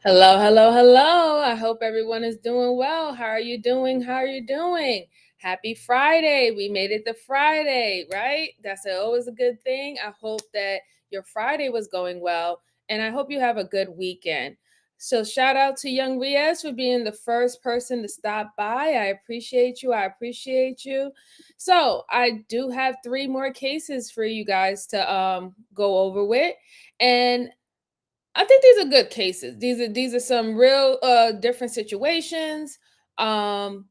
Hello, hello, hello. I hope everyone is doing well. How are you doing? How are you doing? Happy Friday. We made it to Friday, right? That's always a good thing. I hope that your Friday was going well, and I hope you have a good weekend. So, shout out to Young Riaz for being the first person to stop by. I appreciate you. I appreciate you. So, I do have three more cases for you guys to go over with. And I think these are good cases. These are some real different situations. Um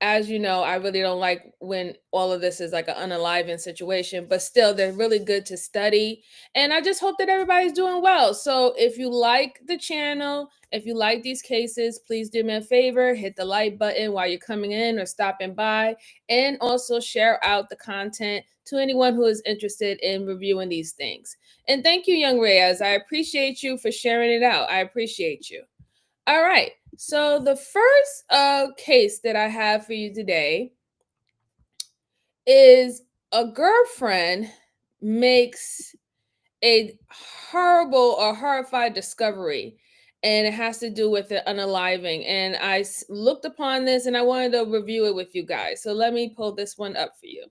as you know, I really don't like when all of this is like an unaliving situation, but still, they're really good to study. And I just hope that everybody's doing well. So, if you like the channel, if you like these cases, please do me a favor, hit the like button while you're coming in or stopping by, and also share out the content to anyone who is interested in reviewing these things. And thank you, Young Reyes. I appreciate you for sharing it out. I appreciate you. All right. So the first case that I have for you today is a girlfriend makes a horrible or horrified discovery, and it has to do with the unaliving. And I looked upon this and I wanted to review it with you guys. So let me pull this one up for you.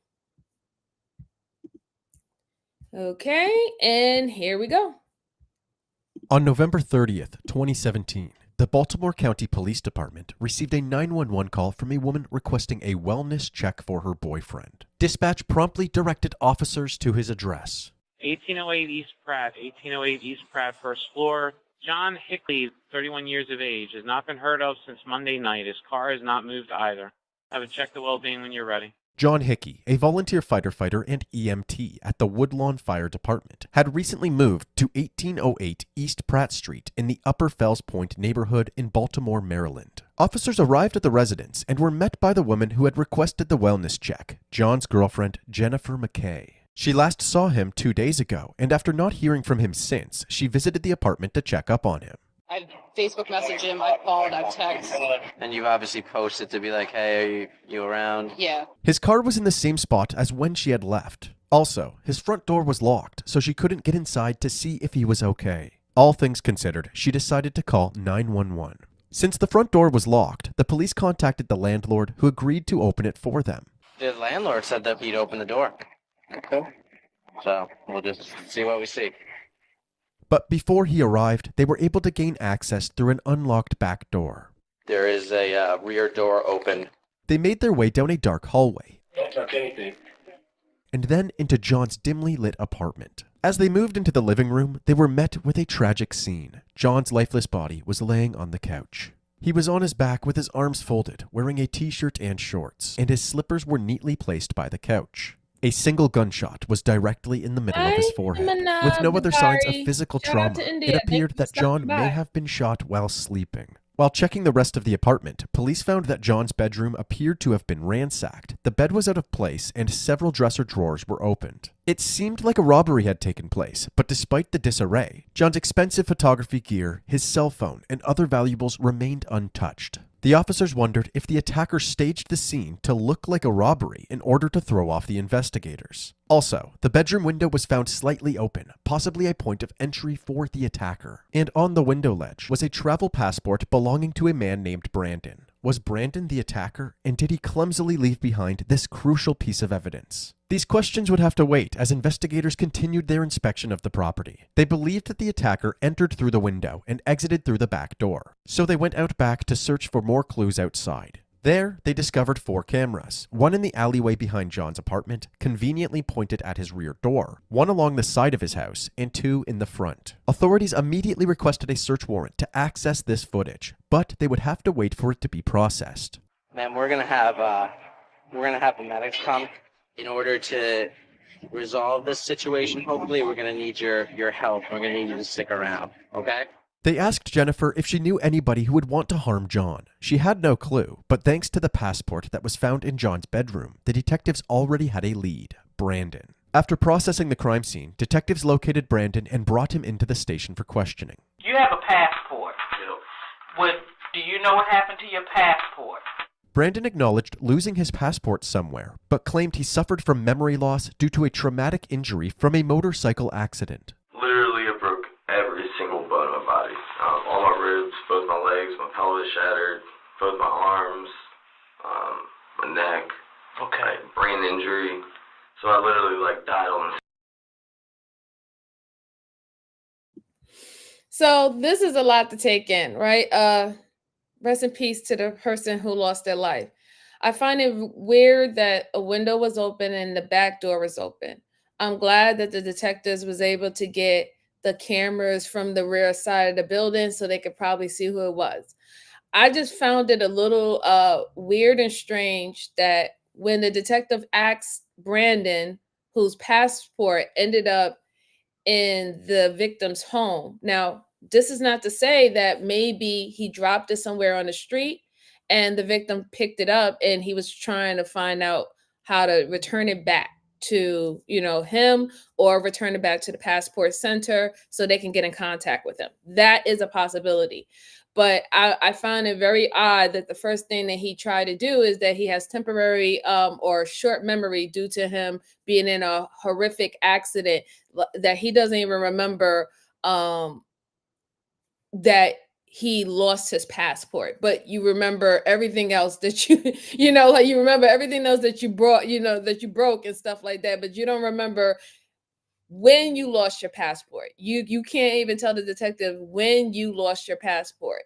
Okay, and here we go. On November 30th, 2017, the Baltimore County Police Department received a 911 call from a woman requesting a wellness check for her boyfriend. Dispatch promptly directed officers to his address. 1808 East Pratt, 1808 East Pratt, first floor. John Hickley, 31 years of age, has not been heard of since Monday night. His car has not moved either. Have a check the well-being when you're ready. John Hickey, a volunteer fighter and EMT at the Woodlawn Fire Department, had recently moved to 1808 East Pratt Street in the Upper Fells Point neighborhood in Baltimore, Maryland. Officers arrived at the residence and were met by the woman who had requested the wellness check, John's girlfriend, Jennifer McKay. She last saw him 2 days ago, and after not hearing from him since, she visited the apartment to check up on him. I've Facebook messaged him, I've called, I've texted. And you obviously posted to be like, hey, are you around? Yeah. His car was in the same spot as when she had left. Also, his front door was locked, so she couldn't get inside to see if he was okay. All things considered, she decided to call 911. Since the front door was locked, the police contacted the landlord, who agreed to open it for them. The landlord said that he'd open the door. Okay. So we'll just see what we see. But before he arrived, they were able to gain access through an unlocked back door. There is a rear door open. They made their way down a dark hallway. Don't touch anything. And then into John's dimly lit apartment. As they moved into the living room, they were met with a tragic scene. John's lifeless body was laying on the couch. He was on his back with his arms folded, wearing a t-shirt and shorts, and his slippers were neatly placed by the couch. A single gunshot was directly in the middle of his forehead. With no other signs of physical trauma, it appeared that John may have been shot while sleeping. While checking the rest of the apartment, police found that John's bedroom appeared to have been ransacked. The bed was out of place and several dresser drawers were opened. It seemed like a robbery had taken place, but despite the disarray, John's expensive photography gear, his cell phone, and other valuables remained untouched. The officers wondered if the attacker staged the scene to look like a robbery in order to throw off the investigators. Also, the bedroom window was found slightly open, possibly a point of entry for the attacker. And on the window ledge was a travel passport belonging to a man named Brandon. Was Brandon the attacker, and did he clumsily leave behind this crucial piece of evidence? These questions would have to wait as investigators continued their inspection of the property. They believed that the attacker entered through the window and exited through the back door, so they went out back to search for more clues outside. There, they discovered 4 cameras, one in the alleyway behind John's apartment, conveniently pointed at his rear door, one along the side of his house, and 2 in the front. Authorities immediately requested a search warrant to access this footage, but they would have to wait for it to be processed. Man, we're gonna have the medics come in order to resolve this situation. Hopefully, we're gonna need your help. We're gonna need you to stick around. Okay? They asked Jennifer if she knew anybody who would want to harm John. She had no clue, but thanks to the passport that was found in John's bedroom, the detectives already had a lead: Brandon. After processing the crime scene, detectives located Brandon and brought him into the station for questioning. You have a passport. Do you know what happened to your passport? Brandon acknowledged losing his passport somewhere, but claimed he suffered from memory loss due to a traumatic injury from a motorcycle accident. Literally, I broke every single bone in my body. All my ribs, both my legs, my pelvis shattered, both my arms, my neck, brain injury. So I literally died on the. So this is a lot to take in, right? Rest in peace to the person who lost their life. I find it weird that a window was open and the back door was open. I'm glad that the detectives was able to get the cameras from the rear side of the building so they could probably see who it was. I just found it a little weird and strange that when the detective asked Brandon, whose passport ended up in the victim's home. Now, this is not to say that maybe he dropped it somewhere on the street and the victim picked it up and he was trying to find out how to return it back to, him, or return it back to the passport center so they can get in contact with him. That is a possibility. But I find it very odd that the first thing that he tried to do is that he has temporary or short memory due to him being in a horrific accident, that he doesn't even remember that he lost his passport, but you remember everything else that you you remember everything else that you brought, that you broke and stuff like that, but you don't remember when you lost your passport. You can't even tell the detective when you lost your passport,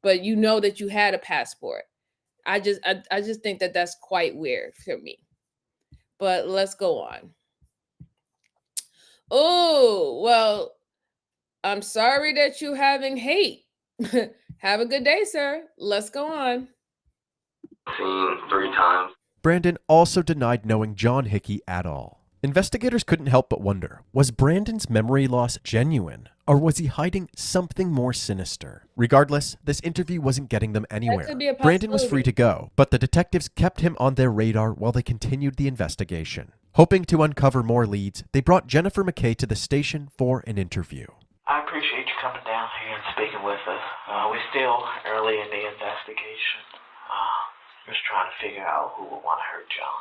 but you know that you had a passport. I just think that that's quite weird for me. But let's go on. Oh, well, I'm sorry that you're having hate. Have a good day, sir. Let's go on. Seen 3 times. Brandon also denied knowing John Hickey at all. Investigators couldn't help but wonder, was Brandon's memory loss genuine, or was he hiding something more sinister? Regardless, this interview wasn't getting them anywhere. Brandon was free to go, but the detectives kept him on their radar while they continued the investigation. Hoping to uncover more leads, they brought Jennifer McKay to the station for an interview. I appreciate you coming down here and speaking with us. We're still early in the investigation. Just trying to figure out who would want to hurt John.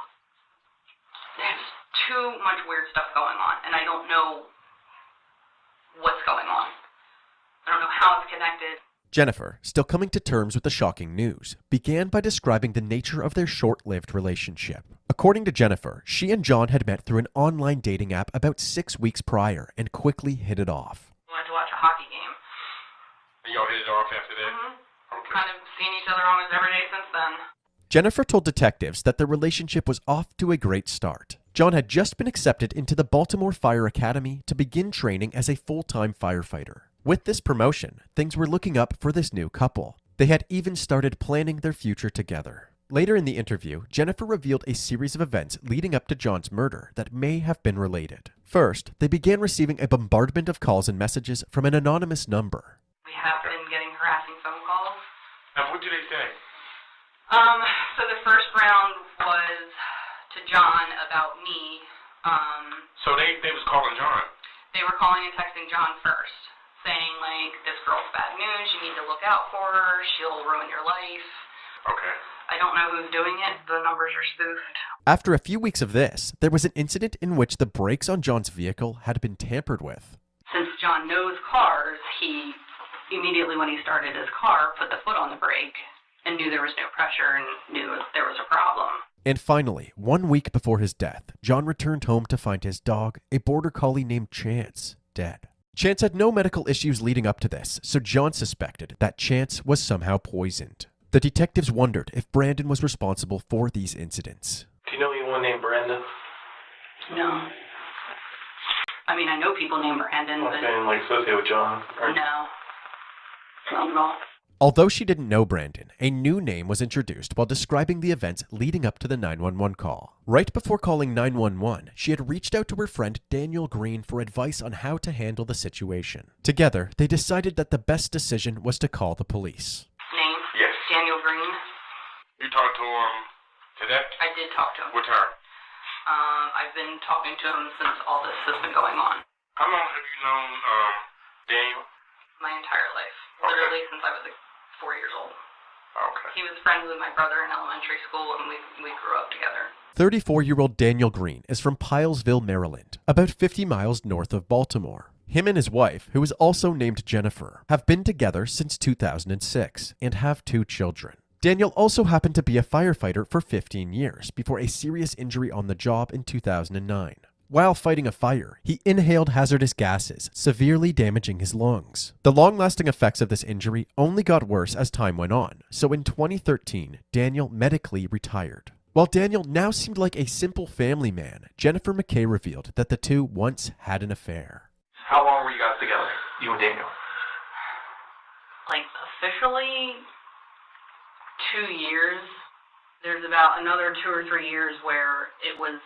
There's too much weird stuff going on, and I don't know what's going on. I don't know how it's connected. Jennifer, still coming to terms with the shocking news, began by describing the nature of their short-lived relationship. According to Jennifer, she and John had met through an online dating app about 6 weeks prior and quickly hit it off. We went to watch a hockey game. And y'all hit it off after that? Okay. Kind of seen each other almost every day since then. Jennifer told detectives that their relationship was off to a great start. John had just been accepted into the Baltimore Fire Academy to begin training as a full-time firefighter. With this promotion, things were looking up for this new couple. They had even started planning their future together. Later in the interview, Jennifer revealed a series of events leading up to John's murder that may have been related. First, they began receiving a bombardment of calls and messages from an anonymous number. We have been getting harassing phone calls. And what do they say? So the first round was to John about me. So they was calling John? They were calling and texting John first, saying, this girl's bad news, you need to look out for her, she'll ruin your life. Okay. I don't know who's doing it, the numbers are spoofed. After a few weeks of this, there was an incident in which the brakes on John's vehicle had been tampered with. Since John knows cars, he immediately when he started his car, put the foot on the brake and knew there was no pressure and knew there was a problem. And finally, 1 week before his death, John returned home to find his dog, a border collie named Chance, dead. Chance had no medical issues leading up to this, so John suspected that Chance was somehow poisoned. The detectives wondered if Brandon was responsible for these incidents. Do you know anyone named Brandon? No. I mean, I know people named Brandon, but... associated with John? Or... No. Not at all. Although she didn't know Brandon, a new name was introduced while describing the events leading up to the 911 call. Right before calling 911, she had reached out to her friend Daniel Green for advice on how to handle the situation. Together, they decided that the best decision was to call the police. Name? Yes. Daniel Green. You talked to him today? I did talk to him. What time? I've been talking to him since all this has been going on. How long have you known Daniel? My entire life. Okay. Literally since I was 4 years old. Okay. He was friends with my brother in elementary school, and we grew up together. 34-year-old Daniel Green is from Pilesville, Maryland, about 50 miles north of Baltimore. Him and his wife, who is also named Jennifer, have been together since 2006 and have 2 children. Daniel also happened to be a firefighter for 15 years before a serious injury on the job in 2009. While fighting a fire, he inhaled hazardous gases, severely damaging his lungs. The long-lasting effects of this injury only got worse as time went on, so in 2013, Daniel medically retired. While Daniel now seemed like a simple family man, Jennifer McKay revealed that the two once had an affair. How long were you guys together, you and Daniel? Like, officially, 2 years. There's about another 2 or 3 years where it was,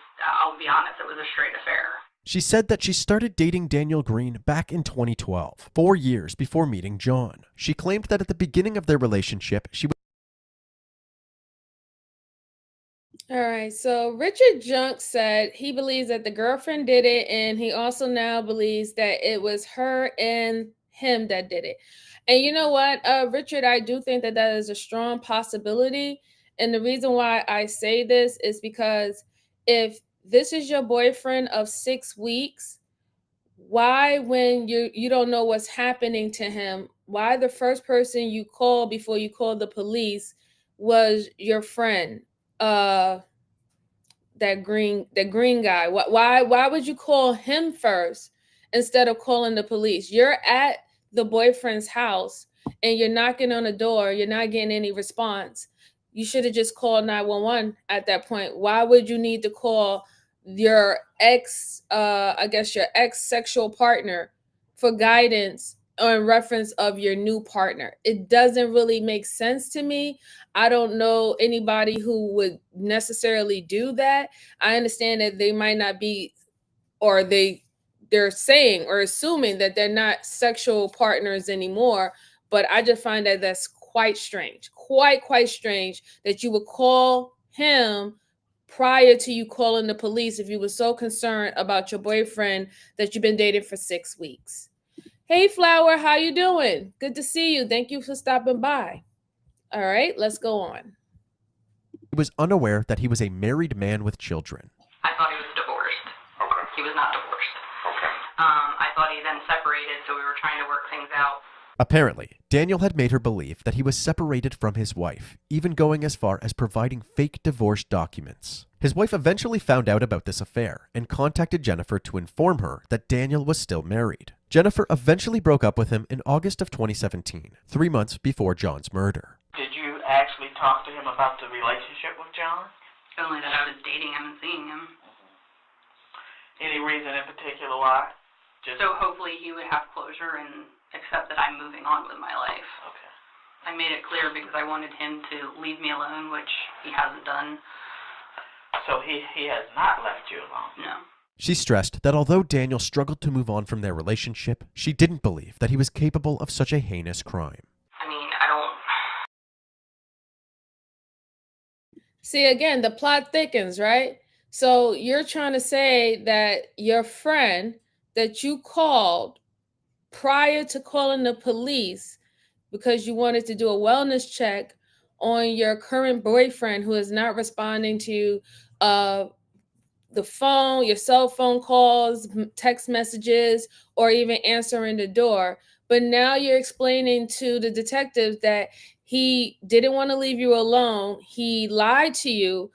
I'll be honest, it was a straight affair. She said that she started dating Daniel Green back in 2012, 4 years before meeting John. She claimed that at the beginning of their relationship, she would... All right, so Richard Junk said he believes that the girlfriend did it, and he also now believes that it was her and him that did it. And you know what, Richard, I do think that that is a strong possibility. And the reason why I say this is because if this is your boyfriend of 6 weeks, why, when you don't know what's happening to him, why the first person you call before you call the police was your friend? That green guy. Why would you call him first instead of calling the police? You're at the boyfriend's house and you're knocking on the door, you're not getting any response. You should have just called 911 at that point. Why would you need to call your ex, your ex sexual partner for guidance or in reference of your new partner? It doesn't really make sense to me. I don't know anybody who would necessarily do that. I understand that they might not be, or they're saying or assuming that they're not sexual partners anymore. But I just find that that's quite strange, quite strange that you would call him prior to you calling the police if you were so concerned about your boyfriend that you've been dating for 6 weeks. Hey, Flower, how you doing? Good to see you. Thank you for stopping by. All right, let's go on. He was unaware that he was a married man with children. I thought he was divorced. Okay. He was not divorced. Okay. I thought he then separated, so we were trying to work things out. Apparently, Daniel had made her believe that he was separated from his wife, even going as far as providing fake divorce documents. His wife eventually found out about this affair and contacted Jennifer to inform her that Daniel was still married. Jennifer eventually broke up with him in August of 2017, 3 months before John's murder. Did you actually talk to him about the relationship with John? Only that I was dating him and seeing him. Any reason in particular why? So hopefully he would have closure and accept that I'm moving on with my life. Okay. I made it clear because I wanted him to leave me alone, which he hasn't done. So he has not left you alone? No. She stressed that although Daniel struggled to move on from their relationship, she didn't believe that he was capable of such a heinous crime. I mean, I don't... See, again, the plot thickens, right? So you're trying to say that your friend that you called prior to calling the police because you wanted to do a wellness check on your current boyfriend who is not responding to the phone, your cell phone calls, text messages, or even answering the door. But now you're explaining to the detectives that he didn't want to leave you alone. He lied to you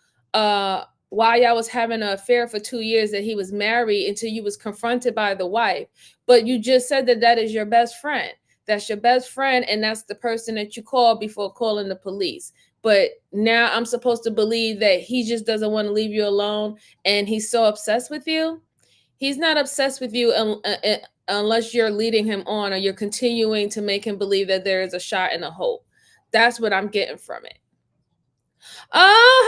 while y'all was having an affair for 2 years, that he was married until you was confronted by the wife. But you just said that that is your best friend. That's your best friend, and that's the person that you called before calling the police. But now I'm supposed to believe that he just doesn't want to leave you alone and he's so obsessed with you? He's not obsessed with you unless you're leading him on or you're continuing to make him believe that there is a shot and a hope. That's what I'm getting from it. Oh,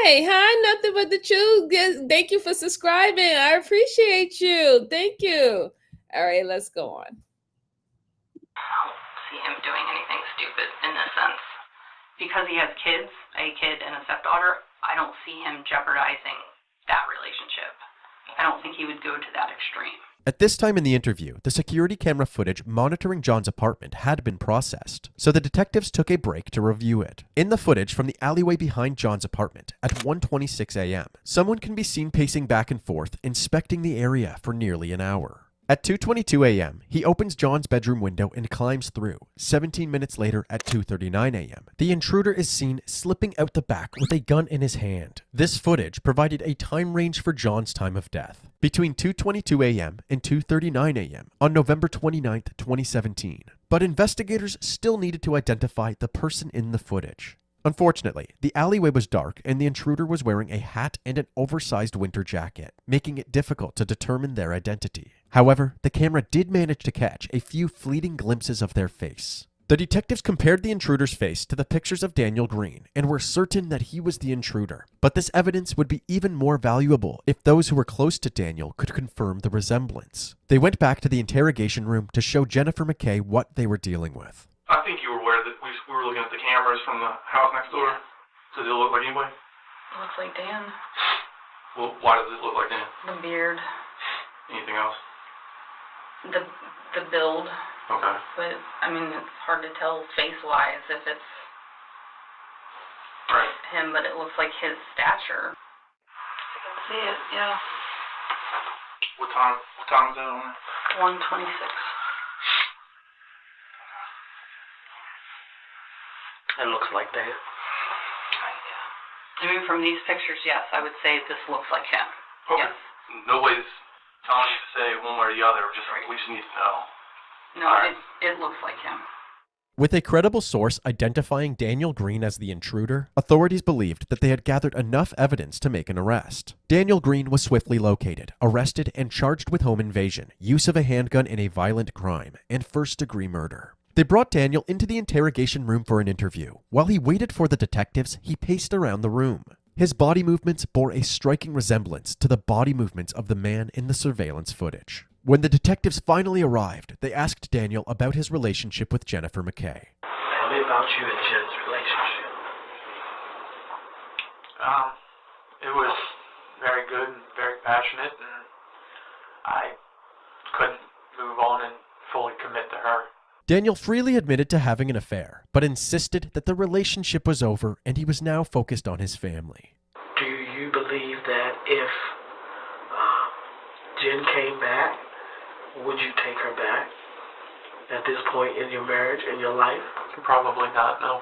hi, nothing but the truth. Thank you for subscribing. I appreciate you. Thank you. All right, let's go on. I don't see him doing anything stupid in this sense. Because he has kids, a kid and a stepdaughter, I don't see him jeopardizing that relationship. I don't think he would go to that extreme. At this time in the interview, the security camera footage monitoring John's apartment had been processed, so the detectives took a break to review it. In the footage from the alleyway behind John's apartment at 1:26 a.m., someone can be seen pacing back and forth, inspecting the area for nearly an hour. At 2:22 a.m., he opens John's bedroom window and climbs through. 17 minutes later, at 2:39 a.m., the intruder is seen slipping out the back with a gun in his hand. This footage provided a time range for John's time of death, between 2:22 a.m. and 2:39 a.m. on November 29, 2017. But investigators still needed to identify the person in the footage. Unfortunately, the alleyway was dark and the intruder was wearing a hat and an oversized winter jacket, making it difficult to determine their identity. However, the camera did manage to catch a few fleeting glimpses of their face. The detectives compared the intruder's face to the pictures of Daniel Green and were certain that he was the intruder. But this evidence would be even more valuable if those who were close to Daniel could confirm the resemblance. They went back to the interrogation room to show Jennifer McKay what they were dealing with. I think you were aware that we were looking at the cameras from the house next door. Does it look like anybody? It looks like Dan. Well, why does it look like Dan? The beard. Anything else? The build. Okay. But, I mean, it's hard to tell face-wise if it's Right. him, but it looks like his stature. I can see it, yeah. What time is that on? 1:26. It looks like that. I mean, from these pictures, yes, I would say this looks like him. Okay. Yes. Nobody's telling you to say one way or the other. We just need to know. No, it looks like him. With a credible source identifying Daniel Green as the intruder, authorities believed that they had gathered enough evidence to make an arrest. Daniel Green was swiftly located, arrested, and charged with home invasion, use of a handgun in a violent crime, and first-degree murder. They brought Daniel into the interrogation room for an interview. While he waited for the detectives, he paced around the room. His body movements bore a striking resemblance to the body movements of the man in the surveillance footage. When the detectives finally arrived, they asked Daniel about his relationship with Jennifer McKay. Tell me about you and Jen's relationship. It was very good and very passionate, and I couldn't move on and fully commit to her. Daniel freely admitted to having an affair, but insisted that the relationship was over and he was now focused on his family. Do you believe that if Jen came back, would you take her back at this point in your marriage, in your life? Probably not, no.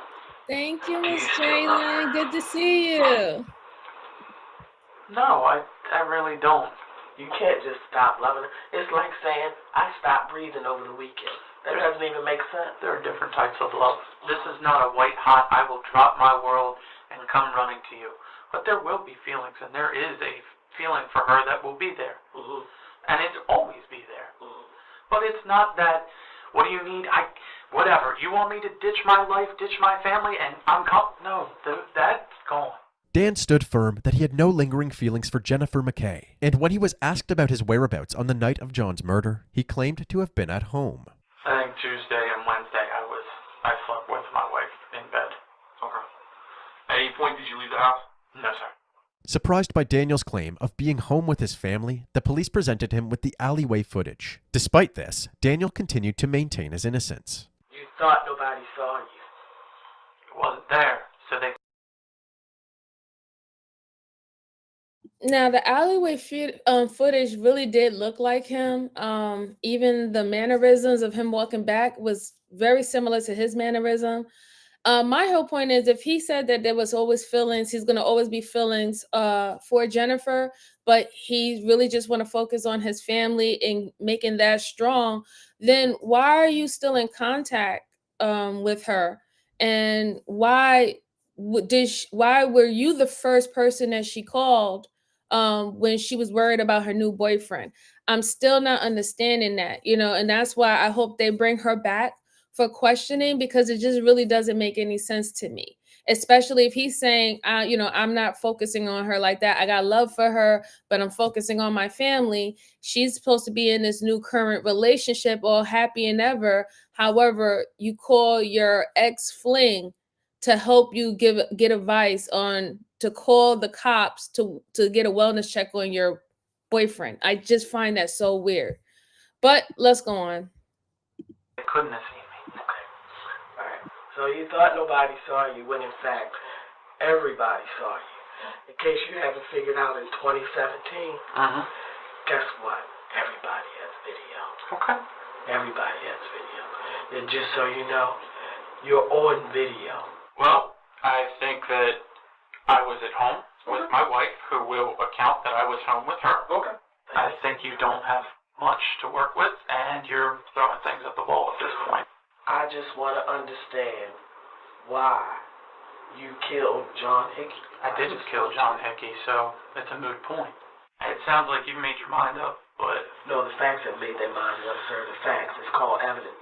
Thank you, Do you Miss still Jalen. love her? Good to see you. No, I really don't. You can't just stop loving her. It's like saying, I stopped breathing over the weekend. That doesn't even make sense. There are different types of love. This is not a white hot, I will drop my world and come running to you. But there will be feelings, and there is a feeling for her that will be there. Mm-hmm. And it's always be there. Mm-hmm. But it's not that, what do you need? Whatever. You want me to ditch my life, ditch my family, and no, that's gone. Dan stood firm that he had no lingering feelings for Jennifer McKay, and when he was asked about his whereabouts on the night of John's murder, he claimed to have been at home. I think Tuesday and Wednesday I slept with my wife in bed. Okay. At any point did you leave the house? No, sir. Surprised by Daniel's claim of being home with his family, the police presented him with the alleyway footage. Despite this, Daniel continued to maintain his innocence. You thought nobody saw you. It wasn't there, so they... Now, the alleyway footage really did look like him. Even the mannerisms of him walking back was very similar to his mannerism. My whole point is, if he said that there was always feelings, he's going to always be feelings for Jennifer, but he really just want to focus on his family and making that strong, then why are you still in contact with her? And why were you the first person that she called when she was worried about her new boyfriend? I'm still not understanding that, and that's why I hope they bring her back for questioning, because it just really doesn't make any sense to me, especially if he's saying, I'm not focusing on her like that. I got love for her, but I'm focusing on my family. She's supposed to be in this new current relationship, all happy and ever. However, you call your ex-fling to help you get advice on to call the cops to get a wellness check on your boyfriend. I just find that so weird. But let's go on. They couldn't have seen me. Okay. All right. So you thought nobody saw you when in fact everybody saw you. In case you haven't figured out, in 2017, guess what? Everybody has video. Okay. Everybody has video. And just so you know, you're on video. Well, I think that I was at home with my wife, who will account that I was home with her. Okay. I think you don't have much to work with, and you're throwing things at the wall at this point. I just want to understand why you killed John Hickey. I didn't kill John Hickey, so it's a moot point. It sounds like you've made your mind up, but... No, the facts have made their minds up, sir. The facts. It's called evidence.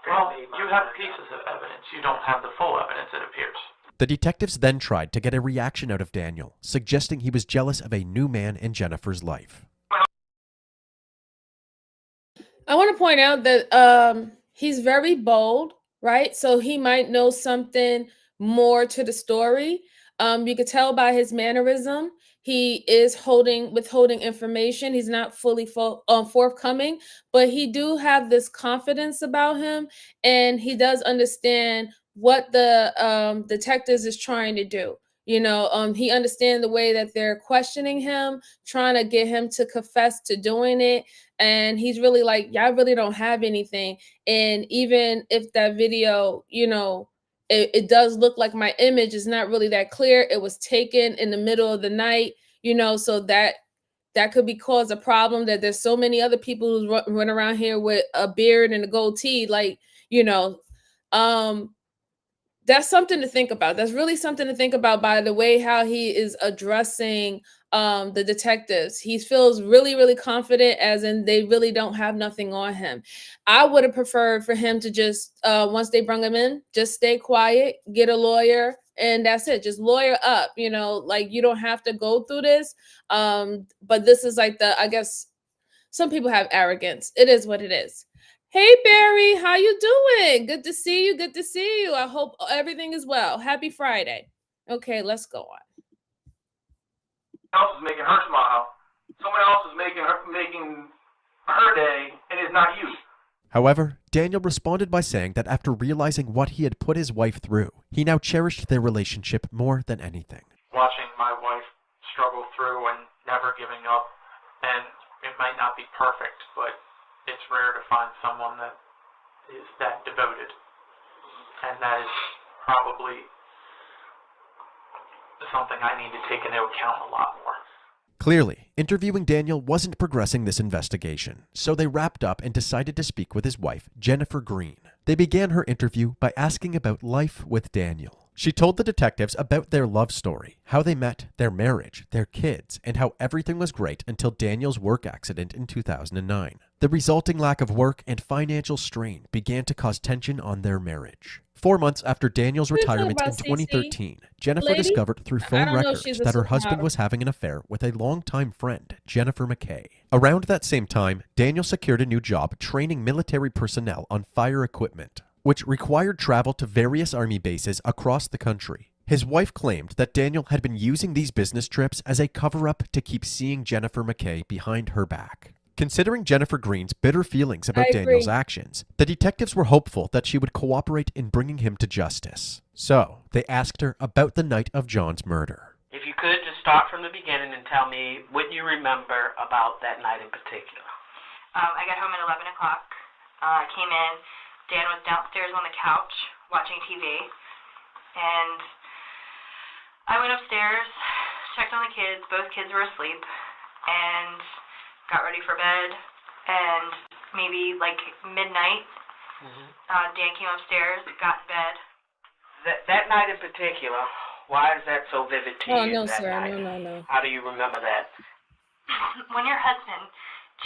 Well, you have pieces of evidence. You don't have the full evidence, it appears. The detectives then tried to get a reaction out of Daniel, suggesting he was jealous of a new man in Jennifer's life. I want to point out that he's very bold, right? So he might know something more to the story. You could tell by his mannerism. He is withholding information. He's not fully forthcoming, but he do have this confidence about him, and he does understand what the detectives is trying to do. You know, he understands the way that they're questioning him, trying to get him to confess to doing it. And he's really like, y'all really don't have anything. And even if that video, you know, it does look like my image is not really that clear. It was taken in the middle of the night, you know, so that could be cause a problem, that there's so many other people who run around here with a beard and a goatee, like, you know, that's something to think about. That's really something to think about by the way how he is addressing the detectives. He feels really, really confident, as in they really don't have nothing on him. I would have preferred for him to just, once they bring him in, just stay quiet, get a lawyer, and that's it. Just lawyer up, you know, like you don't have to go through this. But this is like I guess some people have arrogance. It is what it is. Hey Barry, how you doing? Good to see you. Good to see you. I hope everything is well. Happy Friday. Okay, let's go on. Else is making her smile. Someone else is making her day, and it's not you. However, Daniel responded by saying that after realizing what he had put his wife through, he now cherished their relationship more than anything. Watching my wife struggle through and never giving up, and it might not be perfect, but it's rare to find someone that is that devoted, and that is probably something I need to take into account a lot more. Clearly, interviewing Daniel wasn't progressing this investigation, so they wrapped up and decided to speak with his wife, Jennifer Green. They began her interview by asking about life with Daniel. She told the detectives about their love story, how they met, their marriage, their kids, and how everything was great until Daniel's work accident in 2009. The resulting lack of work and financial strain began to cause tension on their marriage. 4 months after Daniel's retirement in 2013, Jennifer discovered through phone records that her husband was having an affair with a longtime friend, Jennifer McKay. Around that same time, Daniel secured a new job training military personnel on fire equipment, which required travel to various army bases across the country. His wife claimed that Daniel had been using these business trips as a cover-up to keep seeing Jennifer McKay behind her back. Considering Jennifer Green's bitter feelings about Daniel's actions, the detectives were hopeful that she would cooperate in bringing him to justice. So, they asked her about the night of John's murder. If you could just start from the beginning and tell me what you remember about that night in particular. I got home at 11 o'clock. I came in. Dan was downstairs on the couch watching TV. And I went upstairs, checked on the kids. Both kids were asleep. And got ready for bed, and maybe like midnight, Dan came upstairs, got in bed. That night in particular, why is that so vivid to you? No, that sir, night? no. How do you remember that? When your husband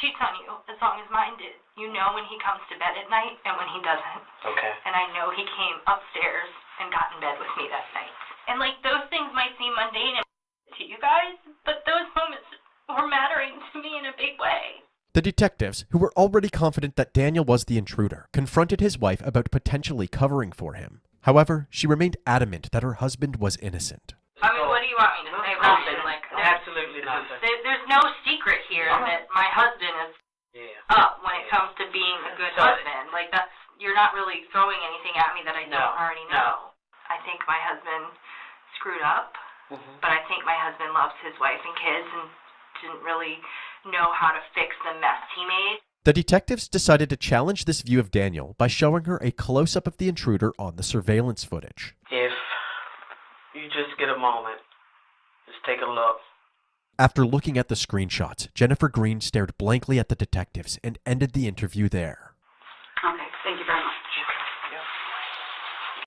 cheats on you, as long as mine did, you know when he comes to bed at night and when he doesn't. Okay. And I know he came upstairs and got in bed with me that night. And like those things might seem mundane to you guys, but those moments were mattering to me in a big way. The detectives, who were already confident that Daniel was the intruder, confronted his wife about potentially covering for him. However, she remained adamant that her husband was innocent. I mean, what do you want me to say, Robin? Like, absolutely nothing. There's no secret here that my husband is up when it comes to being a good husband. Like, you're not really throwing anything at me that I don't already know. I think my husband screwed up, but I think my husband loves his wife and kids and didn't really know how to fix the mess he made. The detectives decided to challenge this view of Daniel by showing her a close-up of the intruder on the surveillance footage. If you just get a moment, just take a look. After looking at the screenshots, Jennifer Green stared blankly at the detectives and ended the interview there. Okay, thank you very much.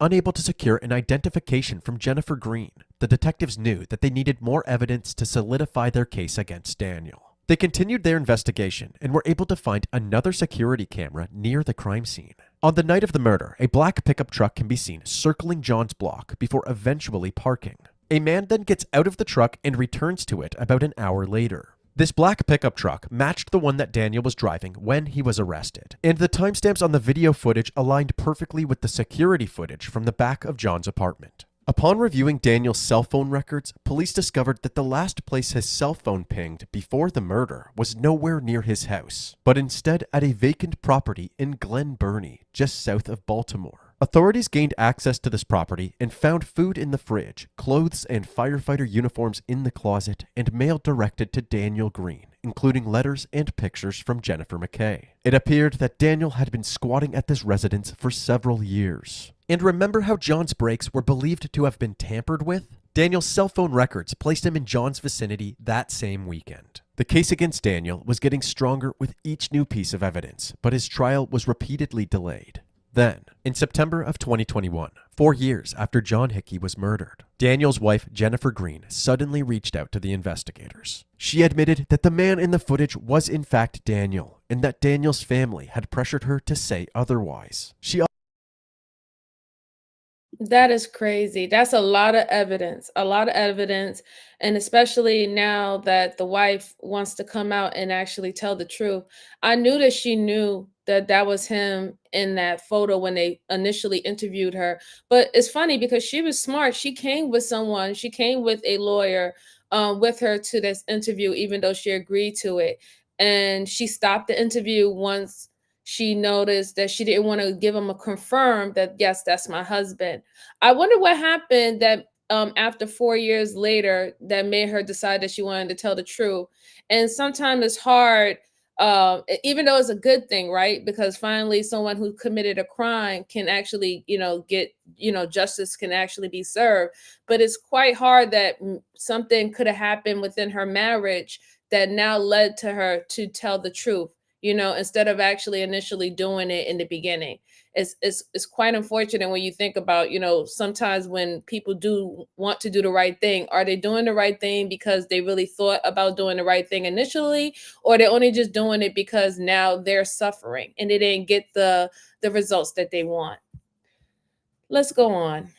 Unable to secure an identification from Jennifer Green, the detectives knew that they needed more evidence to solidify their case against Daniel. They continued their investigation and were able to find another security camera near the crime scene. On the night of the murder, a black pickup truck can be seen circling John's block before eventually parking. A man then gets out of the truck and returns to it about an hour later. This black pickup truck matched the one that Daniel was driving when he was arrested, and the timestamps on the video footage aligned perfectly with the security footage from the back of John's apartment. Upon reviewing Daniel's cell phone records, police discovered that the last place his cell phone pinged before the murder was nowhere near his house, but instead at a vacant property in Glen Burnie, just south of Baltimore. Authorities gained access to this property and found food in the fridge, clothes and firefighter uniforms in the closet, and mail directed to Daniel Green, including letters and pictures from Jennifer McKay. It appeared that Daniel had been squatting at this residence for several years. And remember how John's brakes were believed to have been tampered with? Daniel's cell phone records placed him in John's vicinity that same weekend. The case against Daniel was getting stronger with each new piece of evidence, but his trial was repeatedly delayed. Then, in September of 2021, 4 years after John Hickey was murdered, Daniel's wife, Jennifer Green, suddenly reached out to the investigators. She admitted that the man in the footage was in fact Daniel, and that Daniel's family had pressured her to say otherwise. That is crazy. That's a lot of evidence, and especially now that the wife wants to come out and actually tell the truth. I knew that she knew that that was him in that photo when they initially interviewed her. But it's funny because she was smart. She came with a lawyer with her to this interview, even though she agreed to it. And she stopped the interview once she noticed that she didn't want to give him a confirm that, yes, that's my husband. I wonder what happened that after 4 years later that made her decide that she wanted to tell the truth. And sometimes it's hard, even though it's a good thing, right? Because finally someone who committed a crime can actually, get, justice can actually be served. But it's quite hard that something could have happened within her marriage that now led to her to tell the truth, instead of actually initially doing it in the beginning. It's quite unfortunate when you think about, sometimes when people do want to do the right thing, are they doing the right thing because they really thought about doing the right thing initially, or they're only just doing it because now they're suffering and they didn't get the results that they want. Let's go on.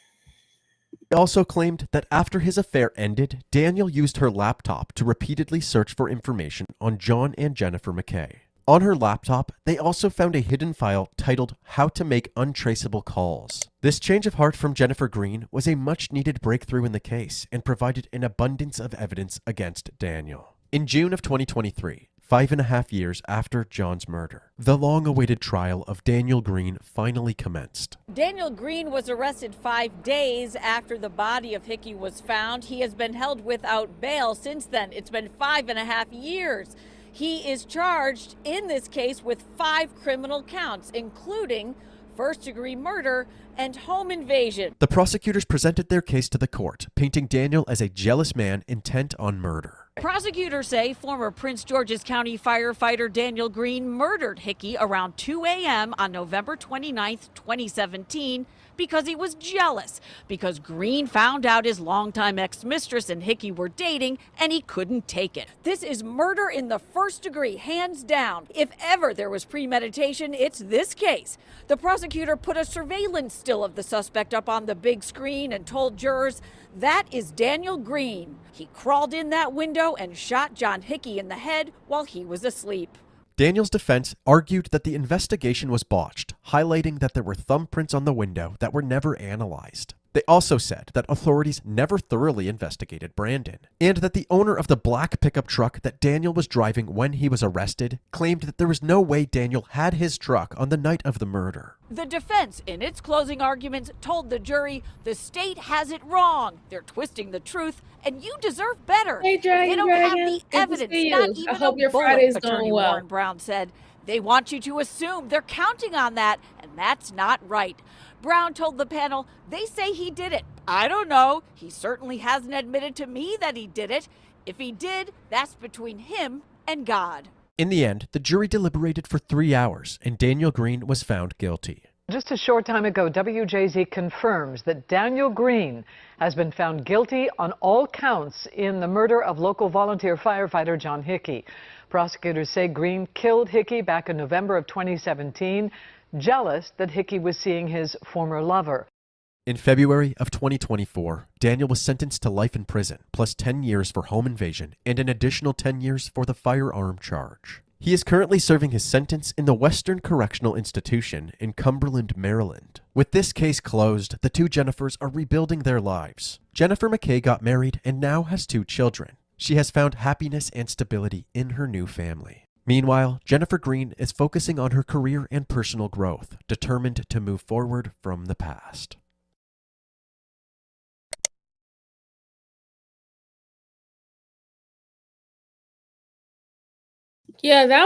He also claimed that after his affair ended, Daniel used her laptop to repeatedly search for information on John and Jennifer McKay. On her laptop, they also found a hidden file titled How to Make Untraceable Calls. This change of heart from Jennifer Green was a much-needed breakthrough in the case and provided an abundance of evidence against Daniel. In June of 2023, 5.5 years after John's murder, the long-awaited trial of Daniel Green finally commenced. Daniel Green was arrested 5 days after the body of Hickey was found. He has been held without bail since then. It's been 5.5 years. He is charged in this case with 5 criminal counts, including first-degree murder and home invasion. The prosecutors presented their case to the court, painting Daniel as a jealous man intent on murder. Prosecutors say former Prince George's County firefighter Daniel Green murdered Hickey around 2 a.m. on November 29, 2017, because he was jealous, because Green found out his longtime ex-mistress and Hickey were dating and he couldn't take it. This is murder in the first degree, hands down. If ever there was premeditation, it's this case. The prosecutor put a surveillance still of the suspect up on the big screen and told jurors, that is Daniel Green. He crawled in that window and shot John Hickey in the head while he was asleep. Daniel's defense argued that the investigation was botched, highlighting that there were thumbprints on the window that were never analyzed. They also said that authorities never thoroughly investigated Brandon, and that the owner of the black pickup truck that Daniel was driving when he was arrested claimed that there was no way Daniel had his truck on the night of the murder. The defense, in its closing arguments, told the jury the state has it wrong. They're twisting the truth, and you deserve better. Hey, Dragon, they don't have the evidence, not even I hope a your bullet, Friday's Attorney going well. Warren Brown said. They want you to assume they're counting on that, and that's not right. Brown told the panel they say he did it. I don't know. He certainly hasn't admitted to me that he did it. If he did, that's between him and God. In the end, the jury deliberated for 3 hours, and Daniel Green was found guilty. Just a short time ago, WJZ confirms that Daniel Green has been found guilty on all counts in the murder of local volunteer firefighter John Hickey. Prosecutors say Green killed Hickey back in November of 2017, jealous that Hickey was seeing his former lover. In February of 2024, Daniel was sentenced to life in prison, plus 10 years for home invasion and an additional 10 years for the firearm charge. He is currently serving his sentence in the Western Correctional Institution in Cumberland, Maryland. With this case closed, the two Jennifers are rebuilding their lives. Jennifer McKay got married and now has 2 children. She has found happiness and stability in her new family. Meanwhile, Jennifer Green is focusing on her career and personal growth, determined to move forward from the past. Yeah, that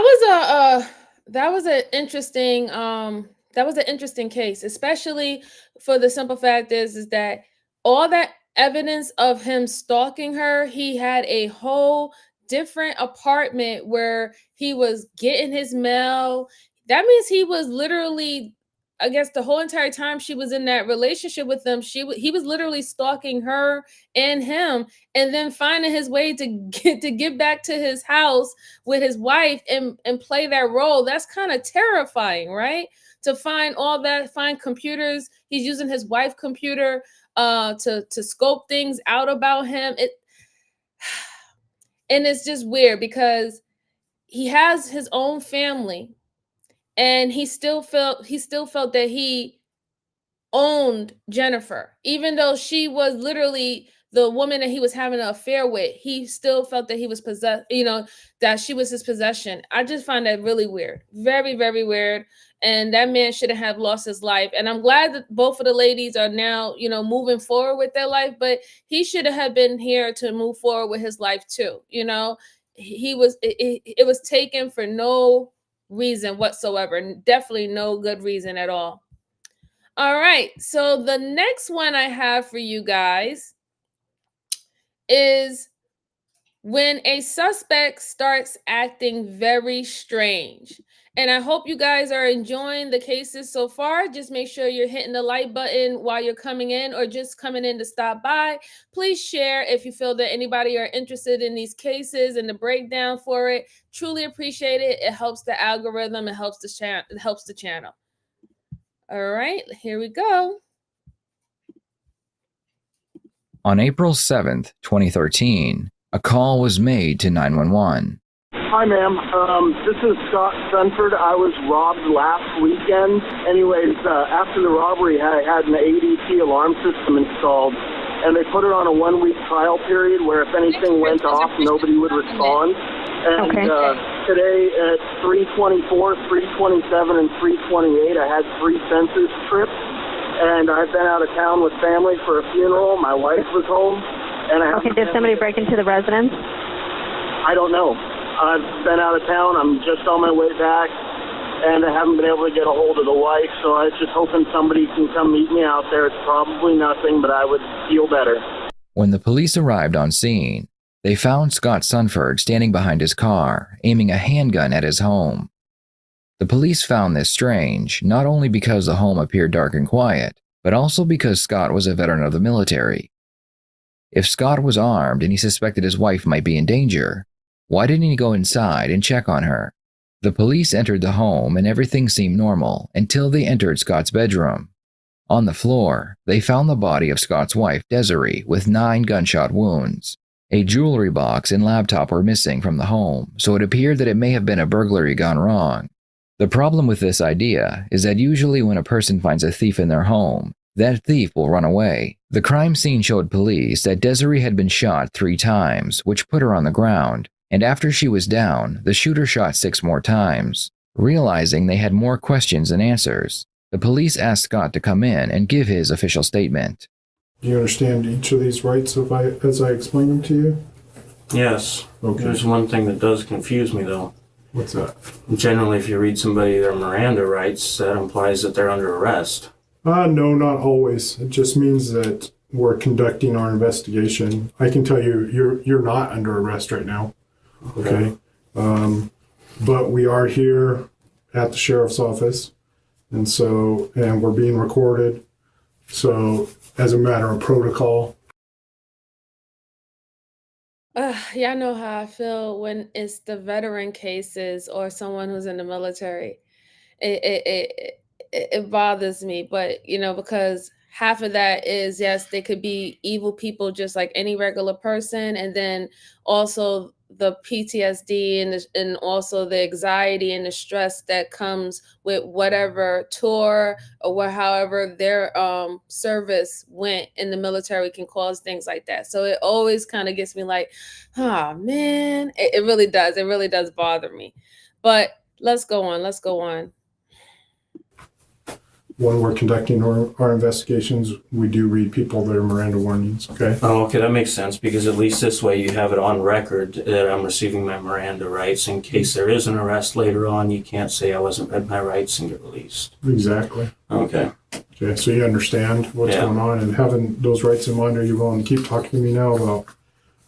was an interesting case, especially for the simple fact is that all that evidence of him stalking her, he had a whole different apartment where he was getting his mail. That means he was literally, I guess, the whole entire time she was in that relationship with him, he was literally stalking her and him, and then finding his way to get back to his house with his wife and play that role. That's kind of terrifying, right? To find all that, find computers. He's using his wife's computer to scope things out about him. And it's just weird because he has his own family, and he still felt that he owned Jennifer, even though she was literally the woman that he was having an affair with. He still felt that he was possessed, that she was his possession. I just find that really weird, very, very weird. And that man shouldn't have lost his life. And I'm glad that both of the ladies are now, moving forward with their life, but he should have been here to move forward with his life too. It was taken for no reason whatsoever. Definitely no good reason at all. All right. So the next one I have for you guys is when a suspect starts acting very strange. And I hope you guys are enjoying the cases so far. Just make sure you're hitting the like button while you're coming in or just coming in to stop by. Please share if you feel that anybody are interested in these cases and the breakdown for it. Truly appreciate it. It helps the algorithm. It helps the channel. All right, here we go. On April 7th, 2013, a call was made to 911. Hi, ma'am. This is Scott Sunford. I was robbed last weekend. Anyways, after the robbery, I had an ADT alarm system installed, and they put it on a 1-week trial period where if anything went off, nobody would respond. And today at 3:24, 3:27, and 3:28, I had 3 census trips, and I've been out of town with family for a funeral. My wife was home, and did somebody break into the residence? I don't know. I've been out of town. I'm just on my way back, and I haven't been able to get a hold of the wife, so I was just hoping somebody can come meet me out there. It's probably nothing, but I would feel better. When the police arrived on scene, they found Scott Sunford standing behind his car, aiming a handgun at his home. The police found this strange, not only because the home appeared dark and quiet, but also because Scott was a veteran of the military. If Scott was armed and he suspected his wife might be in danger, why didn't he go inside and check on her? The police entered the home and everything seemed normal until they entered Scott's bedroom. On the floor, they found the body of Scott's wife, Desiree, with 9 gunshot wounds. A jewelry box and laptop were missing from the home, so it appeared that it may have been a burglary gone wrong. The problem with this idea is that usually when a person finds a thief in their home, that thief will run away. The crime scene showed police that Desiree had been shot 3 times, which put her on the ground, and after she was down, the shooter shot 6 more times. Realizing they had more questions than answers, the police asked Scott to come in and give his official statement. Do you understand each of these rights as I explain them to you? Yes. Okay. There's one thing that does confuse me, though. What's that? Generally, if you read somebody their Miranda rights, that implies that they're under arrest. No, not always. It just means that we're conducting our investigation. I can tell you, you're not under arrest right now. Okay. But we are here at the sheriff's office, and we're being recorded. So, as a matter of protocol. Y'all know how I feel when it's the veteran cases or someone who's in the military. It bothers me, but because half of that is, yes, they could be evil people just like any regular person, and then also the PTSD and also the anxiety and the stress that comes with whatever tour or however their service went in the military can cause things like that. So it always kind of gets me like, oh man, it really does bother me. But let's go on. When we're conducting our investigations, we do read people their Miranda warnings, okay? Oh, okay, that makes sense, because at least this way you have it on record that I'm receiving my Miranda rights. In case there is an arrest later on, you can't say I wasn't read my rights and get released. Exactly. Okay. Okay, so you understand what's going on, and having those rights in mind, are you willing to keep talking to me now about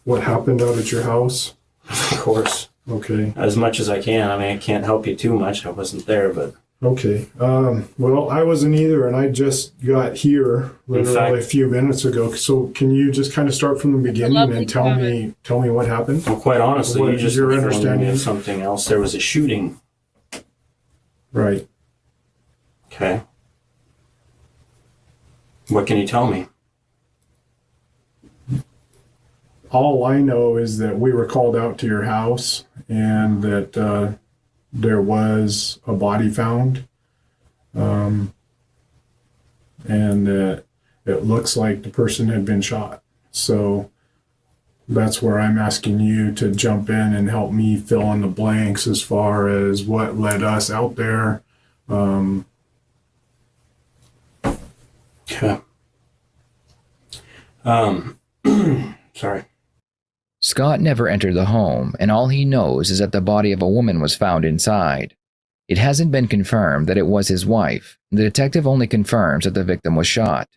what happened out at your house? Of course. Okay. As much as I can. I mean, I can't help you too much. I wasn't there, but... Okay. Well, I wasn't either, and I just got here literally a few minutes ago. So can you just kind of start from the beginning and tell me what happened? Well, quite honestly, what you just your informed me understanding of something else. There was a shooting. Right. Okay. What can you tell me? All I know is that we were called out to your house and that there was a body found, and that it looks like the person had been shot. So that's where I'm asking you to jump in and help me fill in the blanks as far as what led us out there. Okay. Sorry. Scott never entered the home, and all he knows is that the body of a woman was found inside. It hasn't been confirmed that it was his wife. The detective only confirms that the victim was shot.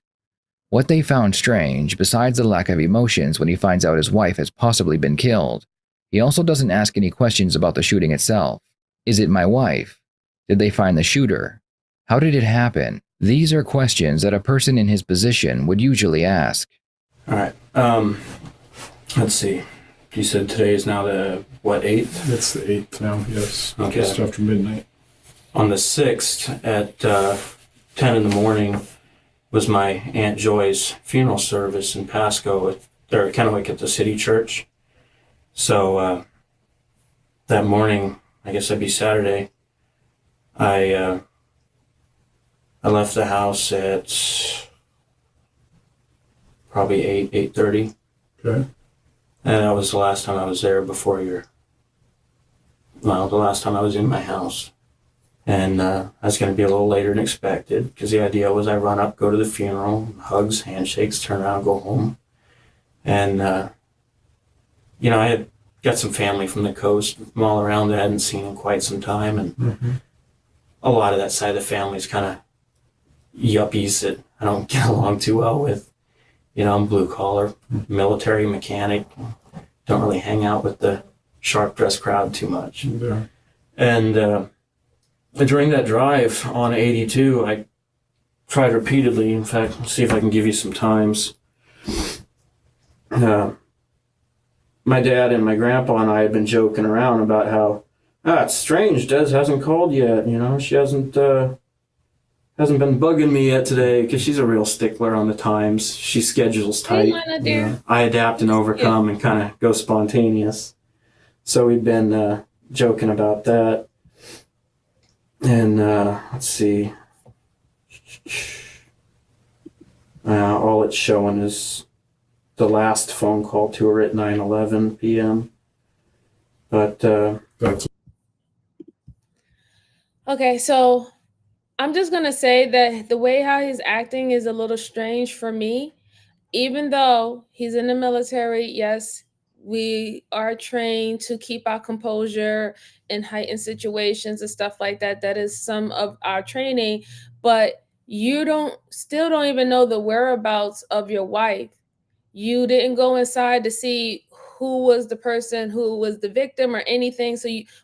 What they found strange, besides the lack of emotions when he finds out his wife has possibly been killed, he also doesn't ask any questions about the shooting itself. Is it my wife? Did they find the shooter? How did it happen? These are questions that a person in his position would usually ask. All right. Let's see. You said today is now the, 8th? It's the 8th now, yes. Okay. Just after midnight. On the 6th at 10 in the morning was my Aunt Joy's funeral service in Pasco. They're kind of like at the city church. So that morning, I guess that'd be Saturday, I left the house at probably 8:30. Okay. And that was the last time I was there before the last time I was in my house. And I was going to be a little later than expected, because the idea was I run up, go to the funeral, hugs, handshakes, turn around, go home. And, I had got some family from the coast from all around that I hadn't seen in quite some time. And a lot of that side of the family is kind of yuppies that I don't get along too well with. I'm blue collar, military, mechanic. Don't really hang out with the sharp dressed crowd too much. Yeah. And during that drive on 82, I tried repeatedly. In fact, let's see if I can give you some times. My dad and my grandpa and I had been joking around about how, it's strange, Des hasn't called yet. She hasn't been bugging me yet today, because she's a real stickler on the times. She schedules tight. I adapt and overcome and kind of go spontaneous. So we've been joking about that. And let's see. All it's showing is the last phone call to her at 9:11 p.m. But that's okay. So I'm just gonna say that the way how he's acting is a little strange for me. Even though he's in the military, yes, we are trained to keep our composure in heightened situations and stuff like that. That is some of our training, but you still don't even know the whereabouts of your wife. You didn't go inside to see who was the person who was the victim or anything.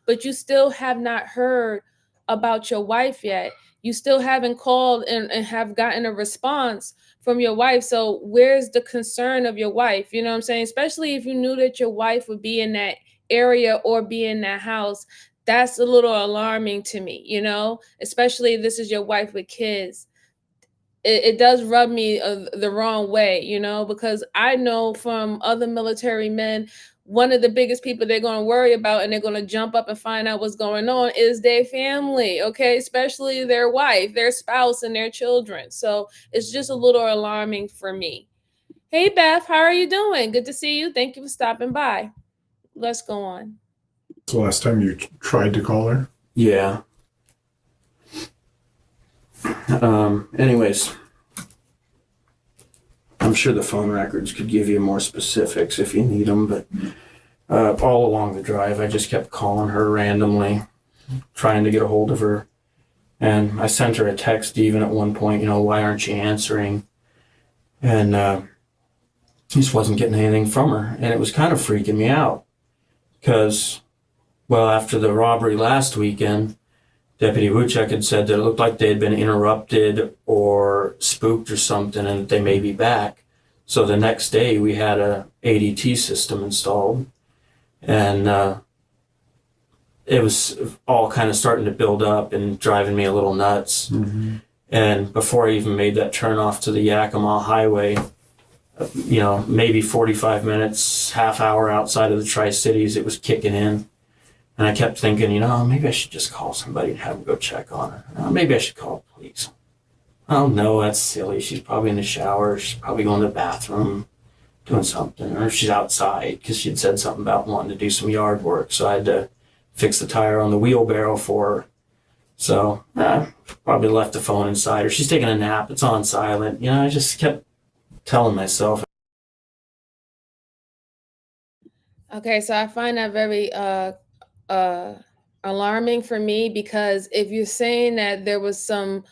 But you still have not heard about your wife yet. You still haven't called and have gotten a response from your wife. So where's the concern of your wife? You know what I'm saying? Especially if you knew that your wife would be in that area or be in that house. That's a little alarming to me, especially if this is your wife with kids. It does rub me the wrong way, because I know from other military men, one of the biggest people they're going to worry about and they're going to jump up and find out what's going on is their family, okay? Especially their wife, their spouse, and their children. So it's just a little alarming for me. Hey, Beth, how are you doing? Good to see you. Thank you for stopping by. Let's go on. The last time you tried to call her? Yeah. Anyways, I'm sure the phone records could give you more specifics if you need them, but all along the drive, I just kept calling her randomly, trying to get a hold of her. And I sent her a text even at one point, why aren't you answering? And just wasn't getting anything from her. And it was kind of freaking me out because, well, after the robbery last weekend, Deputy Wuchek had said that it looked like they had been interrupted or spooked or something and that they may be back. So the next day we had a ADT system installed, and it was all kind of starting to build up and driving me a little nuts. Mm-hmm. And before I even made that turn off to the Yakima Highway, maybe 45 minutes, half hour outside of the Tri-Cities, it was kicking in. And I kept thinking, maybe I should just call somebody and have them go check on her. Maybe I should call the police. Oh, no, that's silly. She's probably in the shower. She's probably going to the bathroom, doing something. Or she's outside because she'd said something about wanting to do some yard work. So I had to fix the tire on the wheelbarrow for her. So probably left the phone inside. Or she's taking a nap. It's on silent. I just kept telling myself. Okay, so I find that very alarming for me, because if you're saying that there was some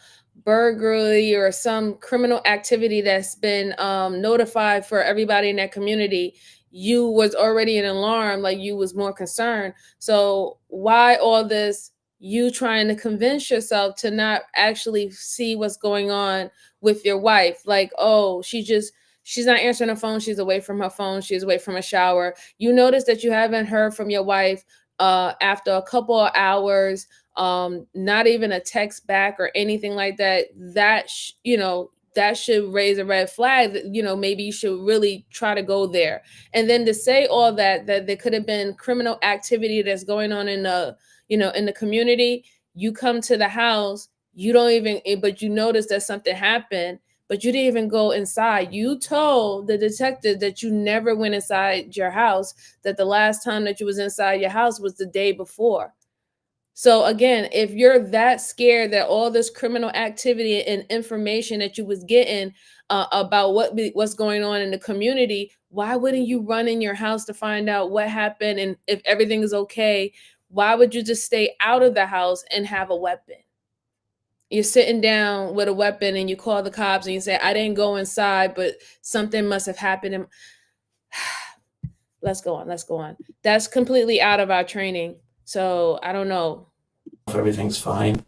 burglary or some criminal activity that's been notified for everybody in that community, you was already an alarm, like you was more concerned. So why all this, you trying to convince yourself to not actually see what's going on with your wife? Like, oh, she's not answering her phone, she's away from her phone, she's away from a shower. You notice that you haven't heard from your wife after a couple of hours, not even a text back or anything like that. That should raise a red flag that, maybe you should really try to go there. And then to say all that there could have been criminal activity that's going on in the community. You come to the house, but you notice that something happened, but you didn't even go inside. You told the detective that you never went inside your house, that the last time that you was inside your house was the day before. So again, if you're that scared that all this criminal activity and information that you was getting about what's going on in the community, why wouldn't you run in your house to find out what happened? And if everything is okay, why would you just stay out of the house and have a weapon? You're sitting down with a weapon and you call the cops and you say, I didn't go inside, but something must have happened. Let's go on. That's completely out of our training. So I don't know. Everything's fine.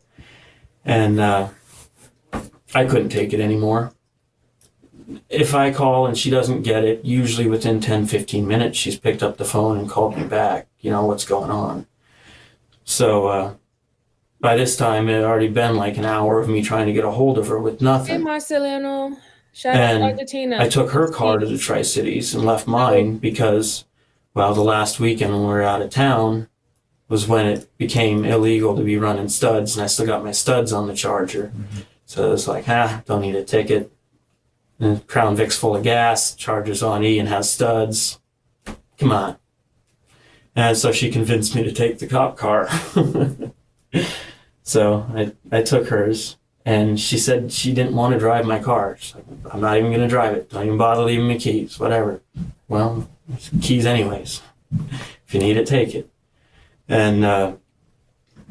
And I couldn't take it anymore. If I call and she doesn't get it, usually within 10, 15 minutes, she's picked up the phone and called me back, what's going on. So by this time, it had already been like an hour of me trying to get a hold of her with nothing. Hey, Marceliano. Shout out to Argentina. I took her car to the Tri-Cities and left mine because, well, the last weekend when we were out of town was when it became illegal to be running studs, and I still got my studs on the Charger. Mm-hmm. So it was like, don't need a ticket. And Crown Vic's full of gas, Charger's on E and has studs. Come on. And so she convinced me to take the cop car. So I took hers, and she said she didn't want to drive my car. She's like, I'm not even going to drive it. Don't even bother leaving me keys, whatever. Well, Keys anyways. If you need it, take it. And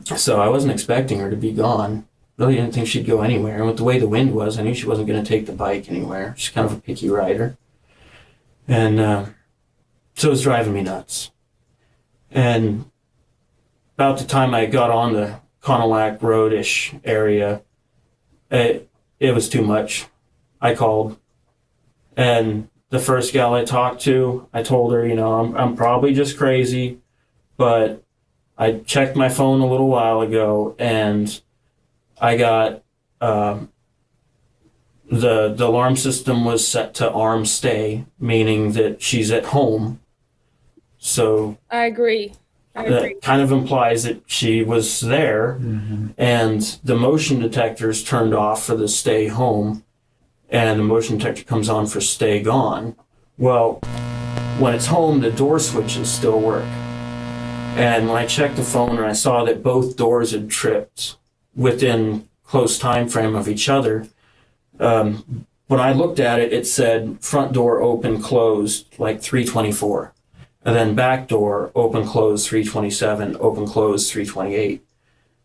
so I wasn't expecting her to be gone. Really didn't think she'd go anywhere. And with the way the wind was, I knew she wasn't going to take the bike anywhere. She's kind of a picky rider. And so it was driving me nuts. And about the time I got on the Conolac Road-ish area, it was too much. I called. And the first gal I talked to, I told her, I'm probably just crazy, but I checked my phone a little while ago and I got the alarm system was set to arm stay, meaning that she's at home. So I agree. That kind of implies that she was there, and the motion detector's turned off for the stay home, and the motion detector comes on for stay gone. Well, when it's home, the door switches still work. And when I checked the phone and I saw that both doors had tripped within close time frame of each other, when I looked at it, it said front door open closed like 324. And then back door, open, close, 327, open, close, 328.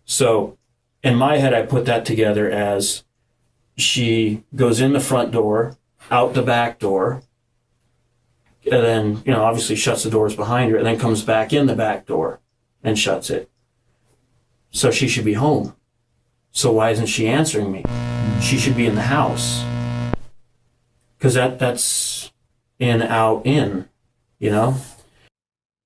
So in my head, I put that together as she goes in the front door, out the back door, and then, obviously shuts the doors behind her, and then comes back in the back door and shuts it. So she should be home. So why isn't she answering me? She should be in the house. Because that's in, out, in,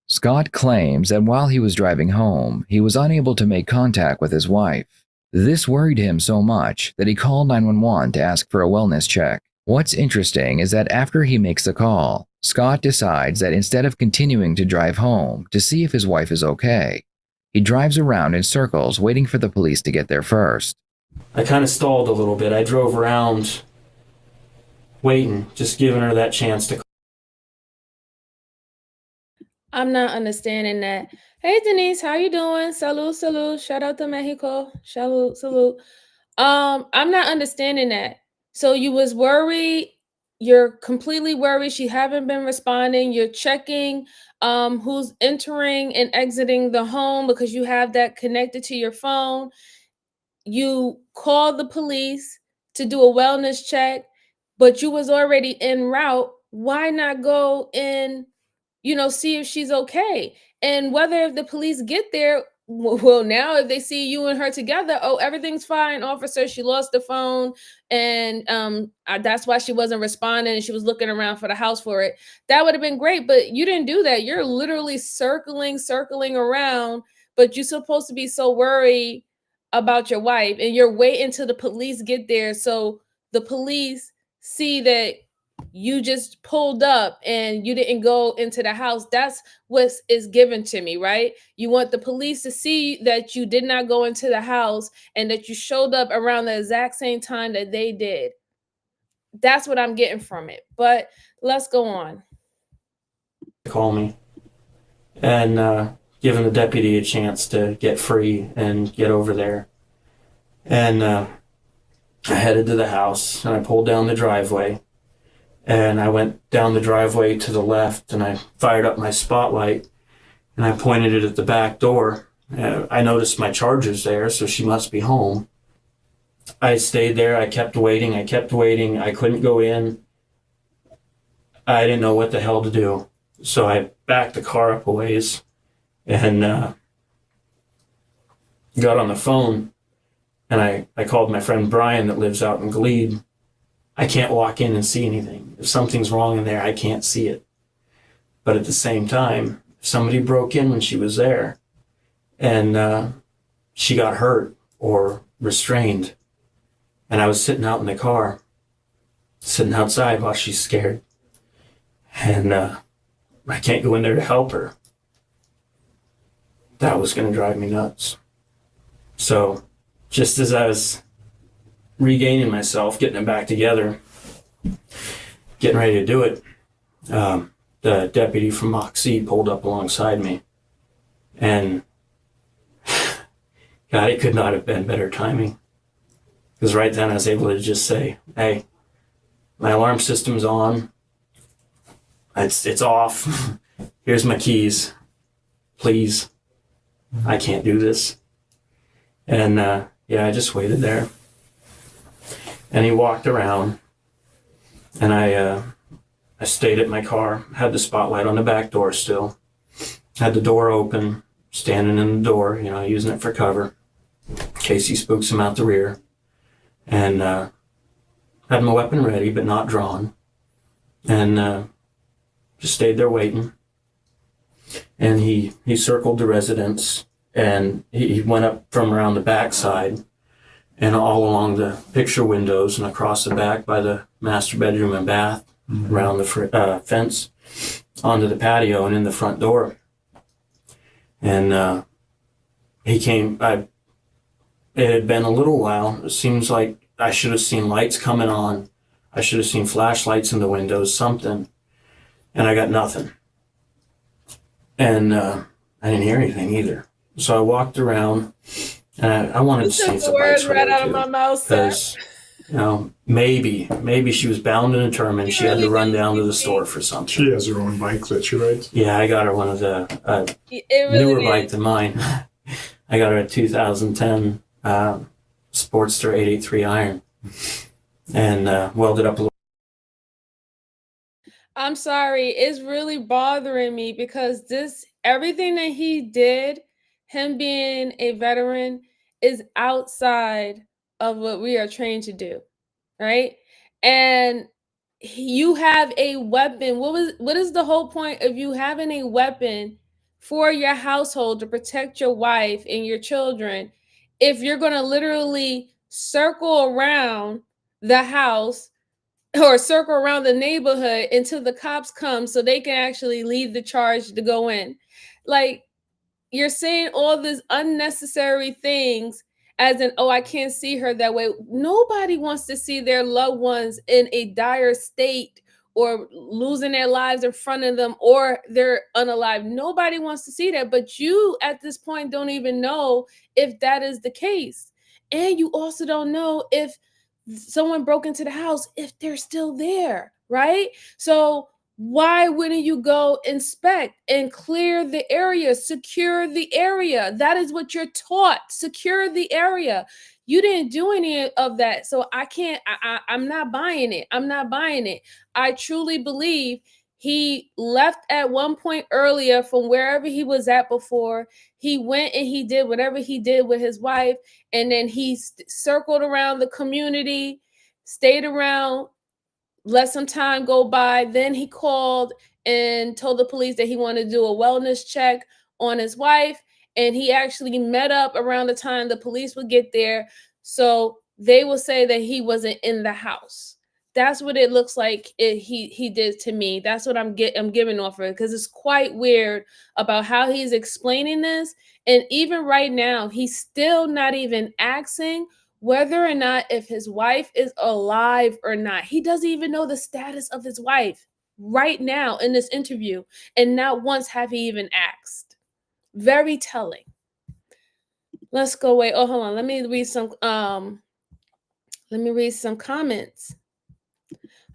Scott claims that while he was driving home, he was unable to make contact with his wife. This worried him so much that he called 911 to ask for a wellness check. What's interesting is that after he makes the call, Scott decides that instead of continuing to drive home to see if his wife is okay, he drives around in circles waiting for the police to get there first. I kind of stalled a little bit. I drove around waiting, just giving her that chance to. I'm not understanding that. Hey Denise, how you doing? Salud, salud. Shout out to Mexico. Salud, salud. I'm not understanding that. So you was worried, you're completely worried, she haven't been responding, you're checking who's entering and exiting the home because you have that connected to your phone. You called the police to do a wellness check, but you was already en route. Why not go and see if she's okay? And whether if the police get there, well, now if they see you and her together, oh, everything's fine, officer. She lost the phone, and that's why she wasn't responding. And she was looking around for the house for it. That would have been great, but you didn't do that. You're literally circling around, but you're supposed to be so worried about your wife, and you're waiting till the police get there, so the police see that you just pulled up and you didn't go into the house. That's what is given to me, right? You want the police to see that you did not go into the house and that you showed up around the exact same time that they did. That's what I'm getting from it. But let's go on. Call me and giving the deputy a chance to get free and get over there. And I headed to the house and I pulled down the driveway. And I went down the driveway to the left and I fired up my spotlight and I pointed it at the back door. I noticed my charger's there, so she must be home. I stayed there. I kept waiting. I couldn't go in. I didn't know what the hell to do. So I backed the car up a ways and got on the phone. And I called my friend Brian that lives out in Glebe. I can't walk in and see anything. If something's wrong in there, I can't see it. But at the same time, if somebody broke in when she was there and she got hurt or restrained, and I was sitting out in the car, sitting outside while she's scared, and I can't go in there to help her, that was going to drive me nuts. So just as I was regaining myself, getting it back together, getting ready to do it, the deputy from Moxie pulled up alongside me. And God, it could not have been better timing. Because right then I was able to just say, hey, my alarm system's on. It's off. Here's my keys. Please. I can't do this. And yeah, I just waited there. And he walked around, and I stayed at my car, had the spotlight on the back door still, had the door open, standing in the door, using it for cover, in case he spooks him out the rear. And had my weapon ready, but not drawn. And just stayed there waiting. And he circled the residence, and he went up from around the back side and all along the picture windows and across the back by the master bedroom and bath, around the fence, onto the patio and in the front door. And he came. It had been a little while. It seems like I should have seen lights coming on. I should have seen flashlights in the windows, something. And I got nothing. And I didn't hear anything either. So I walked around, and I wanted to see if the lights were right there out of my mouth, sir. because, maybe she was bound and determined. She had to run down to the store for something. She has her own bike that she rides. Yeah, I got her one of the It really newer is. bike than mine. I got her a 2010 Sportster 883 iron, and welded up a little. I'm sorry, it's really bothering me because everything that he did, him being a veteran, is outside of what we are trained to do, right? And you have a weapon. What is the whole point of you having a weapon for your household to protect your wife and your children if you're going to literally circle around the house or circle around the neighborhood until the cops come so they can actually lead the charge to go in? Like, you're saying all these unnecessary things as in, oh, I can't see her that way. Nobody wants to see their loved ones in a dire state or losing their lives in front of them or they're unalive. Nobody wants to see that. But you at this point don't even know if that is the case. And you also don't know if someone broke into the house, if they're still there, right? So why wouldn't you go inspect and clear the area, secure the area? That is what you're taught. Secure the area. You didn't do any of that. So I'm not buying it. I'm not buying it. I truly believe he left at one point earlier from wherever he was at before. He went and he did whatever he did with his wife. And then he circled around the community, stayed around, let some time go by. Then he called and told the police that he wanted to do a wellness check on his wife. And he actually met up around the time the police would get there. So they will say that he wasn't in the house. That's what it looks like he did to me. That's what I'm giving off of it, because it's quite weird about how he's explaining this. And even right now, he's still not even asking whether or not if his wife is alive or not. He doesn't even know the status of his wife right now in this interview, and not once have he even asked. Very telling. Let's go away. Oh, hold on. Let me read some comments.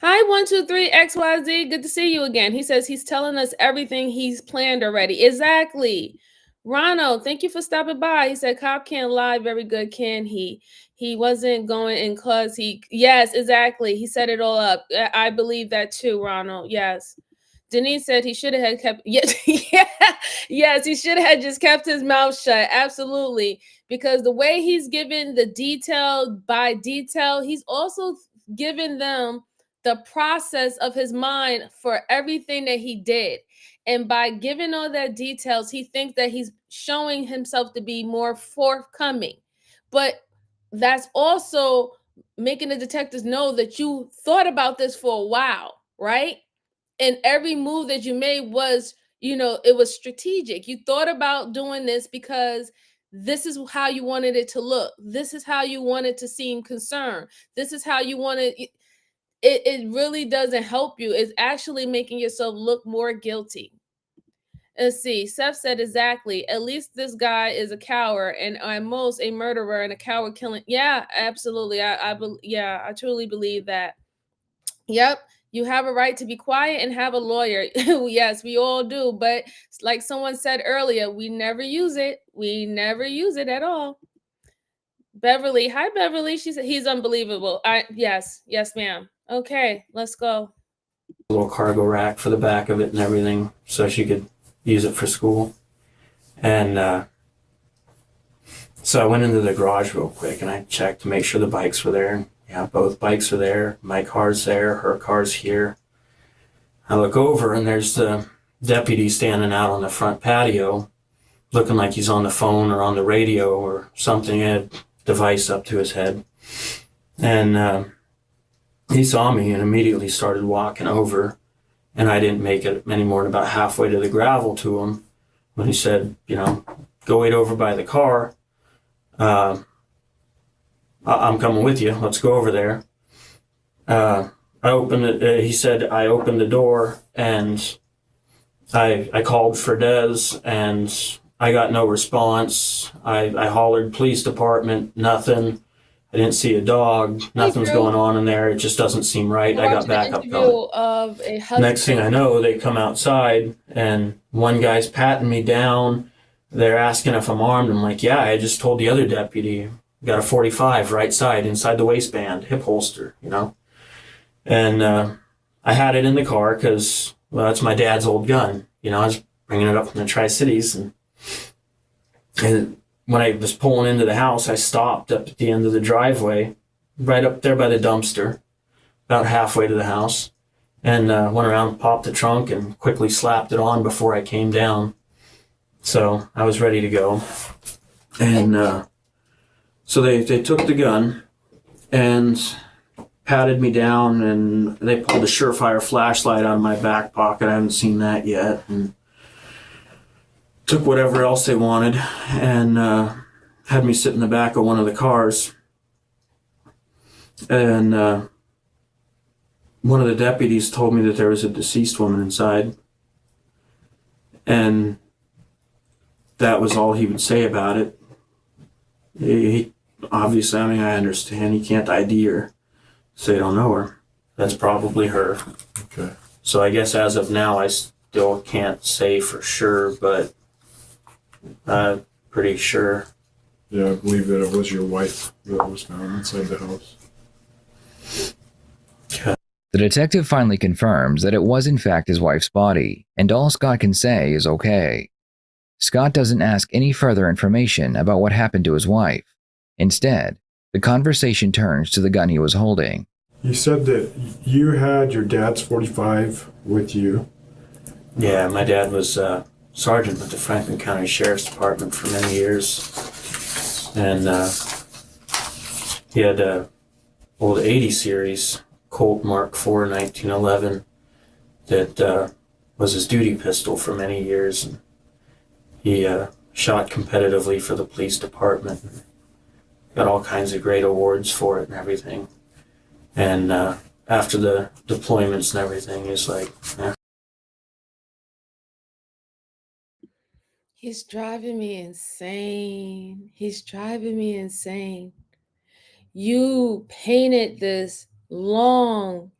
Hi, 123XYZ. Good to see you again. He says he's telling us everything he's planned already. Exactly. Ronald, thank you for stopping by. He said cop can't lie very good, can he? He wasn't going in cause yes, exactly. He set it all up. I believe that too, Ronald. Yes. Denise said he should have kept yes, yes, he should have just kept his mouth shut. Absolutely. Because the way he's given the detail by detail, he's also given them the process of his mind for everything that he did. And by giving all that details, he thinks that he's showing himself to be more forthcoming. But that's also making the detectives know that you thought about this for a while, right? And every move that you made was, it was strategic. You thought about doing this because this is how you wanted it to look. This is how you wanted to seem concerned. This is how you wanted it really doesn't help you. It's actually making yourself look more guilty. Let's see. Seth said exactly. At least this guy is a coward and at most a murderer and a coward killing. Yeah, absolutely. I truly believe that. Yep. You have a right to be quiet and have a lawyer. Yes, we all do. But like someone said earlier, we never use it. We never use it at all. Beverly. Hi, Beverly. She said he's unbelievable. Yes, ma'am. Okay, let's go. A little cargo rack for the back of it and everything, so she could use it for school. And so I went into the garage real quick and I checked to make sure the bikes were there. Yeah, both bikes are there. My car's there. Her car's here. I look over and there's the deputy standing out on the front patio, looking like he's on the phone or on the radio or something. He had a device up to his head. And he saw me and immediately started walking over. And I didn't make it any more than about halfway to the gravel to him when he said, go wait over by the car. I'm coming with you. Let's go over there. I opened it. He said, I opened the door and I called for Des and I got no response. I hollered police department, nothing. I didn't see a dog. Nothing's going on in there. It just doesn't seem right. I got back up going. Next thing I know, they come outside and one guy's patting me down. They're asking if I'm armed. I'm like, yeah, I just told the other deputy. Got a 45 right side inside the waistband, hip holster, And I had it in the car because, well, it's my dad's old gun. I was bringing it up from the Tri-Cities. And when I was pulling into the house, I stopped up at the end of the driveway, right up there by the dumpster, about halfway to the house, and went around, popped the trunk, and quickly slapped it on before I came down. So I was ready to go. And so they took the gun and patted me down, and they pulled a Surefire flashlight out of my back pocket. I haven't seen that yet. And took whatever else they wanted and had me sit in the back of one of the cars. And one of the deputies told me that there was a deceased woman inside. And that was all he would say about it. He obviously, I understand he can't ID her, so they don't know her. That's probably her. Okay. So I guess as of now, I still can't say for sure, but I'm pretty sure. Yeah, I believe that it was your wife that was found inside the house. The detective finally confirms that it was in fact his wife's body, and all Scott can say is okay. Scott doesn't ask any further information about what happened to his wife. Instead, the conversation turns to the gun he was holding. You said that you had your dad's 45 with you. Yeah, my dad was sergeant with the Franklin County Sheriff's Department for many years. And he had a old 80 series Colt Mark IV 1911 that was his duty pistol for many years. And he shot competitively for the police department. Got all kinds of great awards for it and everything. And after the deployments and everything, he's like, He's driving me insane. He's driving me insane. You painted this long,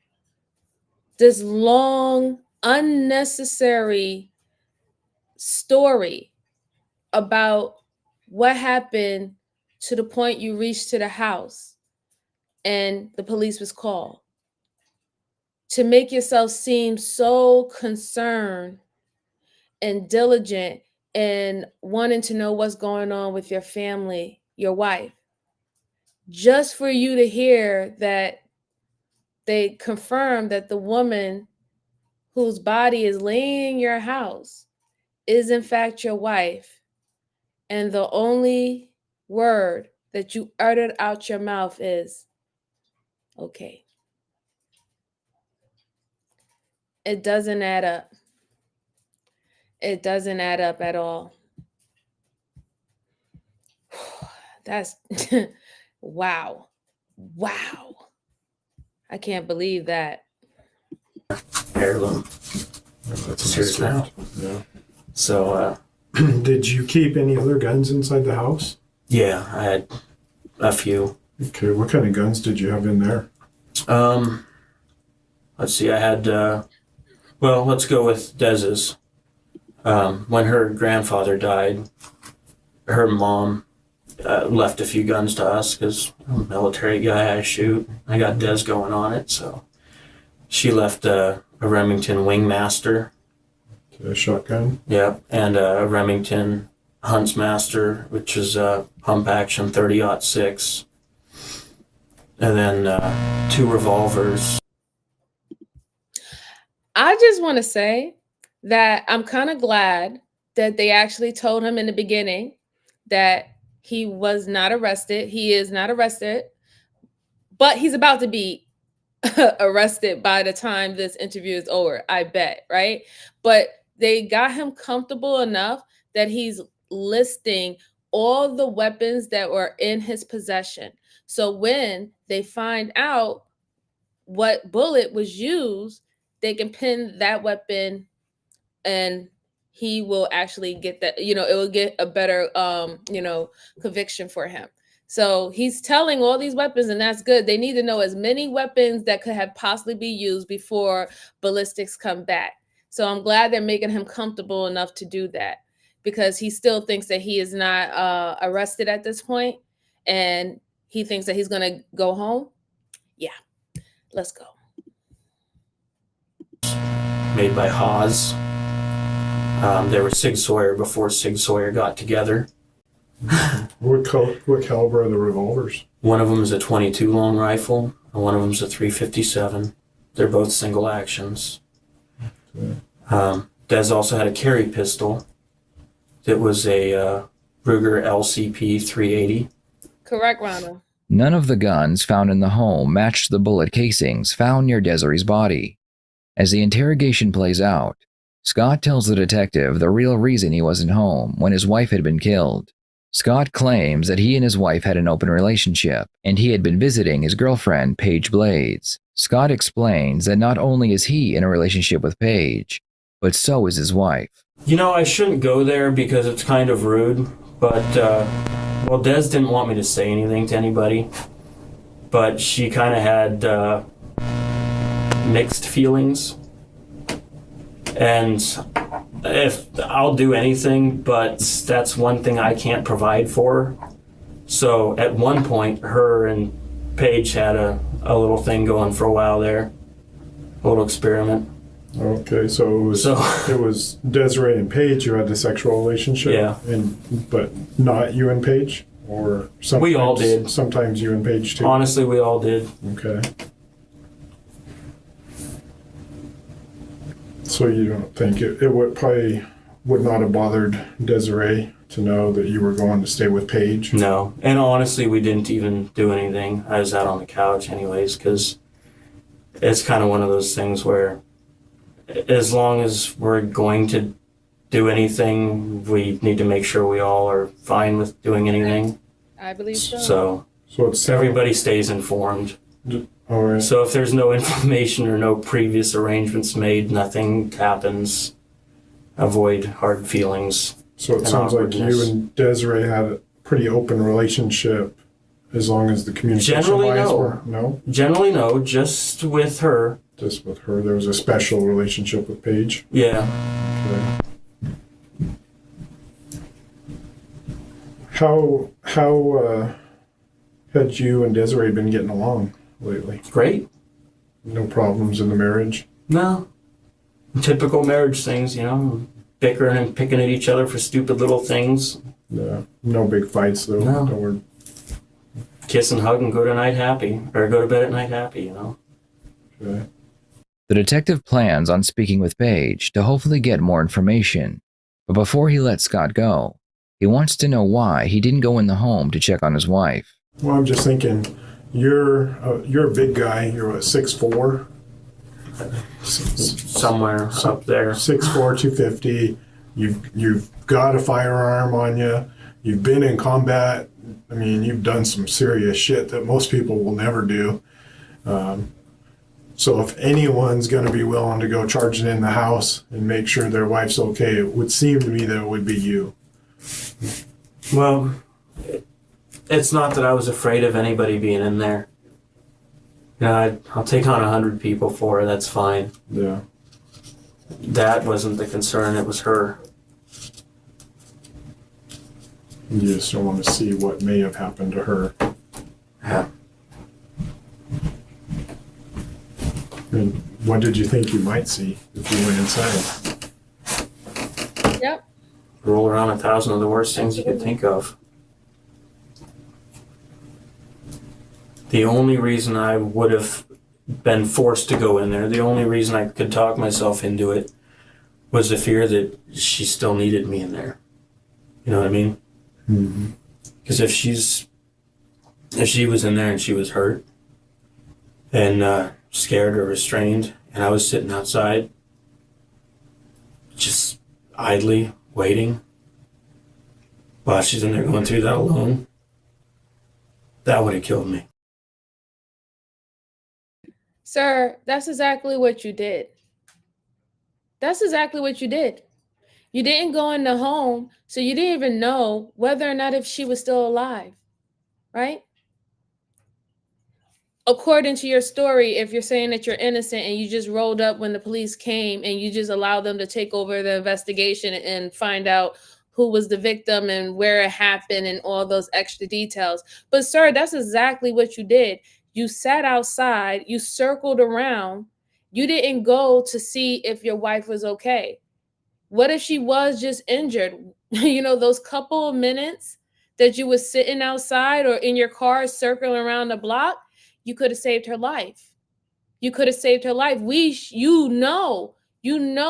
unnecessary story about what happened to the point you reached to the house and the police was called, to make yourself seem so concerned and diligent and wanting to know what's going on with your family, your wife, just for you to hear that they confirmed that the woman whose body is laying in your house is in fact your wife. And the only word that you uttered out your mouth is, okay. It doesn't add up. It doesn't add up at all. That's, wow. I can't believe that. Heirloom. That's Here's now. Yeah. So, did you keep any other guns inside the house? Yeah, I had a few. Okay, what kind of guns did you have in there? let's see, I had, well, let's go with Dez's. When her grandfather died, her mom left a few guns to us because I'm a military guy, I shoot. I got Des going on it, so she left a Remington Wingmaster. A shotgun? Yep, and a Remington Huntsmaster, which is a pump action 30-06. And then 2 revolvers. I just want to say that I'm kind of glad that they actually told him in the beginning that he was not arrested. He is not arrested, but he's about to be arrested by the time this interview is over, I bet, right? But they got him comfortable enough that he's listing all the weapons that were in his possession. So when they find out what bullet was used, they can pin that weapon and he will actually get that, it will get a better conviction for him. So he's telling all these weapons, and that's good. They need to know as many weapons that could have possibly be used before ballistics come back. So I'm glad they're making him comfortable enough to do that, because he still thinks that he is not arrested at this point, and he thinks that he's going to go home. Yeah, let's go. Made by Haas. They were Sig Sauer before Sig Sauer got together. What caliber are the revolvers? One of them is a 22 long rifle, and one of them is a 357. They're both single actions. Okay. Des also had a carry pistol. It was a Ruger LCP 380. Correct, Ronald. None of the guns found in the home matched the bullet casings found near Desiree's body. As the interrogation plays out, Scott tells the detective the real reason he wasn't home when his wife had been killed. Scott claims that he and his wife had an open relationship, and he had been visiting his girlfriend, Paige Blades. Scott explains that not only is he in a relationship with Paige, but so is his wife. I shouldn't go there because it's kind of rude, but, Des didn't want me to say anything to anybody, but she kind of had mixed feelings. And if I'll do anything, but that's one thing I can't provide for her. So at one point, her and Paige had a little thing going for a while there, a little experiment. Okay, so it was Desiree and Paige who had the sexual relationship. Yeah, but not you and Paige, or sometimes we all did. Sometimes you and Paige too. Honestly, we all did. Okay. So you don't think it would not have bothered Desiree to know that you were going to stay with Paige? No, and honestly, we didn't even do anything. I was out on the couch anyways, because it's kind of one of those things where as long as we're going to do anything, we need to make sure we all are fine with doing anything. I believe so. So it's everybody stays informed. All right. So if there's no information or no previous arrangements made, nothing happens. Avoid hard feelings. So it sounds like you and Desiree had a pretty open relationship, as long as the communication lines were. No? Generally no, just with her. Just with her. There was a special relationship with Paige? Yeah. Okay. How had you and Desiree been getting along lately? Great. No problems in the marriage? No. Typical marriage things, bickering and picking at each other for stupid little things. Yeah. No big fights though. No. Don't worry. Kiss and hug and go to night happy, or go to bed at night happy, Okay. The detective plans on speaking with Paige to hopefully get more information, but before he lets Scott go, he wants to know why he didn't go in the home to check on his wife. Well, I'm just thinking, you're a big guy. You're what, 6'4"? Somewhere up there. 6'4", 250. You've got a firearm on you. You've been in combat. I mean, you've done some serious shit that most people will never do. So if anyone's going to be willing to go charging in the house and make sure their wife's okay, it would seem to me that it would be you. Well, it's not that I was afraid of anybody being in there. Yeah, I'll take on 100 people for her. That's fine. Yeah. That wasn't the concern. It was her. You just don't want to see what may have happened to her. Yeah. And what did you think you might see if you went inside? Yep. Roll around 1,000 of the worst things you could think of. The only reason I would have been forced to go in there, the only reason I could talk myself into it, was the fear that she still needed me in there. You know what I mean? Because if she was in there and she was hurt and scared or restrained, and I was sitting outside, just idly waiting while she's in there going through that alone, that would have killed me. Sir, that's exactly what you did. That's exactly what you did. You didn't go in the home, so you didn't even know whether or not if she was still alive, right? According to your story, if you're saying that you're innocent and you just rolled up when the police came and you just allowed them to take over the investigation and find out who was the victim and where it happened and all those extra details. But sir, that's exactly what you did. You sat outside, you circled around, you didn't go to see if your wife was okay. What if she was just injured? You know, those couple of minutes that you was sitting outside or in your car circling around the block, you could have saved her life. You could have saved her life. You know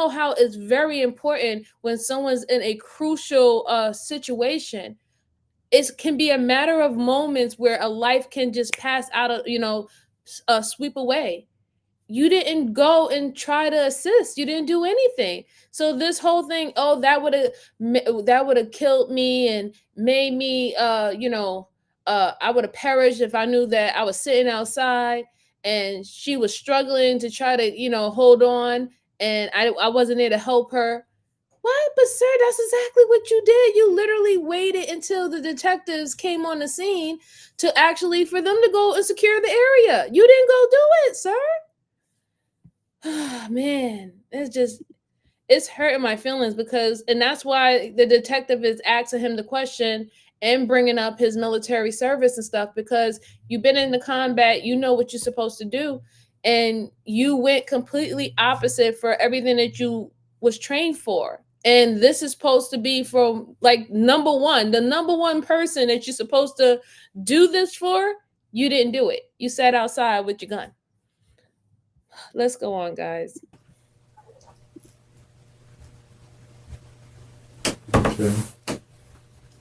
how it's very important when someone's in a crucial situation. It can be a matter of moments where a life can just pass out of, sweep away. You didn't go and try to assist. You didn't do anything. So this whole thing, oh, that would have killed me and made me I would have perished if I knew that I was sitting outside and she was struggling to try to, hold on and I wasn't there to help her. What? But sir, that's exactly what you did. You literally waited until the detectives came on the scene to actually for them to go and secure the area. You didn't go do it, sir. Man, it's hurting my feelings because, and that's why the detective is asking him the question and bringing up his military service and stuff, because you've been in the combat, you know what you're supposed to do, and you went completely opposite for everything that you was trained for. And this is supposed to be from like the number one person that you're supposed to do this for. You didn't do it. You sat outside with your gun. Let's go on, guys. Okay.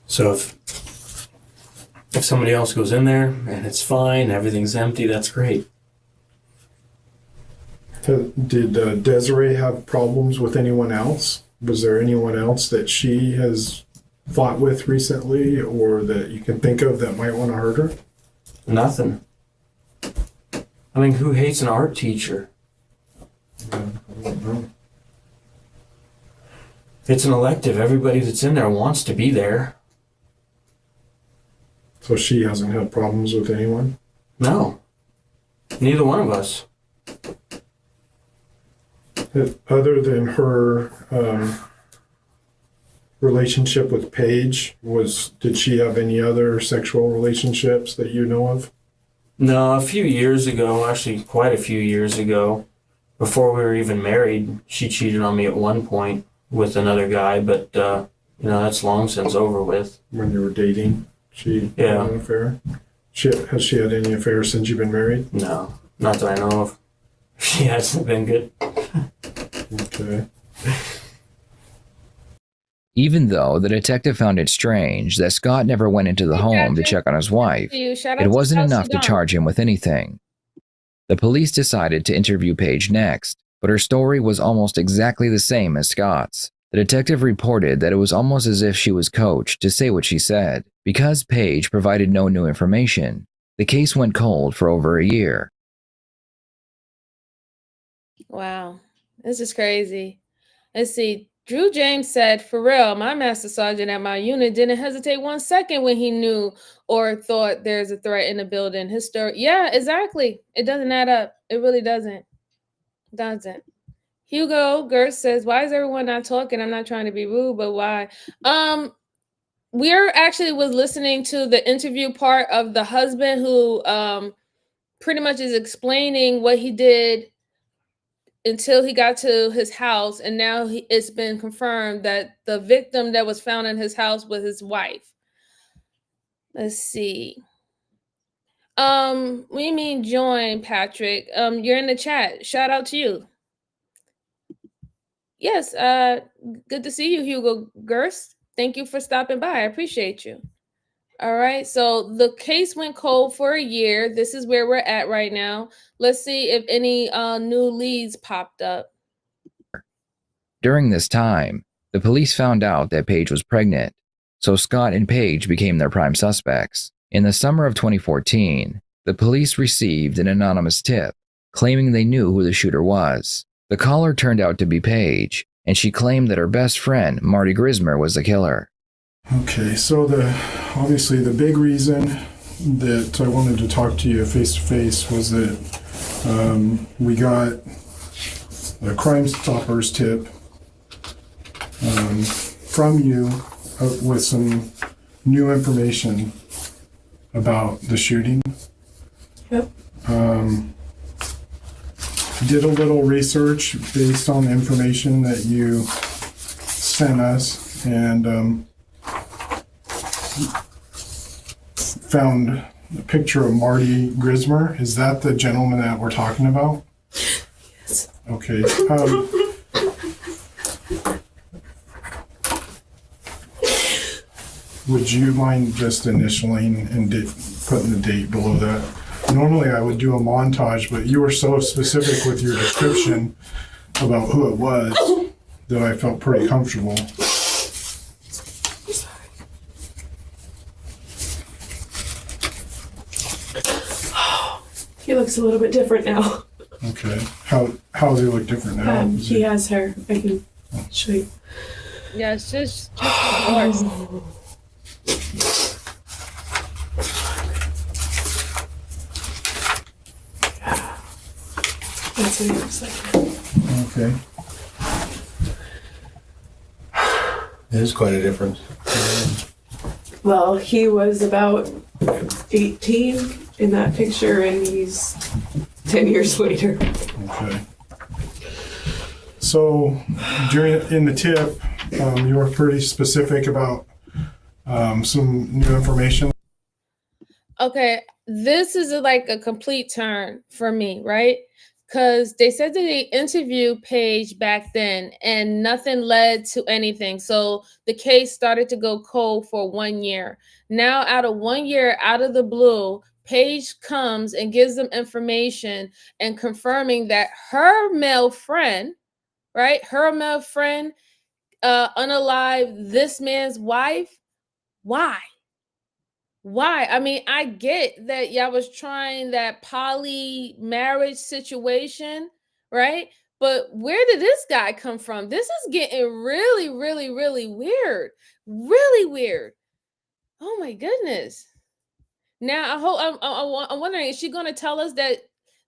So if somebody else goes in there and it's fine, everything's empty, that's great. Did Desiree have problems with anyone else? Was there anyone else that she has fought with recently or that you can think of that might want to hurt her? Nothing. I mean, who hates an art teacher? I don't know. It's an elective. Everybody that's in there wants to be there. So she hasn't had problems with anyone? No. Neither one of us. Other than her relationship with Paige, did she have any other sexual relationships that you know of? No, a few years ago, actually quite a few years ago, before we were even married, she cheated on me at one point with another guy, but that's long since over with. When you were dating, she had an affair? Has she had any affairs since you've been married? No, not that I know of. She hasn't been good. Okay. Even though the detective found it strange that Scott never went into the home to check on his wife, it wasn't enough to charge him with anything. The police decided to interview Paige next, but her story was almost exactly the same as Scott's. The detective reported that it was almost as if she was coached to say what she said. Because Paige provided no new information, the case went cold for over a year. Wow, this is crazy. Let's see. Drew James said, "For real, my master sergeant at my unit didn't hesitate 1 second when he knew or thought there's a threat in the building." His story, yeah, exactly. It doesn't add up. It really doesn't. Doesn't. Hugo Gerst says, "Why is everyone not talking? I'm not trying to be rude, but why?" We're actually was listening to the interview part of the husband who pretty much is explaining what he did until he got to his house, and now it's been confirmed that the victim that was found in his house was his wife. Let's see. What do you mean join, Patrick? You're in the chat. Shout out to you. Yes, good to see you, Hugo Gerst. Thank you for stopping by. I appreciate you. All right, so the case went cold for a year. This is where we're at right now. Let's see if any new leads popped up. During this time, the police found out that Paige was pregnant, so Scott and Paige became their prime suspects. In the summer of 2014, the police received an anonymous tip claiming they knew who the shooter was. The caller turned out to be Paige, and she claimed that her best friend, Marty Grismer, was the killer. Okay, so obviously the big reason that I wanted to talk to you face to face was that we got a Crime Stoppers tip from you with some new information about the shooting. Yep. Did a little research based on the information that you sent us, and found a picture of Marty Grismer. Is that the gentleman that we're talking about? Yes. Okay. Would you mind just initialing and putting the date below that? Normally I would do a montage, but you were so specific with your description about who it was that I felt pretty comfortable. He looks a little bit different now. Okay. How does he look different now? He has hair. I can show you. Yeah, it's just divorced. That's what he looks like. Okay. It is quite a difference. Well, he was about 18 in that picture, and he's 10 years later. Okay. So in the tip, you were pretty specific about some new information. Okay, this is like a complete turn for me, right? Because they said that they interviewed Paige back then and nothing led to anything. So the case started to go cold for 1 year. Now, out of 1 year, out of the blue, Paige comes and gives them information and confirming that her male friend, right? Her male friend unalived this man's wife. Why? Why? I mean, I get that y'all was trying that poly marriage situation, right? But where did this guy come from? This is getting really, really, really weird. Really weird. Oh my goodness. Now, I'm wondering, is she going to tell us that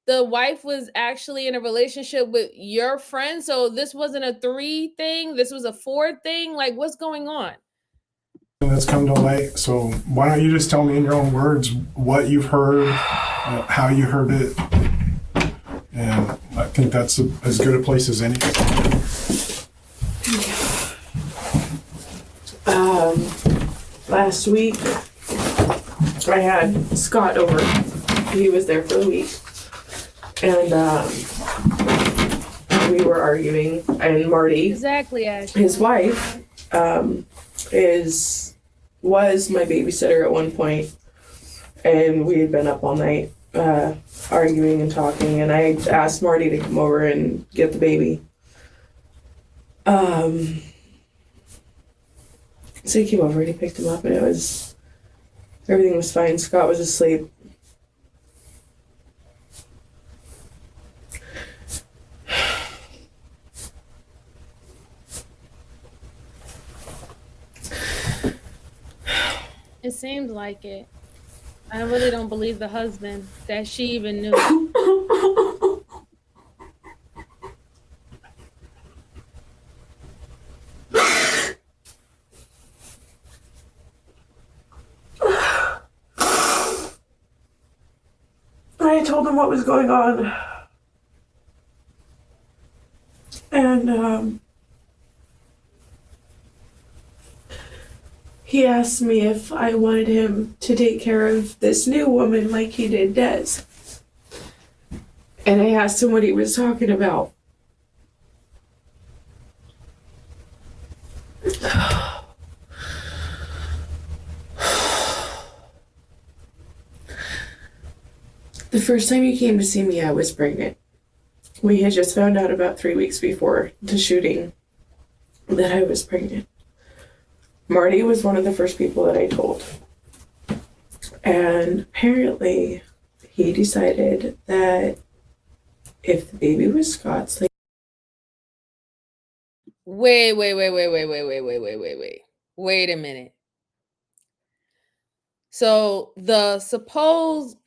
the wife was actually in a relationship with your friend? So this wasn't a 3 thing. This was a 4 thing. Like, what's going on? That's come to light. So why don't you just tell me in your own words what you've heard, how you heard it, and I think that's as good a place as any. Last week, I had Scott over. He was there for the week, and we were arguing. And Marty, exactly, Ashley, his wife, was my babysitter at one point, and we had been up all night arguing and talking, and I asked Marty to come over and get the baby. So he came over and he picked him up, and everything was fine. Scott was asleep. It seems like it. I really don't believe the husband that she even knew. I told him what was going on. And he asked me if I wanted him to take care of this new woman like he did Des. And I asked him what he was talking about. The first time he came to see me, I was pregnant. We had just found out about 3 weeks before the shooting that I was pregnant. Marty was one of the first people that I told. And apparently, he decided that if the baby was Scott's, like, Wait a minute. So the supposed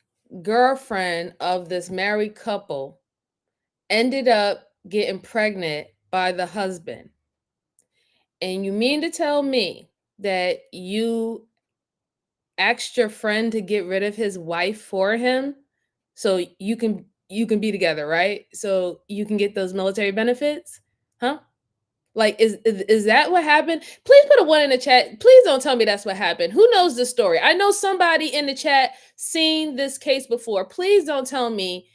girlfriend of this married couple ended up getting pregnant by the husband. And you mean to tell me that you asked your friend to get rid of his wife for him so you can be together, right? So you can get those military benefits? Huh? Like, is that what happened? Please put a 1 in the chat. Please don't tell me that's what happened. Who knows the story? I know somebody in the chat seen this case before. Please don't tell me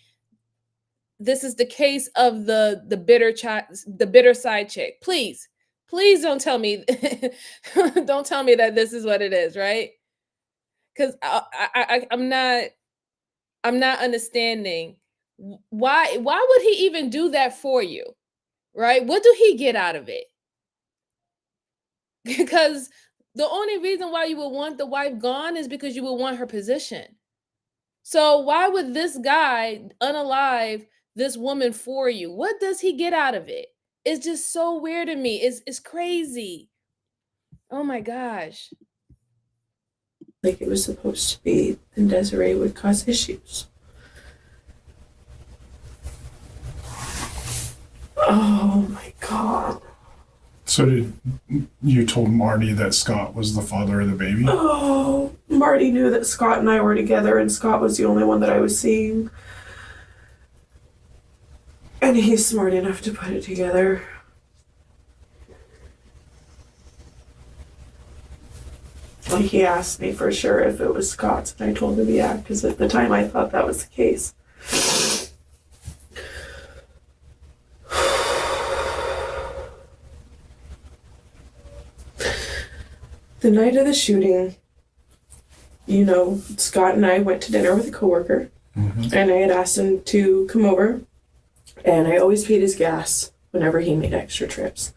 this is the case of the bitter side chick. Please don't tell me don't tell me that this is what it is, right? Because I'm not understanding why would he even do that for you, right? What do he get out of it? Because the only reason why you would want the wife gone is because you would want her position. So why would this guy unalive this woman for you? What does he get out of it? It's just so weird to me. It's crazy. Oh my gosh. like it was supposed to be, then Desiree would cause issues. Oh my God. So you told Marty that Scott was the father of the baby? Oh, Marty knew that Scott and I were together, and Scott was the only one that I was seeing. And he's smart enough to put it together. Like, he asked me for sure if it was Scott's, and I told him yeah, because at the time I thought that was the case. The night of the shooting, you know, Scott and I went to dinner with a coworker, and I had asked him to come over, and I always paid his gas whenever he made extra trips.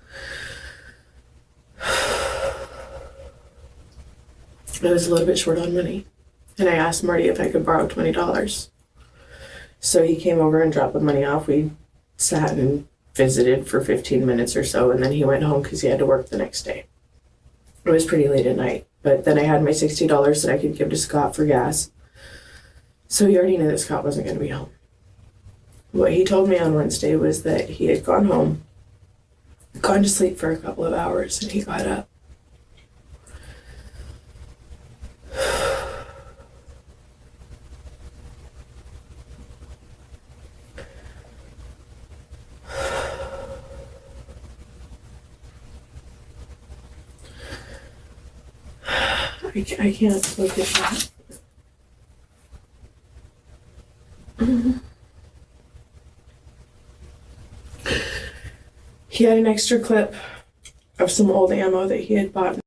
I was a little bit short on money, and I asked Marty if I could borrow $20. So he came over and dropped the money off. We sat and visited for 15 minutes or so, and then he went home because he had to work the next day. It was pretty late at night, but then I had my $60 that I could give to Scott for gas. So he already knew that Scott wasn't going to be home. What he told me on Wednesday was that he had gone home, gone to sleep for a couple of hours, and he got up. I can't look at that. He had an extra clip of some old ammo that he had bought.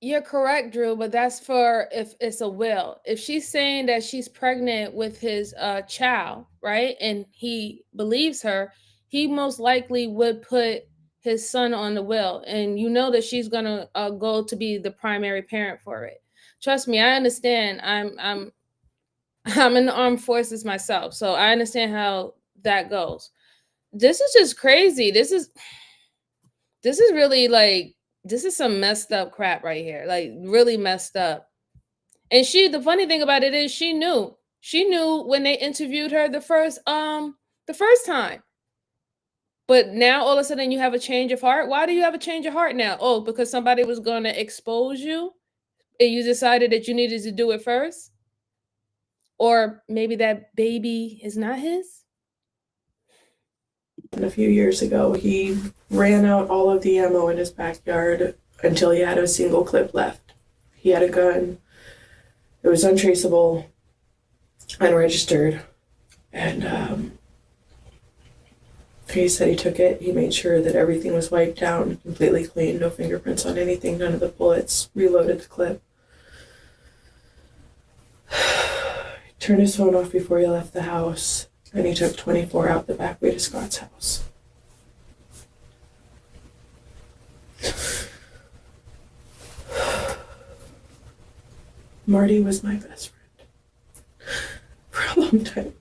You're correct, Drew, but that's for if it's a will. If she's saying that she's pregnant with his child, right, and he believes her, he most likely would put his son on the will, and you know that she's gonna go to be the primary parent for it. Trust me, I understand. I'm in the armed forces myself, so I understand how that goes. This is just crazy. This is really like This is some messed up crap right here. Like really messed up. And the funny thing about it is she knew when they interviewed her the first time. But now all of a sudden you have a change of heart. Why do you have a change of heart now? Oh, because somebody was going to expose you and you decided that you needed to do it first? Or maybe that baby is not his? And a few years ago, he ran out all of the ammo in his backyard until he had a single clip left. He had a gun. It was untraceable, unregistered, and he said he took it. He made sure that everything was wiped down, completely clean, no fingerprints on anything, none of the bullets, reloaded the clip. He turned his phone off before he left the house, and he took 24 out the back way to Scott's house. Marty was my best friend for a long time.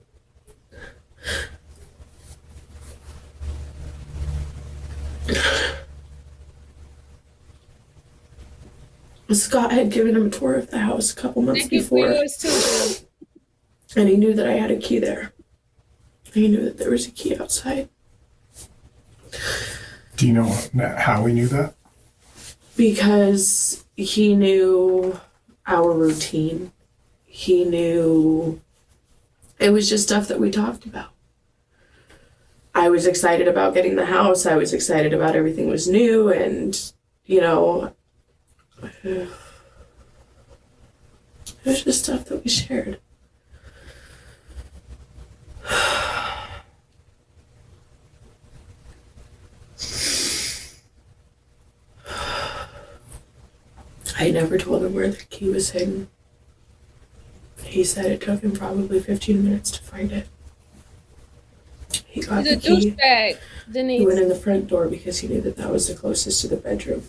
Scott had given him a tour of the house a couple months before. Yours too. And he knew that I had a key there. He knew that there was a key outside. Do you know how he knew that? Because he knew our routine. He knew it was just stuff that we talked about. I was excited about getting the house. I was excited about everything was new, and, you know, it was just stuff that we shared. I never told him where the key was hidden. He said it took him probably 15 minutes to find it. He got the key. Douchebag, Denise. He went in the front door because he knew that that was the closest to the bedroom.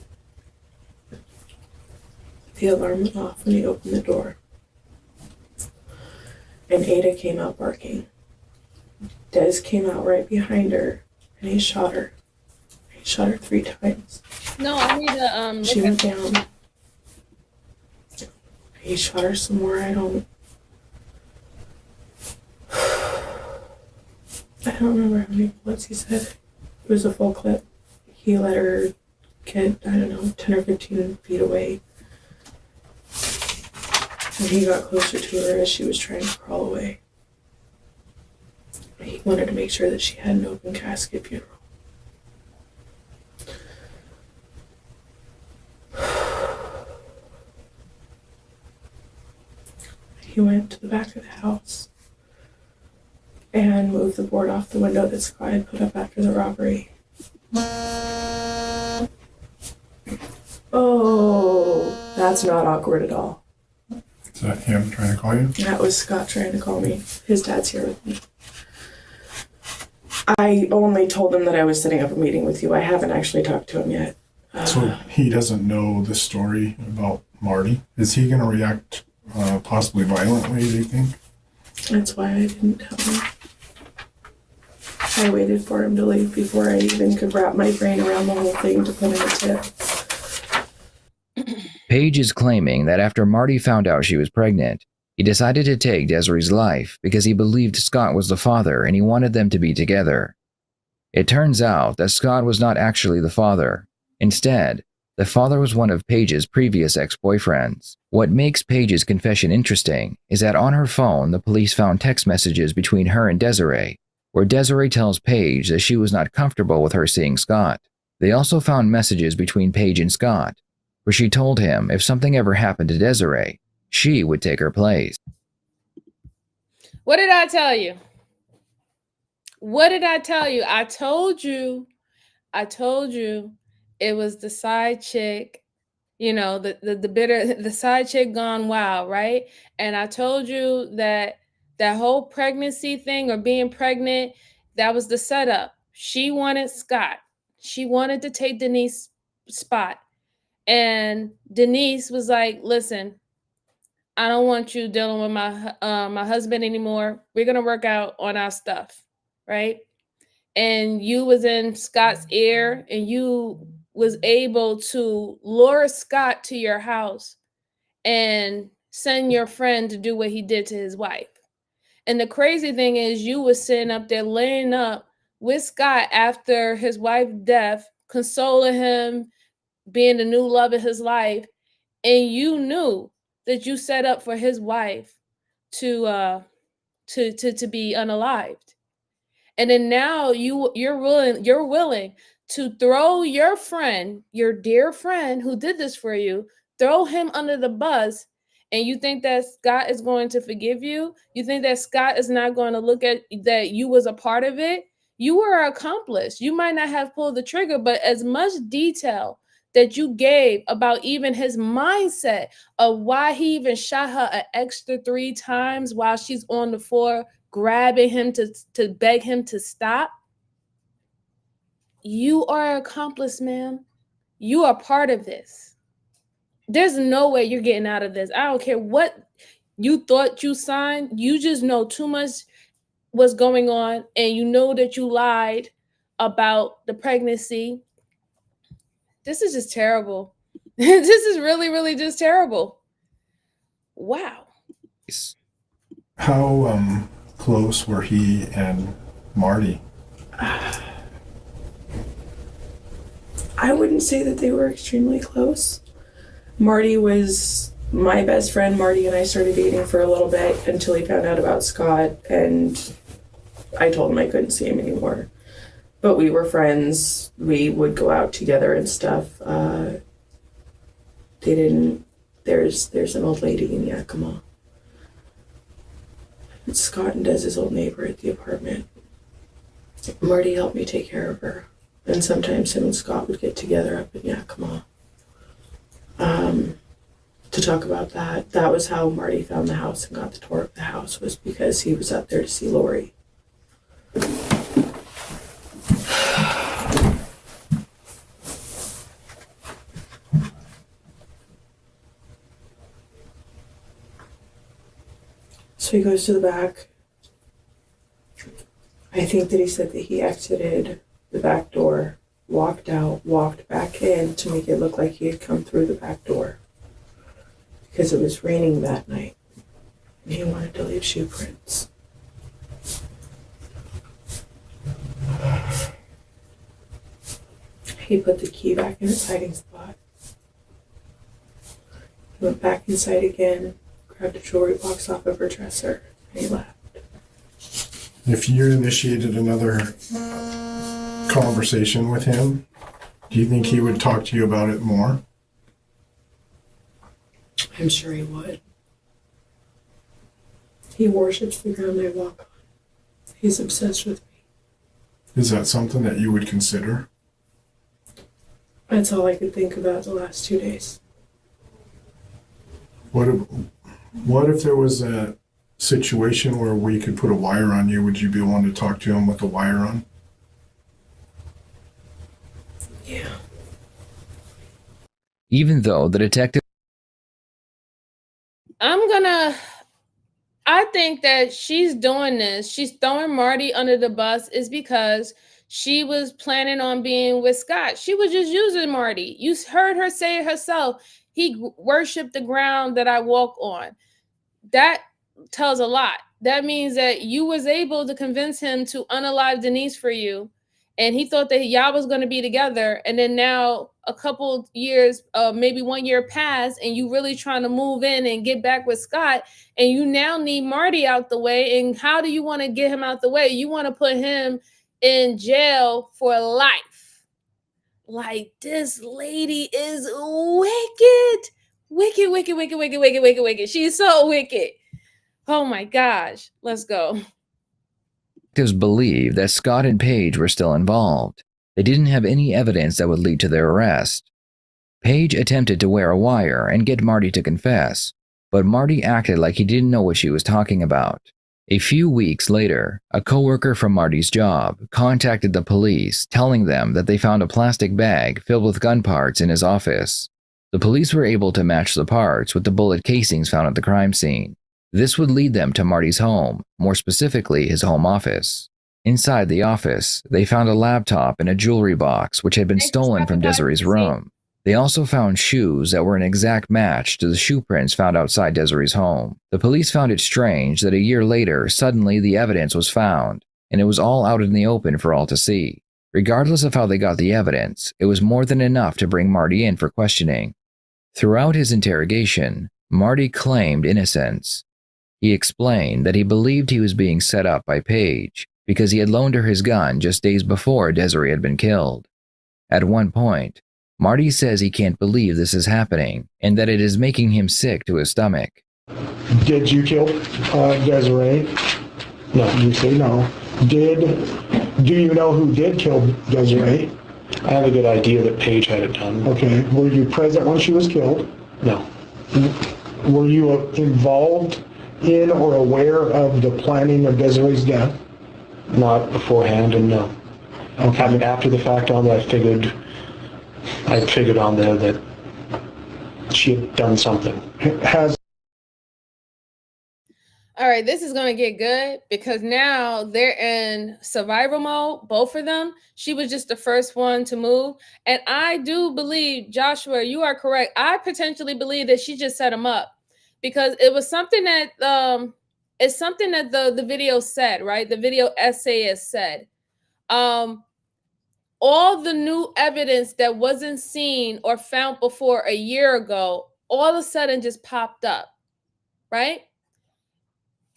The alarm went off when he opened the door. And Ada came out barking. Des came out right behind her, and he shot her. He shot her 3 times. No, I need to She went down. He shot her some more. I don't remember how many bullets he said. It was a full clip. He let her get, 10 or 15 feet away. And he got closer to her as she was trying to crawl away. He wanted to make sure that she had an open casket funeral. He went to the back of the house and moved the board off the window that Scott had put up after the robbery. Oh, that's not awkward at all. Is that him trying to call you? That was Scott trying to call me. His dad's here with me. I only told him that I was setting up a meeting with you. I haven't actually talked to him yet. So he doesn't know the story about Marty? Is he going to react possibly violently, do you think? That's why I didn't tell him. I waited for him to leave before I even could wrap my brain around the whole thing to put in a tip. Paige is claiming that after Marty found out she was pregnant, he decided to take Desiree's life because he believed Scott was the father and he wanted them to be together. It turns out that Scott was not actually the father. Instead, the father was one of Paige's previous ex-boyfriends. What makes Paige's confession interesting is that on her phone, the police found text messages between her and Desiree, where Desiree tells Paige that she was not comfortable with her seeing Scott. They also found messages between Paige and Scott, where she told him if something ever happened to Desiree, she would take her place. What did I tell you? What did I tell you? I told you it was the side chick, the side chick gone wild, right? And I told you that whole pregnancy thing or being pregnant, that was the setup. She wanted Scott. She wanted to take Denise's spot. And Denise was like, listen, I don't want you dealing with my husband anymore. We're going to work out on our stuff, right? And you was in Scott's ear and you was able to lure Scott to your house and send your friend to do what he did to his wife. And the crazy thing is, you was sitting up there laying up with Scott after his wife's death, consoling him, being the new love of his life, and you knew that you set up for his wife to be unalived. And then now you're willing to throw your friend, your dear friend who did this for you, throw him under the bus, and you think that Scott is going to forgive you? You think that Scott is not going to look at that you was a part of it? You were an accomplice. You might not have pulled the trigger, but as much detail that you gave about even his mindset of why he even shot her an extra 3 times while she's on the floor, grabbing him to beg him to stop. You are an accomplice, ma'am. You are part of this. There's no way you're getting out of this. I don't care what you thought you signed. You just know too much what's going on, and you know that you lied about the pregnancy. This is just terrible. This is really, really just terrible. Wow. How close were he and Marty? I wouldn't say that they were extremely close. Marty was my best friend. Marty and I started dating for a little bit until he found out about Scott, and I told him I couldn't see him anymore. But we were friends. We would go out together and stuff. There's an old lady in Yakima. Scott and Dez's old neighbor at the apartment. Marty helped me take care of her. And sometimes him and Scott would get together up in Yakima to talk about that. That was how Marty found the house and got the tour of the house, was because he was up there to see Lori. So he goes to the back. I think that he said that he exited the back door, walked out, walked back in to make it look like he had come through the back door, because it was raining that night and he wanted to leave shoe prints. He put the key back in its hiding spot. He went back inside again, grabbed a jewelry box off of her dresser, and he left. If you initiated another conversation with him, do you think he would talk to you about it more? I'm sure he would. He worships the ground I walk on. He's obsessed with me. Is that something that you would consider? That's all I could think about the last 2 days. What if there was a situation where we could put a wire on you? Would you be willing to talk to him with a wire on? Yeah. Even though the detective... I think that she's doing this. She's throwing Marty under the bus is because she was planning on being with Scott. She was just using Marty. You heard her say it herself. He worshiped the ground that I walk on. That tells a lot. That means that you was able to convince him to unalive Denise for you, and he thought that y'all was going to be together, and then now a couple years, maybe 1 year passed, and you really trying to move in and get back with Scott, and you now need Marty out the way. And how do you want to get him out the way? You want to put him in jail for life. Like, this lady is wicked. Wicked, wicked, wicked, wicked, wicked, wicked, wicked. She's so wicked. Oh my gosh. Let's go. Detectives believe that Scott and Paige were still involved. They didn't have any evidence that would lead to their arrest. Paige attempted to wear a wire and get Marty to confess, but Marty acted like he didn't know what she was talking about. A few weeks later, a coworker from Marty's job contacted the police, telling them that they found a plastic bag filled with gun parts in his office. The police were able to match the parts with the bullet casings found at the crime scene. This would lead them to Marty's home, more specifically his home office. Inside the office, they found a laptop and a jewelry box which had been stolen from Desiree's room. They also found shoes that were an exact match to the shoe prints found outside Desiree's home. The police found it strange that a year later, suddenly the evidence was found, and it was all out in the open for all to see. Regardless of how they got the evidence, it was more than enough to bring Marty in for questioning. Throughout his interrogation, Marty claimed innocence. He explained that he believed he was being set up by Paige because he had loaned her his gun just days before Desiree had been killed. At one point, Marty says he can't believe this is happening and that it is making him sick to his stomach. Did you kill Desiree? No, you say no. Do you know who did kill Desiree? I have a good idea that Paige had it done. Okay. Were you present when she was killed? No. Were you involved in or aware of the planning of Desiree's death? Not beforehand, and no. Okay. I mean, after the fact on that, I figured on there that she had done something. All right, this is going to get good because now they're in survival mode, both of them. She was just the first one to move. And I do believe, Joshua, you are correct. I potentially believe that she just set him up because it was something that it's something that the video said, right? The video essay has said. All the new evidence that wasn't seen or found before a year ago, all of a sudden just popped up, right?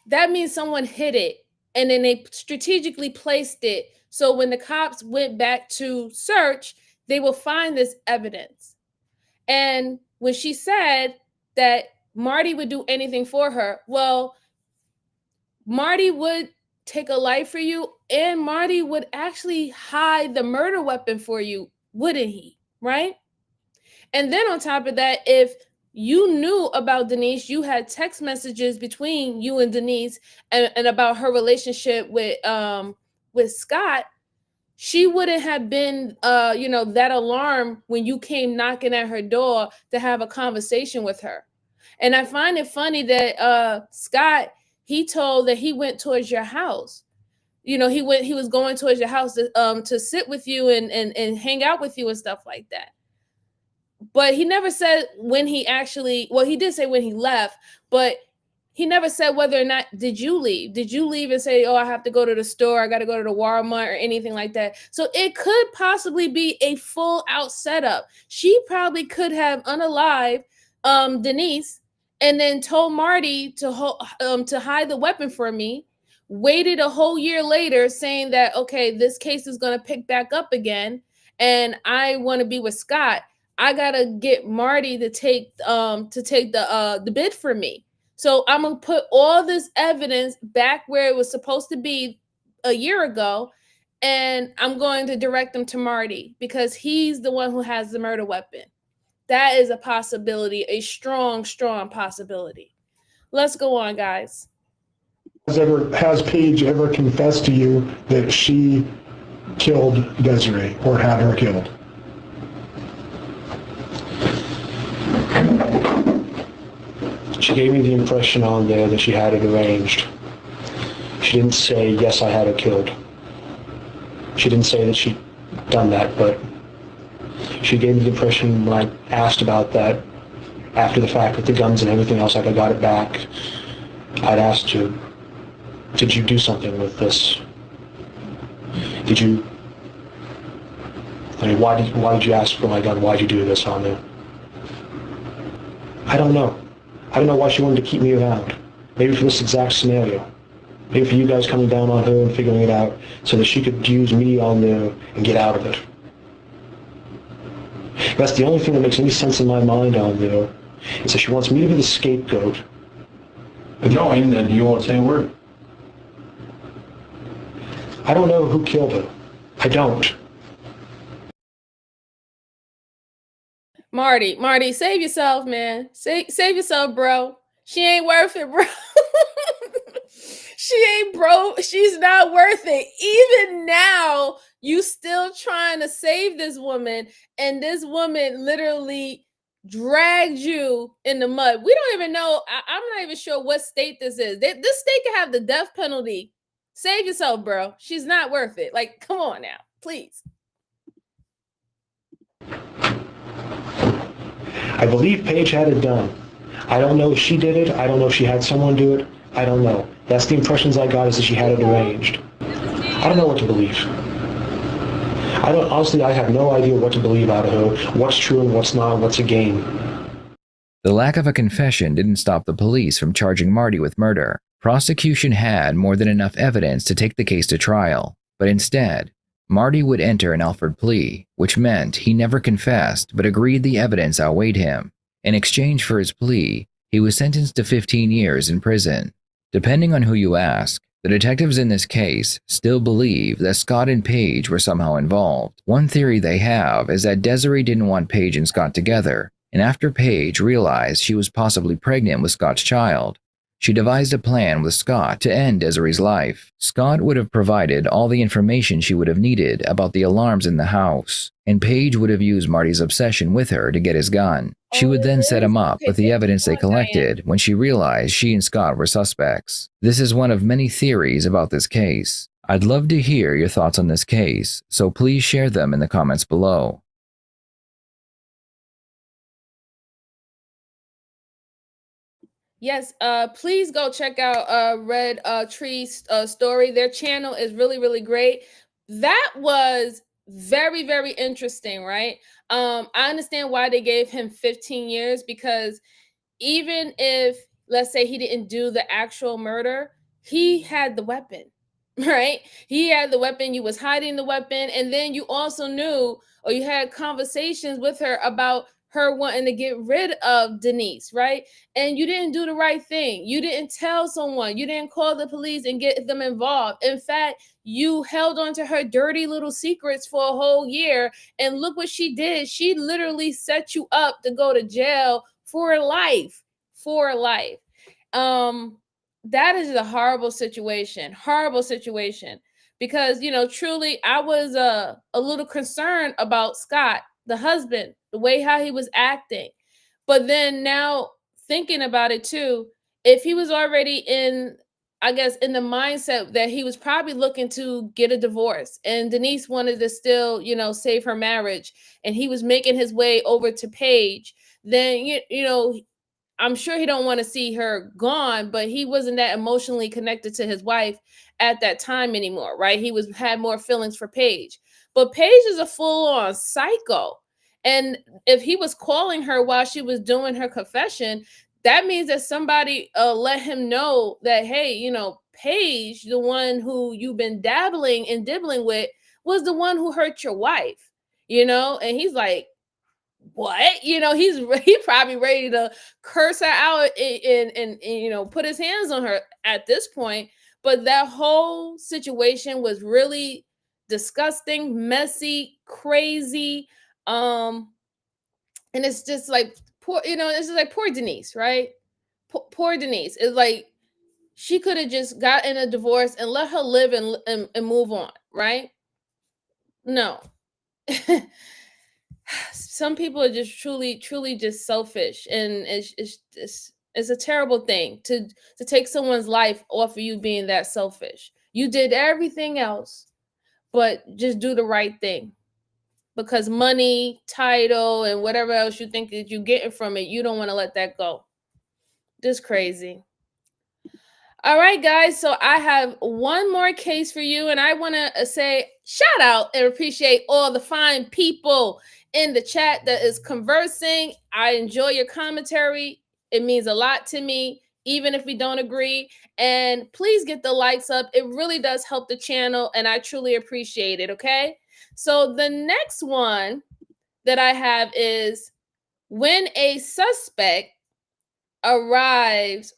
That means someone hid it and then they strategically placed it. So when the cops went back to search, they will find this evidence. And when she said that Marty would do anything for her, well, Marty would take a life for you and Marty would actually hide the murder weapon for you, wouldn't he? Right? And then on top of that, if you knew about Denise, you had text messages between you and Denise and about her relationship with Scott, she wouldn't have been that alarmed when you came knocking at her door to have a conversation with her. And I find it funny that Scott, he told that he went towards your house. He was going towards your house to sit with you and hang out with you and stuff like that. But he never said when he did say when he left, but he never said whether or not did you leave and say, oh, I have to go to the store, I got to go to the Walmart or anything like that. So it could possibly be a full out setup. She probably could have unalived Denise and then told Marty to hide the weapon for me, waited a whole year later saying that, okay, this case is going to pick back up again and I want to be with Scott. I gotta get Marty to take the bid for me. So I'm gonna put all this evidence back where it was supposed to be a year ago, and I'm going to direct them to Marty because he's the one who has the murder weapon. That is a possibility, a strong, strong possibility. Let's go on, guys. Has Paige ever confessed to you that she killed Desiree or had her killed? She gave me the impression on there that she had it arranged. She didn't say, yes, I had her killed. She didn't say that she'd done that, but she gave me the impression when I asked about that after the fact with the guns and everything else, like I got it back, I'd asked her, did you do something with this? Why did you ask for my gun? Why'd you do this on me? I don't know. I don't know why she wanted to keep me around. Maybe for this exact scenario. Maybe for you guys coming down on her and figuring it out so that she could use me on there and get out of it. That's the only thing that makes any sense in my mind on there. Is that she wants me to be the scapegoat. Knowing that you won't say a word. I don't know who killed her. I don't. Marty, save yourself, man. Save yourself, bro. She ain't worth it, bro. She's not worth it. Even now, you still trying to save this woman, and this woman literally dragged you in the mud. We don't even know. I'm not even sure what state this is. This state can have the death penalty Save yourself, bro. She's not worth it. Like, come on now, please. I believe Paige had it done. I don't know if she did it. I don't know if she had someone do it. I don't know. That's the impressions I got, is that she had it arranged. I don't know what to believe. Honestly, I have no idea what to believe out of her. What's true and what's not, what's a game. The lack of a confession didn't stop the police from charging Marty with murder. Prosecution had more than enough evidence to take the case to trial, but instead, Marty would enter an Alford plea, which meant he never confessed but agreed the evidence outweighed him. In exchange for his plea, he was sentenced to 15 years in prison. Depending on who you ask, the detectives in this case still believe that Scott and Paige were somehow involved. One theory they have is that Desiree didn't want Paige and Scott together, and after Paige realized she was possibly pregnant with Scott's child, she devised a plan with Scott to end Desiree's life. Scott would have provided all the information she would have needed about the alarms in the house, and Paige would have used Marty's obsession with her to get his gun. She would then set him up with the evidence they collected when she realized she and Scott were suspects. This is one of many theories about this case. I'd love to hear your thoughts on this case, so please share them in the comments below. Yes, please go check out Red Tree's story. Their channel is really, really great. That was very, very interesting, right? I understand why they gave him 15 years, because even if, let's say, he didn't do the actual murder, he had the weapon, right? He had the weapon, you was hiding the weapon, and then you also knew, or you had conversations with her about her wanting to get rid of Denise, right? And you didn't do the right thing. You didn't tell someone, you didn't call the police and get them involved. In fact, you held on to her dirty little secrets for a whole year, and look what she did. She literally set you up to go to jail for life. For life. That is a horrible situation, because, you know, truly I was a little concerned about Scott, the husband, the way how he was acting. But then now thinking about it too, if he was already in, I guess, in the mindset that he was probably looking to get a divorce, and Denise wanted to still, you know, save her marriage, and he was making his way over to Paige, then you know, I'm sure he don't want to see her gone, but he wasn't that emotionally connected to his wife at that time anymore, right? He had more feelings for Paige. But Paige is a full-on psycho. And if he was calling her while she was doing her confession, that means that somebody let him know that, hey, you know, Paige, the one who you've been dabbling and dibbling with, was the one who hurt your wife, you know? And he's like, what? You know, he probably ready to curse her out and you know, put his hands on her at this point. But that whole situation was really disgusting, messy, crazy. And it's just like poor, you know, it's just like poor Denise, right? Poor Denise. It's like she could have just gotten a divorce and let her live and move on, right? No. Some people are just truly just selfish, and it's a terrible thing to take someone's life off of you being that selfish. You did everything else, but just do the right thing, because money, title, and whatever else you think that you're getting from it, you don't want to let that go. Just crazy. All right, guys. So I have one more case for you, and I want to say shout out and appreciate all the fine people in the chat that is conversing. I enjoy your commentary. It means a lot to me, even if we don't agree. And please get the likes up. It really does help the channel, and I truly appreciate it. Okay. So the next one that I have is when a suspect arrives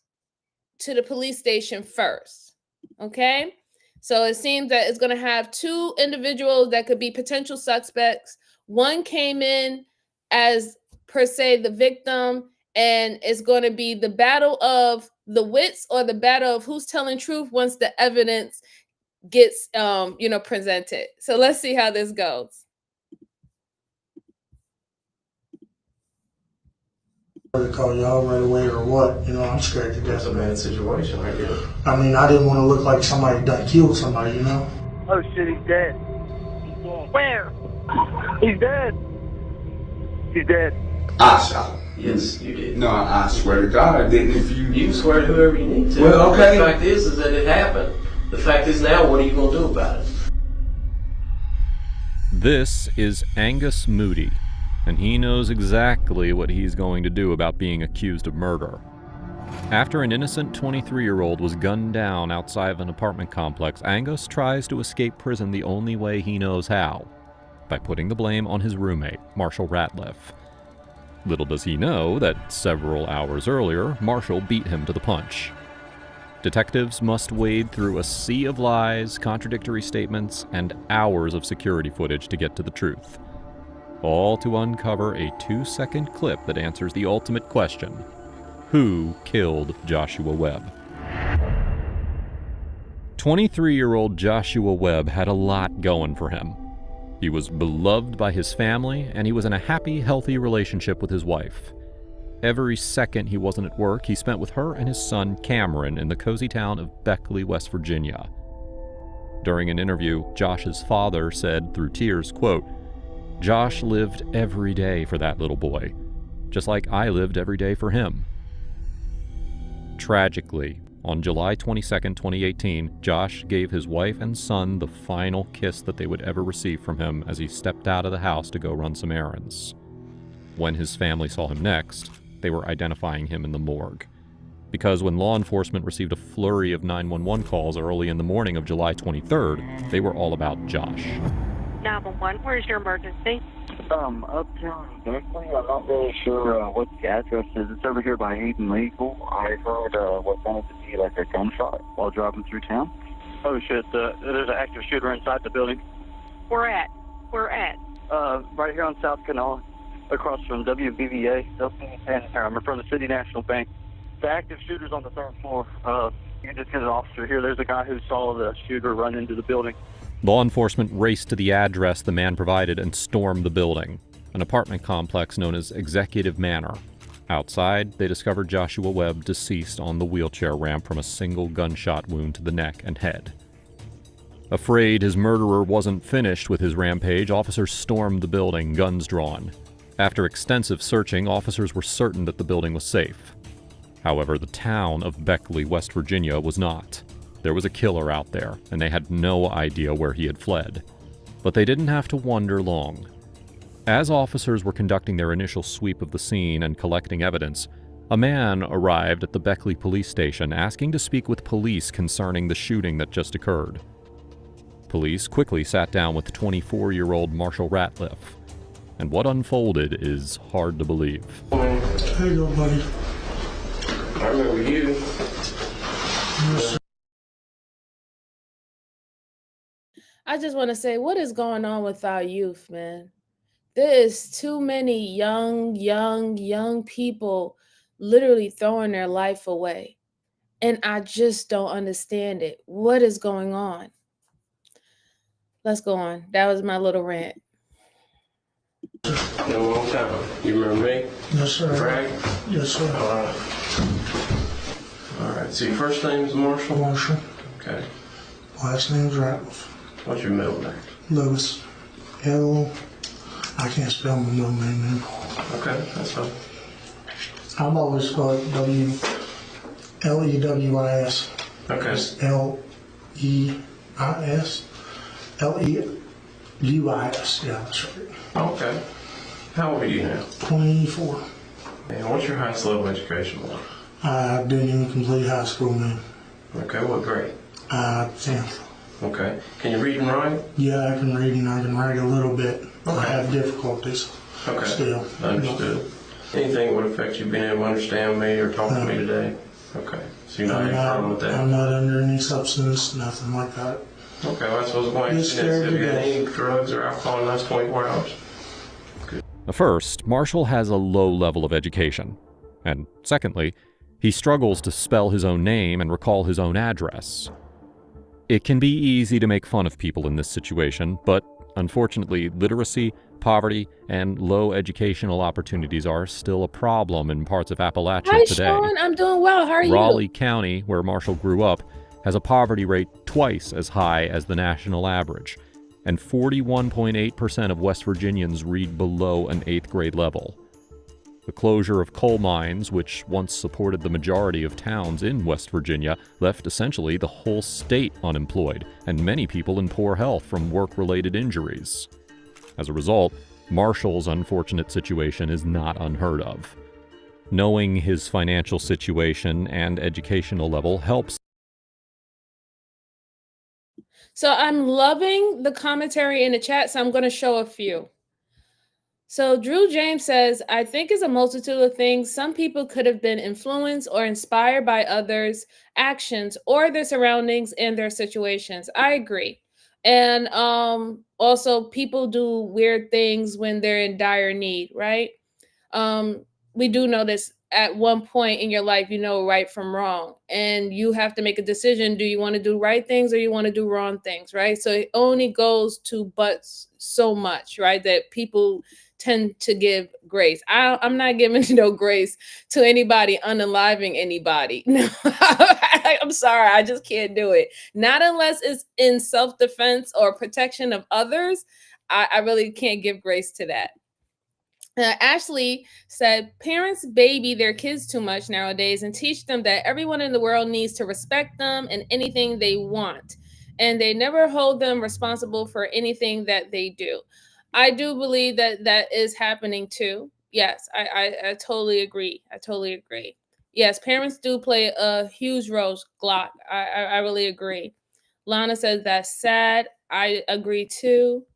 to the police station first. Okay. So it seems that it's going to have two individuals that could be potential suspects. One came in as, per se, the victim, and it's going to be the battle of the wits, or the battle of who's telling truth once the evidence gets you know, presented. So let's see how this goes. To call y'all right away or what? You know, I'm scared to death. It's a bad situation right here. I mean, I didn't want to look like somebody that killed somebody, you know? Oh shit, he's dead. Where? He's dead. He's dead. I shot him. Yes, you did. No, I swear to God I didn't. If You swear to whoever you need to. Well, okay. The fact is that it happened. The fact is now, what are you going to do about it? This is Angus Moody, and he knows exactly what he's going to do about being accused of murder. After an innocent 23-year-old was gunned down outside of an apartment complex, Angus tries to escape prison the only way he knows how, by putting the blame on his roommate, Marshall Ratliff. Little does he know that several hours earlier, Marshall beat him to the punch. Detectives must wade through a sea of lies, contradictory statements, and hours of security footage to get to the truth. All to uncover a 2-second clip that answers the ultimate question: who killed Joshua Webb? 23-year-old Joshua Webb had a lot going for him. He was beloved by his family, and he was in a happy, healthy relationship with his wife. Every second he wasn't at work, he spent with her and his son Cameron in the cozy town of Beckley, West Virginia. During an interview, Josh's father said through tears, quote, "Josh lived every day for that little boy, just like I lived every day for him." Tragically, on July 22, 2018, Josh gave his wife and son the final kiss that they would ever receive from him as he stepped out of the house to go run some errands. When his family saw him next, they were identifying him in the morgue. Because when law enforcement received a flurry of 911 calls early in the morning of July 23rd, they were all about Josh. 911, where's your emergency? Uptown Beckley. I'm not really sure what the address is. It's over here by Hayden Legal. I heard what sounded to be like a gunshot while driving through town. Oh shit, there's an active shooter inside the building. Where at? Right here on South Canal, across from WBVA. I'm in front of the City National Bank. The active shooter's on the 3rd floor. You can just get an officer here. There's a guy who saw the shooter run into the building. Law enforcement raced to the address the man provided and stormed the building, an apartment complex known as Executive Manor. Outside, they discovered Joshua Webb deceased on the wheelchair ramp from a single gunshot wound to the neck and head. Afraid his murderer wasn't finished with his rampage, officers stormed the building, guns drawn. After extensive searching, officers were certain that the building was safe. However, the town of Beckley, West Virginia was not. There was a killer out there, and they had no idea where he had fled. But they didn't have to wonder long. As officers were conducting their initial sweep of the scene and collecting evidence, a man arrived at the Beckley police station asking to speak with police concerning the shooting that just occurred. Police quickly sat down with 24-year-old Marshall Ratliff, and what unfolded is hard to believe. How you doing, buddy? I remember you. I just want to say, what is going on with our youth, man? There is too many young people literally throwing their life away. And I just don't understand it. What is going on? Let's go on. That was my little rant. In a long time. You remember me? Yes, sir. Frank? Yes, sir. All right. So your first name is Marshall? Marshall. Okay. Last name's Ratliff. What's your middle name? Lewis. I can't spell my middle name, man. Okay, that's fine. I've always spelled L-E-W-I-S. Okay. It's L-E-I-S. L-E-U-I-S. Yeah, that's right. Okay. How old are you now? 24. And what's your highest level of education level? I didn't even complete high school, man. Okay, what grade? 10th. Okay. Can you read and write? Yeah, I can read and I can write a little bit. Okay. I have difficulties. Okay. Still. Understood. Anything that would affect you being able to understand me or talk to me today? Okay. So you're not having a problem with that? I'm not under any substance, nothing like that. Okay, well, I suppose the point is, have you had any drugs or alcohol in the last 24 hours? Good. First, Marshall has a low level of education. And secondly, he struggles to spell his own name and recall his own address. It can be easy to make fun of people in this situation, but Unfortunately, literacy, poverty, and low educational opportunities are still a problem in parts of Appalachia Hi, today. Sean. I'm doing well. How are Raleigh you? County, where Marshall grew up, has a poverty rate twice as high as the national average, and 41.8% of West Virginians read below an 8th grade level. The closure of coal mines, which once supported the majority of towns in West Virginia, left essentially the whole state unemployed, and many people in poor health from work-related injuries. As a result, Marshall's unfortunate situation is not unheard of. Knowing his financial situation and educational level helps. So I'm loving the commentary in the chat, so I'm going to show a few. So Drew James says, I think it's a multitude of things. Some people could have been influenced or inspired by others' actions or their surroundings and their situations. I agree. And also people do weird things when they're in dire need, right? We do know this at one point in your life, you know right from wrong, and you have to make a decision. Do you want to do right things or you want to do wrong things, right? So it only goes to but so much, right? That people tend to give grace. I'm not giving no grace to anybody unaliving anybody. No, I'm sorry. I just can't do it. Not unless it's in self-defense or protection of others. I really can't give grace to that. Ashley said, parents baby their kids too much nowadays and teach them that everyone in the world needs to respect them and anything they want. And they never hold them responsible for anything that they do. I do believe that that is happening too. Yes, I totally agree. I totally agree. Yes, parents do play a huge role, Glock. I really agree. Lana says that's sad. I agree too.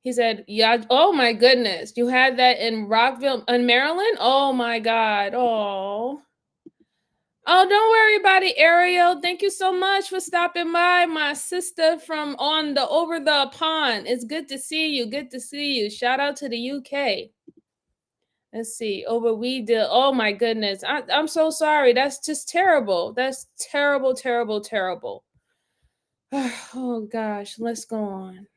He said, yeah, oh my goodness. You had that in Rockville, in Maryland? Oh my God. Oh. Oh, don't worry about it, Ariel. Thank you so much for stopping by, my sister from on the over the pond. It's good to see you. Good to see you. Shout out to the UK. Let's see. Over we did. Oh my goodness. I'm so sorry. That's just terrible. That's terrible, terrible, terrible. Oh gosh. Let's go on.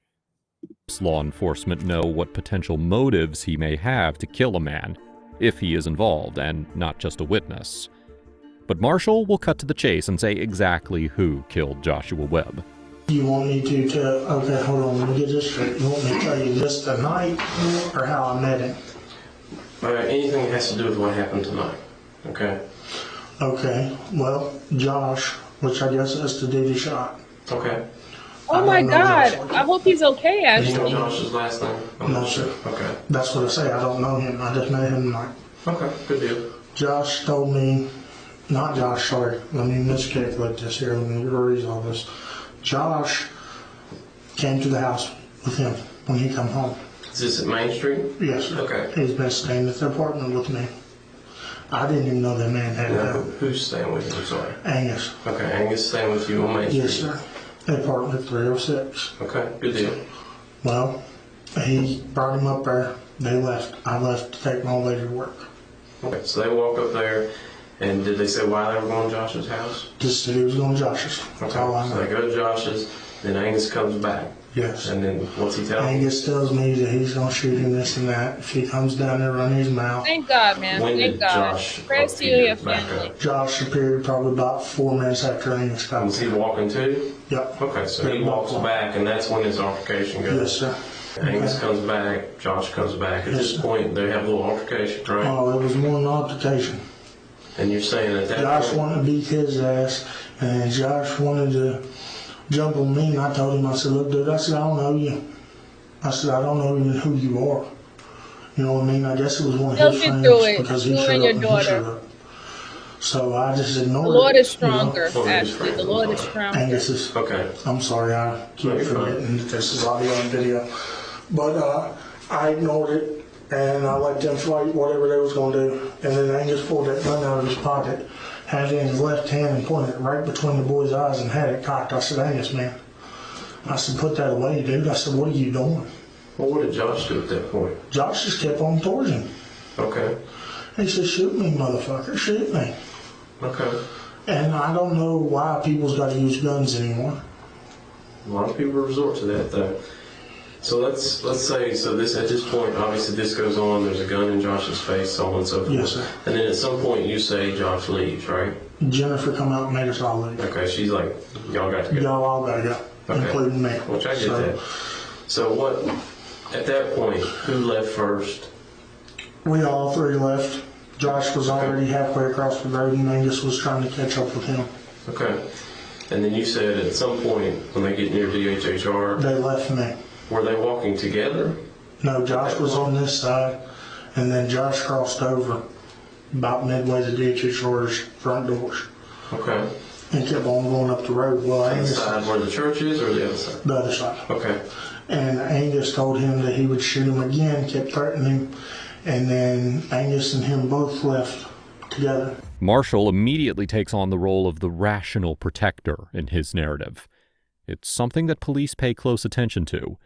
Law enforcement know what potential motives he may have to kill a man, if he is involved and not just a witness. But Marshall will cut to the chase and say exactly who killed Joshua Webb. You want me to okay, hold on, let me get this straight. You want me to tell you this tonight or how I met him? Anything that has to do with what happened tonight, okay? Okay, well, Josh, which I guess is the dude he shot. Okay. Oh my God. I hope he's okay, Ashley. Do you know Josh's last name? No, sir. Okay. That's what I say. I don't know him. I just met him tonight. Okay, good deal. Josh told me, not Josh, sorry. Let me miscalculate this here. Let me erase all this. Josh came to the house with him when he come home. Is this at Main Street? Yes, sir. Okay. He's been staying at the apartment with me. I didn't even know that man had Who's staying with you? I'm sorry. Angus. Okay, Angus staying with you on Main Street? Yes, sir. Apartment 306. Okay, good deal. Well, he brought him up there. They left. I left to take my old lady to work. Okay, so they walk up there, and did they say why they were going to Josh's house? Just said he was going to Josh's. That's all I know. So they go to Josh's, then Angus comes back. Yes. And then what's he tell Angus tells me that he's going to shoot him, this and that. If he comes down there running his mouth. Thank God, man. When Thank did God. Josh Prayers to you and your family. Josh appeared probably about 4 minutes after Angus got Was he walking too? Yep. Okay, so he walks back, and that's when his altercation goes. Yes, sir. Angus comes back, Josh comes back. At this point, they have a little altercation, right? Oh, it was more than an altercation. And you're saying that Josh point, wanted to beat his ass, and Josh wanted to jump on me, and I told him, I said, look, dude, I said, I don't know you. I said, I don't know even who you are. You know what I mean? I guess it was one of his friends because he showed up and he showed up. So I just ignored it. The Lord is stronger, actually. The Lord is stronger. Angus is. Okay. I'm sorry, I keep forgetting that this is audio and video. But I ignored it, and I let them fight whatever they was going to do. And then Angus pulled that gun out of his pocket, had it in his left hand, and pointed it right between the boy's eyes and had it cocked. I said, Angus, man. I said, put that away, dude. I said, what are you doing? Well, what did Josh do at that point? Josh just kept on towards him. Okay. He said, shoot me, motherfucker, shoot me. Okay. And I don't know why people's got to use guns anymore. A lot of people resort to that, though. So let's say, so this at this point, obviously this goes on, there's a gun in Josh's face, so on and so forth. Yes, sir. And then at some point you say Josh leaves, right? Jennifer come out and made us all leave. Okay, she's like, y'all got to go. Y'all all got to go, Okay. including me. Which I get that. So what, at that point, who left first? We all three left. Josh was already halfway across the road and Angus was trying to catch up with him. Okay. And then you said at some point when they get near DHHR, They left me. were they walking together? No, Josh was on this side, and then Josh crossed over about midway to DHHR's front doors. Okay. And kept on going up the road. Well, On the Angus, side where the church is or the other side? the other side. Okay. And Angus told him that he would shoot him again, kept threatening him, and then Angus and him both left together. Marshall immediately takes on the role of the rational protector in his narrative. It's something that police pay close attention to.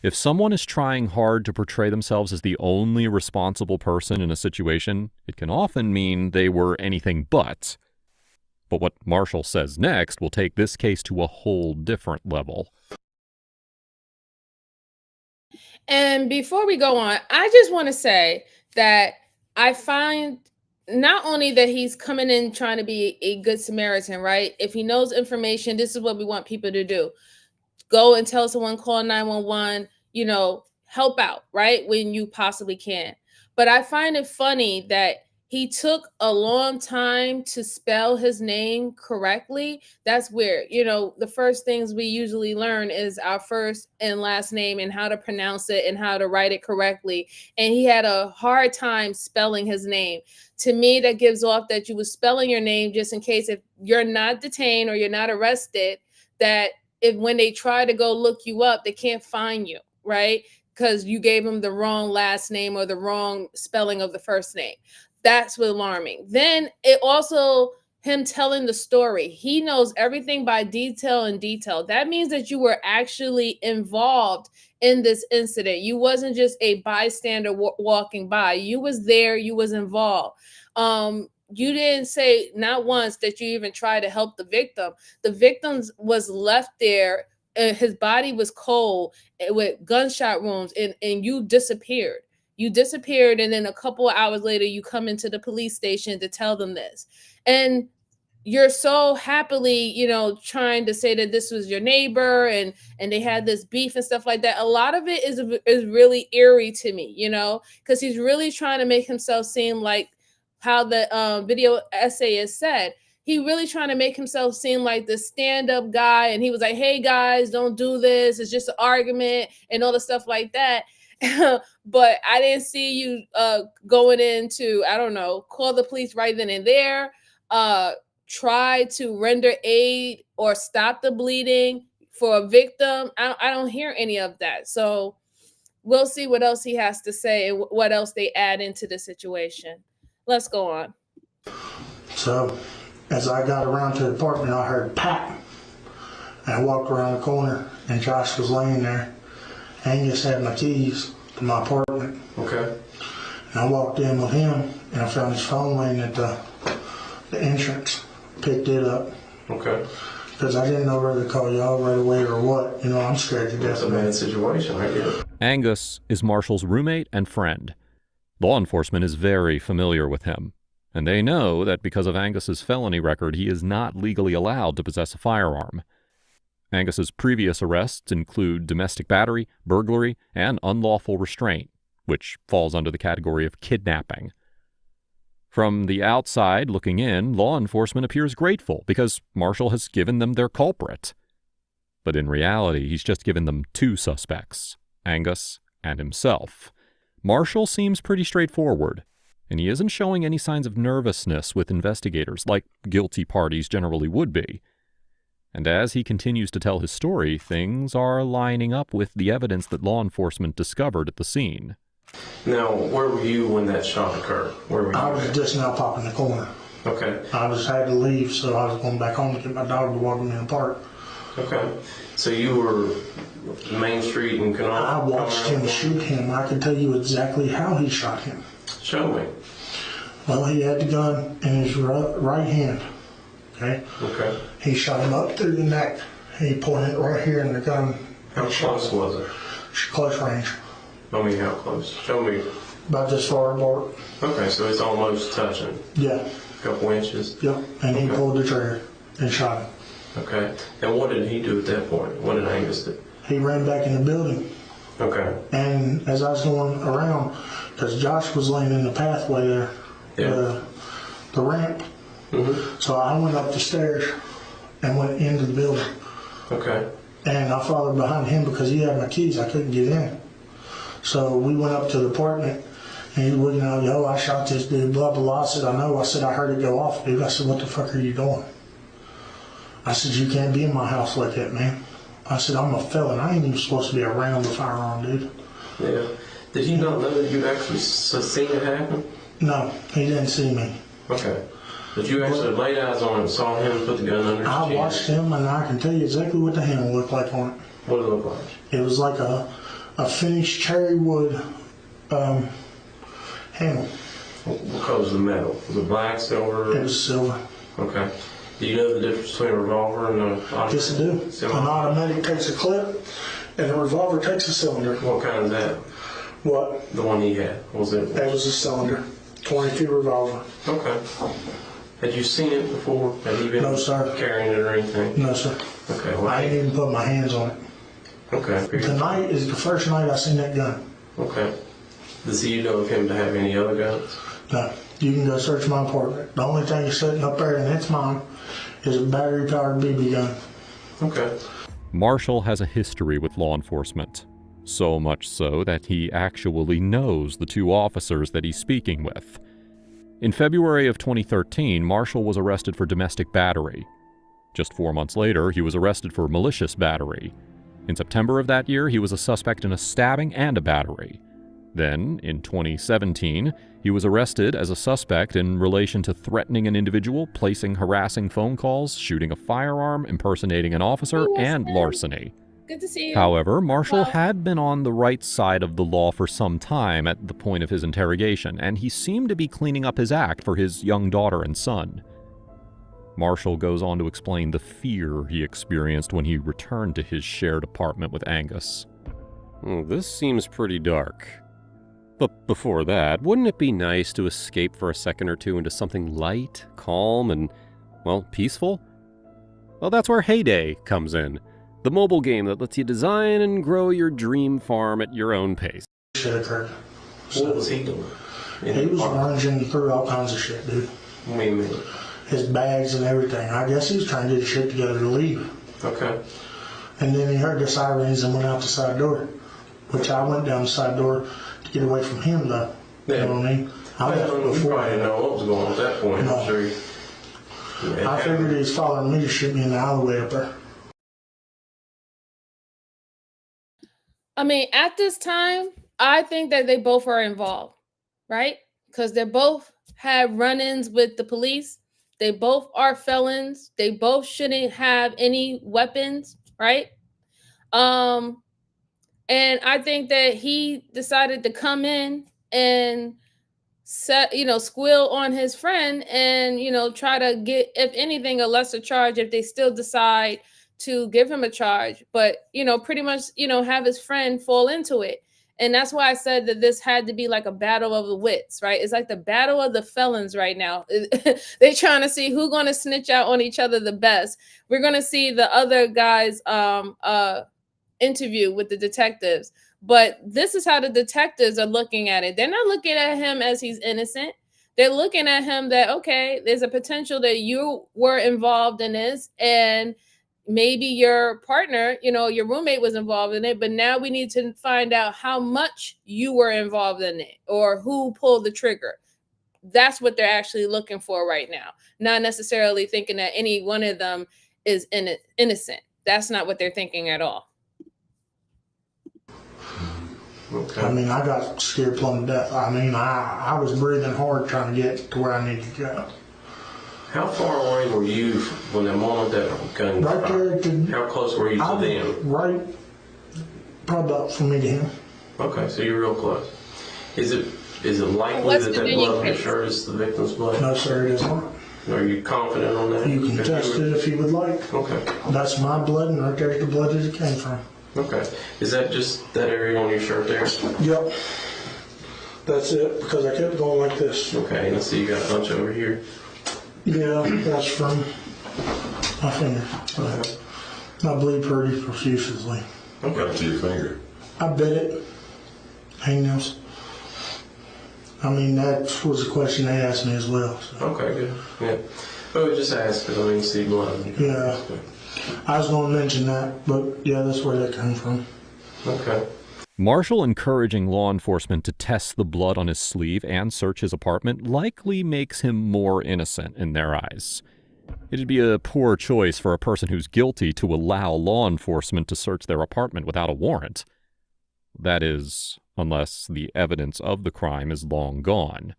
If someone is trying hard to portray themselves as the only responsible person in a situation, it can often mean they were anything but. But what Marshall says next will take this case to a whole different level. And before we go on, I just want to say that I find not only that he's coming in trying to be a good Samaritan, right? If he knows information, this is what we want people to do. Go and tell someone, call 911, help out, right? When you possibly can. But I find it funny that he took a long time to spell his name correctly. That's weird. The first things we usually learn is our first and last name and how to pronounce it and how to write it correctly. And he had a hard time spelling his name. To me, that gives off that you were spelling your name just in case if you're not detained or you're not arrested, that if when they try to go look you up, they can't find you, right? Because you gave them the wrong last name or the wrong spelling of the first name. That's what's alarming. Then it also, him telling the story. He knows everything by detail and detail. That means that you were actually involved in this incident. You wasn't just a bystander walking by. You was there. You was involved. You didn't say not once that you even tried to help the victim. The victim was left there. His body was cold with gunshot wounds, and you disappeared. You disappeared, and then a couple of hours later, you come into the police station to tell them this. And you're so happily, trying to say that this was your neighbor and they had this beef and stuff like that. A lot of it is really eerie to me, because he's really trying to make himself seem like how the video essayist said. He really trying to make himself seem like the stand-up guy. And he was like, hey, guys, don't do this. It's just an argument and all the stuff like that. But I didn't see you going into, I don't know, call the police right then and there, try to render aid or stop the bleeding for a victim. I don't hear any of that. So we'll see what else he has to say and what else they add into the situation. Let's go on. So as I got around to the apartment, I heard pop. And I walked around the corner and Josh was laying there. Angus had my keys to my apartment. Okay. And I walked in with him and I found his phone laying at the entrance. Picked it up. Okay. Because I didn't know whether to call y'all right away or what. I'm scared to death. That's a bad situation, right here. Angus is Marshall's roommate and friend. Law enforcement is very familiar with him, and they know that because of Angus's felony record, he is not legally allowed to possess a firearm. Angus's previous arrests include domestic battery, burglary, and unlawful restraint, which falls under the category of kidnapping. From the outside looking in, law enforcement appears grateful because Marshall has given them their culprit. But in reality, he's just given them two suspects, Angus and himself. Marshall seems pretty straightforward, and he isn't showing any signs of nervousness with investigators like guilty parties generally would be. And as he continues to tell his story, things are lining up with the evidence that law enforcement discovered at the scene. Now, where were you when that shot occurred? Where were you? I was just now popping the corner. Okay. I had to leave, so I was going back home to get my dog to walk me in the park. Okay. So you were Main Street in Canal? I watched him shoot him. I can tell you exactly how he shot him. Show me. Well, he had the gun in his right hand. Okay? Okay. He shot him up through the neck. He pointed right here in the gun. How close was it? She's close range. I mean, how close? Show me. About this far apart. Okay, so it's almost touching. Yeah. A couple inches. Yep. And he pulled the trigger and shot him. Okay. And what did he do at that point? What did Angus do? He ran back in the building. Okay. And as I was going around, because Josh was laying in the pathway there, the ramp. So I went up the stairs and went into the building. Okay. And I followed behind him because he had my keys. I couldn't get in. So we went up to the apartment, and he was, yo, I shot this dude, blah, blah, blah. I said, I know. I said, I heard it go off, dude. I said, what the fuck are you doing? I said, you can't be in my house like that, man. I said, I'm a felon. I ain't even supposed to be around the firearm, dude. Yeah. Did he not know that you actually seen it happen? No, he didn't see me. Okay. But you actually laid eyes on him and saw him put the gun under his chin? I watched him, and I can tell you exactly what the handle looked like on it. What did it look like? It was like a finished cherry wood handle. What color was the metal? Was it black, silver? It was silver. Okay. Do you know the difference between a revolver and an automatic? Yes, I do. An automatic takes a clip, and a revolver takes a cylinder. What kind is that? What? The one he had. What was it? That was a cylinder. 22 revolver. Okay. Had you seen it before? Had he been carrying it or anything? No, sir. Okay. Well, I didn't even put my hands on it. Okay. Tonight is the first night I seen that gun. Okay. Does you know of him to have any other guns? No. You can go search my apartment. The only thing that's sitting up there, and it's mine, is a battery-powered BB gun. Okay. Marshall has a history with law enforcement. So much so that he actually knows the two officers that he's speaking with. In February of 2013, Marshall was arrested for domestic battery. Just 4 months later, he was arrested for malicious battery. In September of that year, he was a suspect in a stabbing and a battery. Then, in 2017, he was arrested as a suspect in relation to threatening an individual, placing harassing phone calls, shooting a firearm, impersonating an officer, and larceny. Good to see you. However, Marshall had been on the right side of the law for some time at the point of his interrogation, and he seemed to be cleaning up his act for his young daughter and son. Marshall goes on to explain the fear he experienced when he returned to his shared apartment with Angus. This seems pretty dark. But before that, wouldn't it be nice to escape for a second or two into something light, calm, and, well, peaceful? Well, that's where Heyday comes in. The mobile game that lets you design and grow your dream farm at your own pace. Shit occurred. What was he doing? He was ranging through all kinds of shit, dude. What do you mean? His bags and everything. I guess he was trying to get his shit together to leave. Okay. And then he heard the sirens and went out the side door, which I went down the side door to get away from him, though. Yeah. You know what I mean? I left You before. probably didn't know what was going on at that point. No. I'm sure you... I figured he was following me to shoot me in the alleyway up there. I mean, at this time, I think that they both are involved, right? Because they both have run-ins with the police. They both are felons. They both shouldn't have any weapons, right? And I think that he decided to come in and squeal on his friend and, try to get, if anything, a lesser charge if they still decide to give him a charge, but, pretty much, have his friend fall into it. And that's why I said that this had to be like a battle of the wits, right? It's like the battle of the felons right now. They're trying to see who's going to snitch out on each other the best. We're going to see the other guys interview with the detectives. But this is how the detectives are looking at it. They're not looking at him as he's innocent. They're looking at him that, okay, there's a potential that you were involved in this, and maybe your partner, your roommate was involved in it, but now we need to find out how much you were involved in it or who pulled the trigger. That's what they're actually looking for right now. Not necessarily thinking that any one of them is innocent. That's not what they're thinking at all. Okay. I mean, I got scared plumb to death. I mean, I was breathing hard trying to get to where I needed to go. How far away were you when the moment that gun was fired? How close were you to them? Right, probably about from me to him. Okay, so you're real close. Is it likely that blood on your shirt is the victim's blood? No, sir, it is not. Are you confident on that? You can test it if you would like. Okay. That's my blood, and right there's the blood that it came from. Okay. Is that just that area on your shirt there? Yep. That's it, because I kept going like this. Okay, let's see, you got a bunch over here. Yeah, that's from my finger. I bleed pretty profusely. Okay. To your finger. I bit it. Hangnails. I mean, that was a question they asked me as well. So. Okay, good. Yeah. Well, we just asked because I mean, see blood. Yeah. I was going to mention that, but yeah, that's where that came from. Okay. Marshall encouraging law enforcement to test the blood on his sleeve and search his apartment likely makes him more innocent in their eyes. It'd be a poor choice for a person who's guilty to allow law enforcement to search their apartment without a warrant. That is, unless the evidence of the crime is long gone.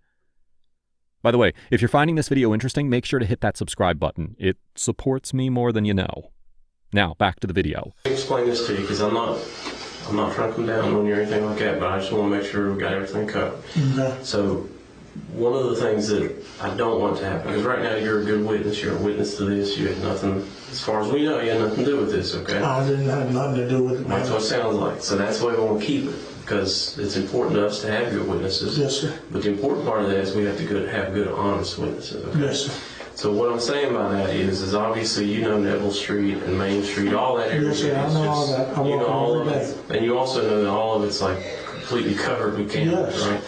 By the way, if you're finding this video interesting, make sure to hit that subscribe button. It supports me more than you know. Now, back to the video. I'll explain this to you because I'm not trying to come down on you or anything like that, but I just want to make sure we got everything covered. Okay. So, one of the things that I don't want to happen, because right now you're a good witness, you're a witness to this, you had nothing, as far as we know, you had nothing to do with this, okay? I didn't have nothing to do with it. That's what it sounds like. So that's why we want to keep it, because it's important to us to have good witnesses. Yes, sir. But the important part of that is we have to have good, honest witnesses, okay? Yes, sir. So what I'm saying by that is obviously you know Neville Street and Main Street, all that area. Yes, sir, I know all that. I You know walk all of every it. And you also know that all of it's like completely covered with cameras, Yes. right?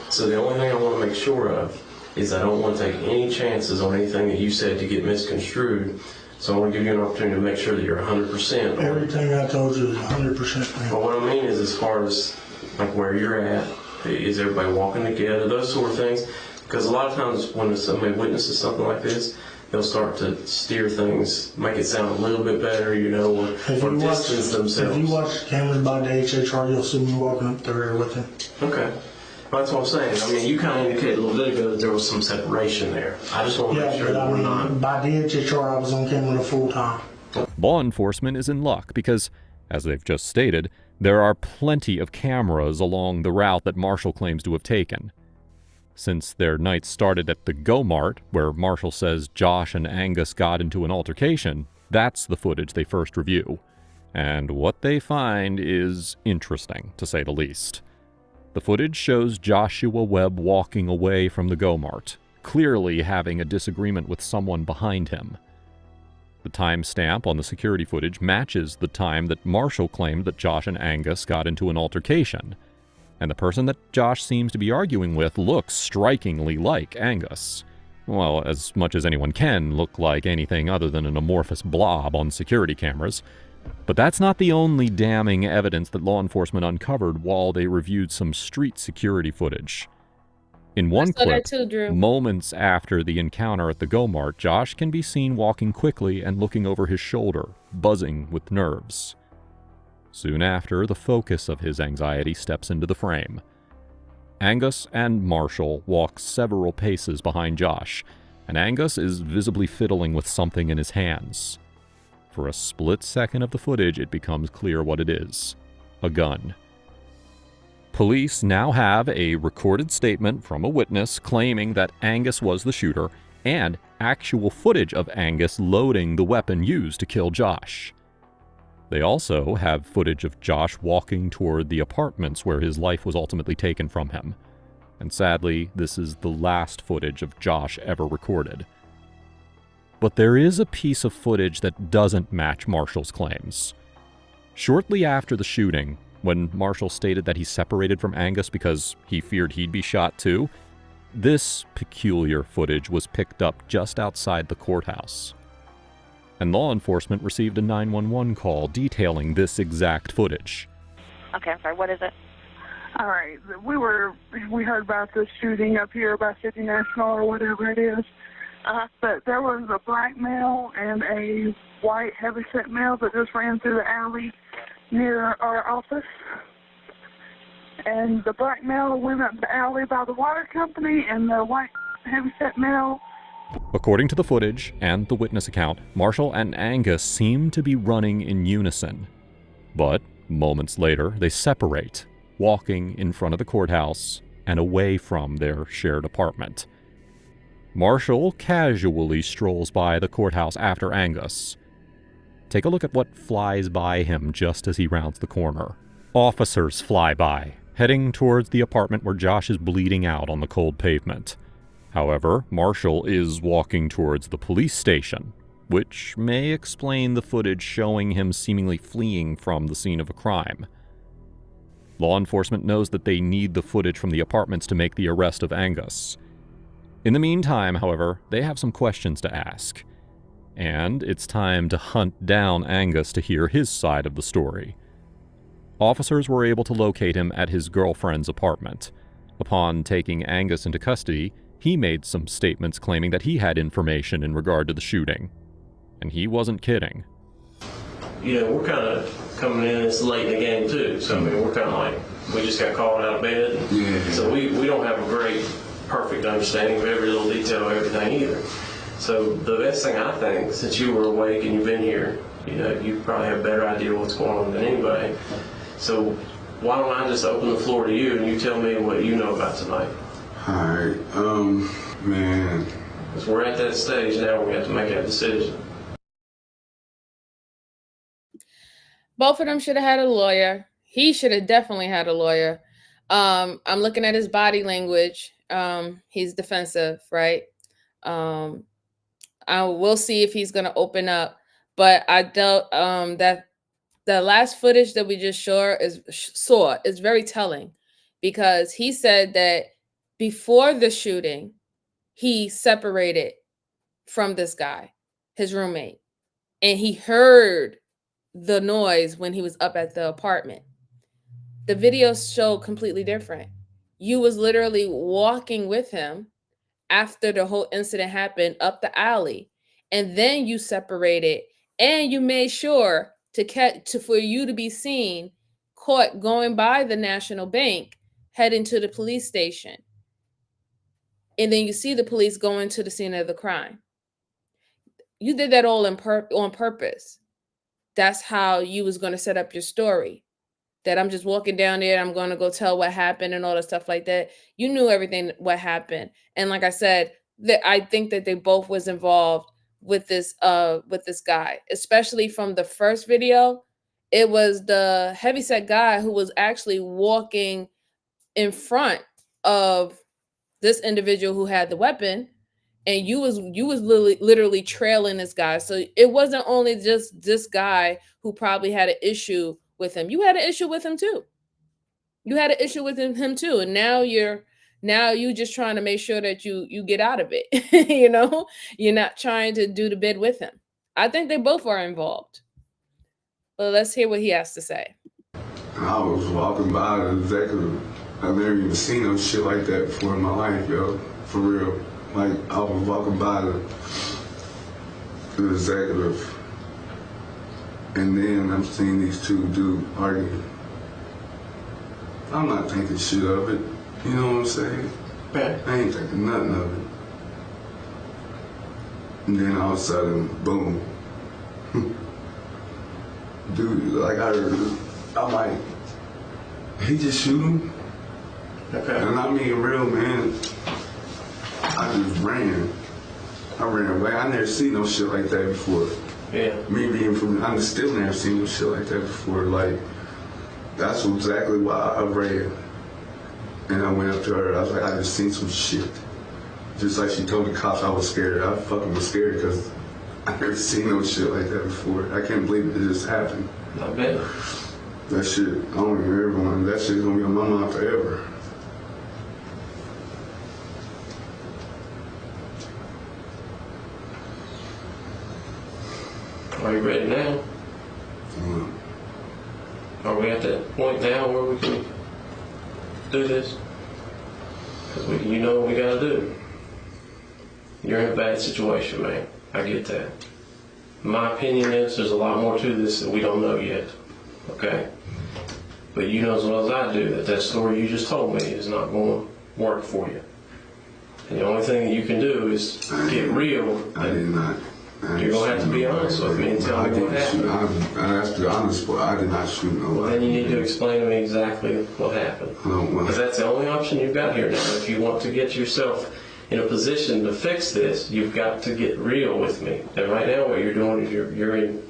So the only thing I want to make sure of is I don't want to take any chances on anything that you said to get misconstrued. So I want to give you an opportunity to make sure that you're 100%. Everything I told you is 100%. But what I mean is as far as like where you're at, is everybody walking together, those sort of things. Because a lot of times when somebody witnesses something like this, they'll start to steer things, make it sound a little bit better, you know, or distance themselves. If you watch cameras by the HHR, you'll see me walking up there with him. Okay. Well, that's what I'm saying. I mean, you kind of indicated a little bit ago that there was some separation there. I just want to make sure that we're not. By DHHR, I was on camera the full time. Law enforcement is in luck because, as they've just stated, there are plenty of cameras along the route that Marshall claims to have taken. Since their night started at the Go Mart, where Marshall says Josh and Angus got into an altercation, that's the footage they first review. And what they find is interesting, to say the least. The footage shows Joshua Webb walking away from the Go Mart, clearly having a disagreement with someone behind him. The timestamp on the security footage matches the time that Marshall claimed that Josh and Angus got into an altercation, and the person that Josh seems to be arguing with looks strikingly like Angus. Well, as much as anyone can look like anything other than an amorphous blob on security cameras. But that's not the only damning evidence that law enforcement uncovered while they reviewed some street security footage. In one clip, moments after the encounter at the Go Mart, Josh can be seen walking quickly and looking over his shoulder, buzzing with nerves. Soon after, the focus of his anxiety steps into the frame. Angus and Marshall walk several paces behind Josh, and Angus is visibly fiddling with something in his hands. For a split second of the footage, it becomes clear what it is: a gun. Police now have a recorded statement from a witness claiming that Angus was the shooter, and actual footage of Angus loading the weapon used to kill Josh. They also have footage of Josh walking toward the apartments where his life was ultimately taken from him. And sadly, this is the last footage of Josh ever recorded. But there is a piece of footage that doesn't match Marshall's claims. Shortly after the shooting, when Marshall stated that he separated from Angus because he feared he'd be shot too, this peculiar footage was picked up just outside the courthouse. And law enforcement received a 911 call detailing this exact footage. Okay, I'm sorry, what is it? All right, we heard about the shooting up here by City National or whatever it is. But there was a black male and a white heavyset male that just ran through the alley near our office. And the black male went up the alley by the water company, and the white heavyset male. According to the footage and the witness account, Marshall and Angus seem to be running in unison. But moments later, they separate, walking in front of the courthouse and away from their shared apartment. Marshall casually strolls by the courthouse after Angus. Take a look at what flies by him just as he rounds the corner. Officers fly by, heading towards the apartment where Josh is bleeding out on the cold pavement. However, Marshall is walking towards the police station, which may explain the footage showing him seemingly fleeing from the scene of a crime. Law enforcement knows that they need the footage from the apartments to make the arrest of Angus. In the meantime, however, they have some questions to ask. And it's time to hunt down Angus to hear his side of the story. Officers were able to locate him at his girlfriend's apartment. Upon taking Angus into custody, he made some statements claiming that he had information in regard to the shooting. And he wasn't kidding. You know, we're kind of coming in, it's late in the game too. So, I mean, we're kind of like, we just got called out of bed. Yeah. So we don't have a great, perfect understanding of every little detail of everything either. So the best thing I think, since you were awake and you've been here, you know, you probably have a better idea what's going on than anybody. So why don't I just open the floor to you and you tell me what you know about tonight? Alright, man. Because we're at that stage now where we have to make that decision. Both of them should have had a lawyer. He should have definitely had a lawyer. I'm looking at his body language. He's defensive, right? I will see if he's going to open up. But I doubt that the last footage that we just saw is very telling, because he said that before the shooting, he separated from this guy, his roommate, and he heard the noise when he was up at the apartment. The videos show completely different. You was literally walking with him after the whole incident happened up the alley, and then you separated, and you made sure for you to be seen caught going by the National Bank, heading to the police station, and then you see the police going to the scene of the crime. You did that all on purpose. That's how you was going to set up your story. That I'm just walking down there, I'm going to go tell what happened and all that stuff like that. You knew everything what happened. And like I said, I think that they both was involved with this guy, especially from the first video. It was the heavyset guy who was actually walking in front of this individual who had the weapon, and you was literally trailing this guy. So it wasn't only just this guy who probably had an issue with him. You had an issue with him too. You had an issue with him too. And now you just trying to make sure that you get out of it. You know, you're not trying to do the bid with him. I think they both are involved. But let's hear what he has to say. I was walking by the executive. I've never even seen no shit like that before in my life, yo. For real. Like, I was walking by the executive, and then I'm seeing these two dudes arguing. I'm not thinking shit of it. You know what I'm saying? I ain't thinking nothing of it. And then all of a sudden, boom. Dude, like I'm like, he just shoot him? Okay. And I mean real, man. I just ran. I ran away. I never seen no shit like that before. Yeah. Me being from, I still never seen no shit like that before. Like, that's exactly why I ran. And I went up to her. I was like, I just seen some shit. Just like she told the cops I was scared. I fucking was scared because I never seen no shit like that before. I can't believe it just happened. Not bad. That shit, I don't even ever want. That shit's gonna be on my mind forever. Are you ready now? Are we at that point now where we can do this? Because you know what we gotta do. You're in a bad situation, man. I get that. My opinion is there's a lot more to this that we don't know yet. Okay? But you know as well as I do that story you just told me is not going to work for you. And the only thing that you can do is get real. I did not. You're going to have to be honest with me and tell me what happened. I have to be honest, but I did not shoot no Well, then you need to explain to me exactly what happened. Because that's the only option you've got here now. If you want to get yourself in a position to fix this, you've got to get real with me. And right now, what you're doing is you're in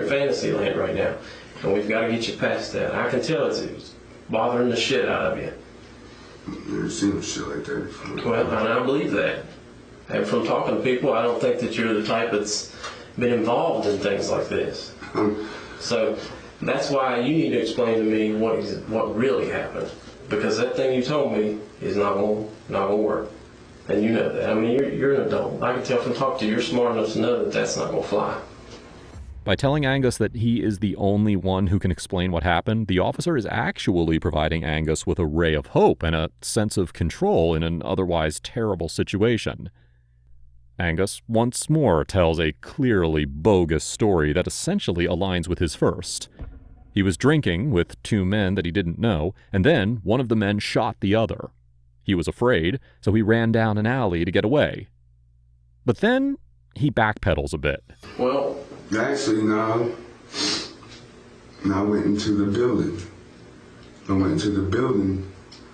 fantasy land right now, and we've got to get you past that. I can tell it's bothering the shit out of you. I've never seen no shit like that before. Well, and I believe that. And from talking to people, I don't think that you're the type that's been involved in things like this. So that's why you need to explain to me what really happened, because that thing you told me is not gonna work, and you know that. I mean, you're an adult. I can tell from talking to you, you're smart enough to know that that's not gonna fly. By telling Angus that he is the only one who can explain what happened, the officer is actually providing Angus with a ray of hope and a sense of control in an otherwise terrible situation. Angus once more tells a clearly bogus story that essentially aligns with his first. He was drinking with two men that he didn't know, and then one of the men shot the other. He was afraid, so he ran down an alley to get away. But then he backpedals a bit. Well, actually, no. I went into the building.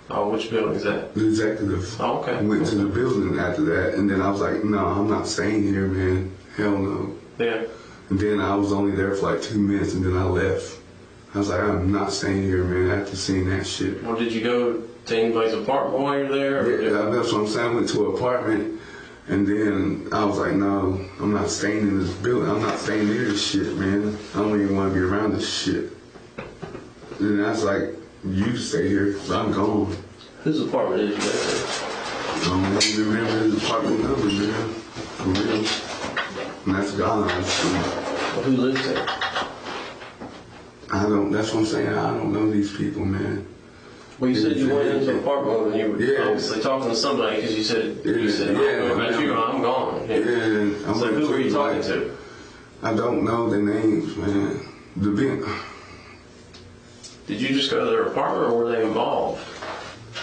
Oh, which building is that? The executive. Oh, okay. I went to the building after that, and then I was like, no, I'm not staying here, man. Hell no. Yeah. And then I was only there for like 2 minutes, and then I left. I was like, I'm not staying here, man, after seeing that shit. Well, did you go to anybody's apartment while you're there? Yeah, that's what I'm saying. I went to an apartment, and then I was like, no, I'm not staying in this building. I'm not staying near this shit, man. I don't even want to be around this shit. And I was like, you stay here, so I'm gone. Whose apartment is you at? I don't even remember his apartment number, man. For real. And that's gone. Well, who lives there? That's what I'm saying. I don't know these people, man. Well, you said you went into the apartment and you were obviously talking to somebody because you said, I'm gone. Yeah. So who were you talking to? I don't know their names, man. Did you just go to their apartment, or were they involved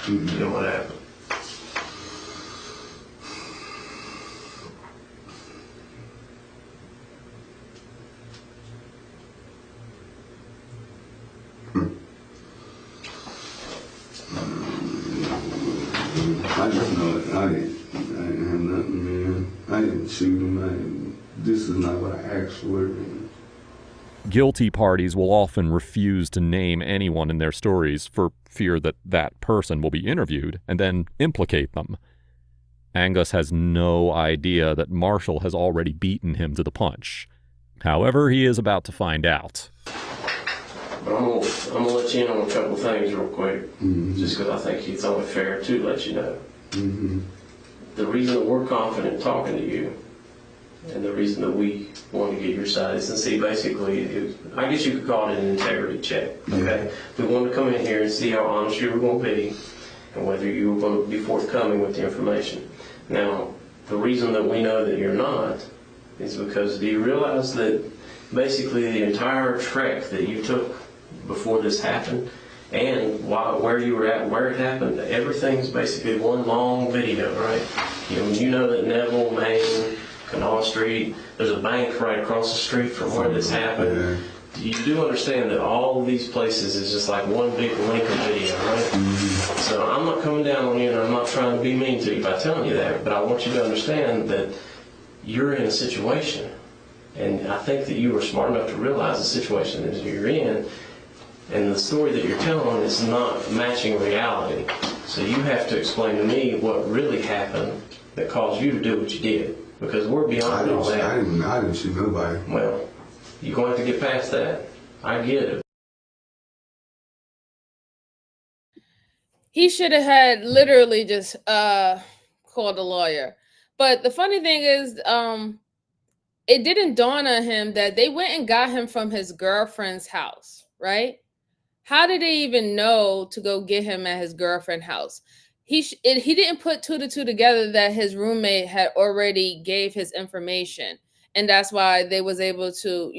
in what happened? I just know it. I didn't have nothing, man. I didn't shoot him. This is not what I asked for, man. Guilty parties will often refuse to name anyone in their stories for fear that that person will be interviewed and then implicate them. Angus has no idea that Marshall has already beaten him to the punch. However, he is about to find out. I'm gonna let you in on a couple things real quick, just because I think it's only fair to let you know. The reason that we're confident talking to you, and the reason that we want to get your side is to see basically, I guess you could call it an integrity check, okay? We wanted to come in here and see how honest you were going to be and whether you were going to be forthcoming with the information. Now, the reason that we know that you're not is because do you realize that basically the entire trek that you took before this happened and where you were at, where it happened, everything's basically one long video, right? You know that Neville, Maine, Canal Street, there's a bank right across the street from where this happened. You do understand that all of these places is just like one big Lincoln video, right? So I'm not coming down on you, and I'm not trying to be mean to you by telling you that, but I want you to understand that you're in a situation, and I think that you were smart enough to realize the situation that you're in, and the story that you're telling is not matching reality. So you have to explain to me what really happened that caused you to do what you did. Because we're beyond all that. I didn't shoot nobody. Well, you're going to have to get past that. I get it. He should have had literally just called a lawyer. But the funny thing is, it didn't dawn on him that they went and got him from his girlfriend's house, right? How did they even know to go get him at his girlfriend's house? He didn't put two to two together that his roommate had already gave his information, and that's why they was able to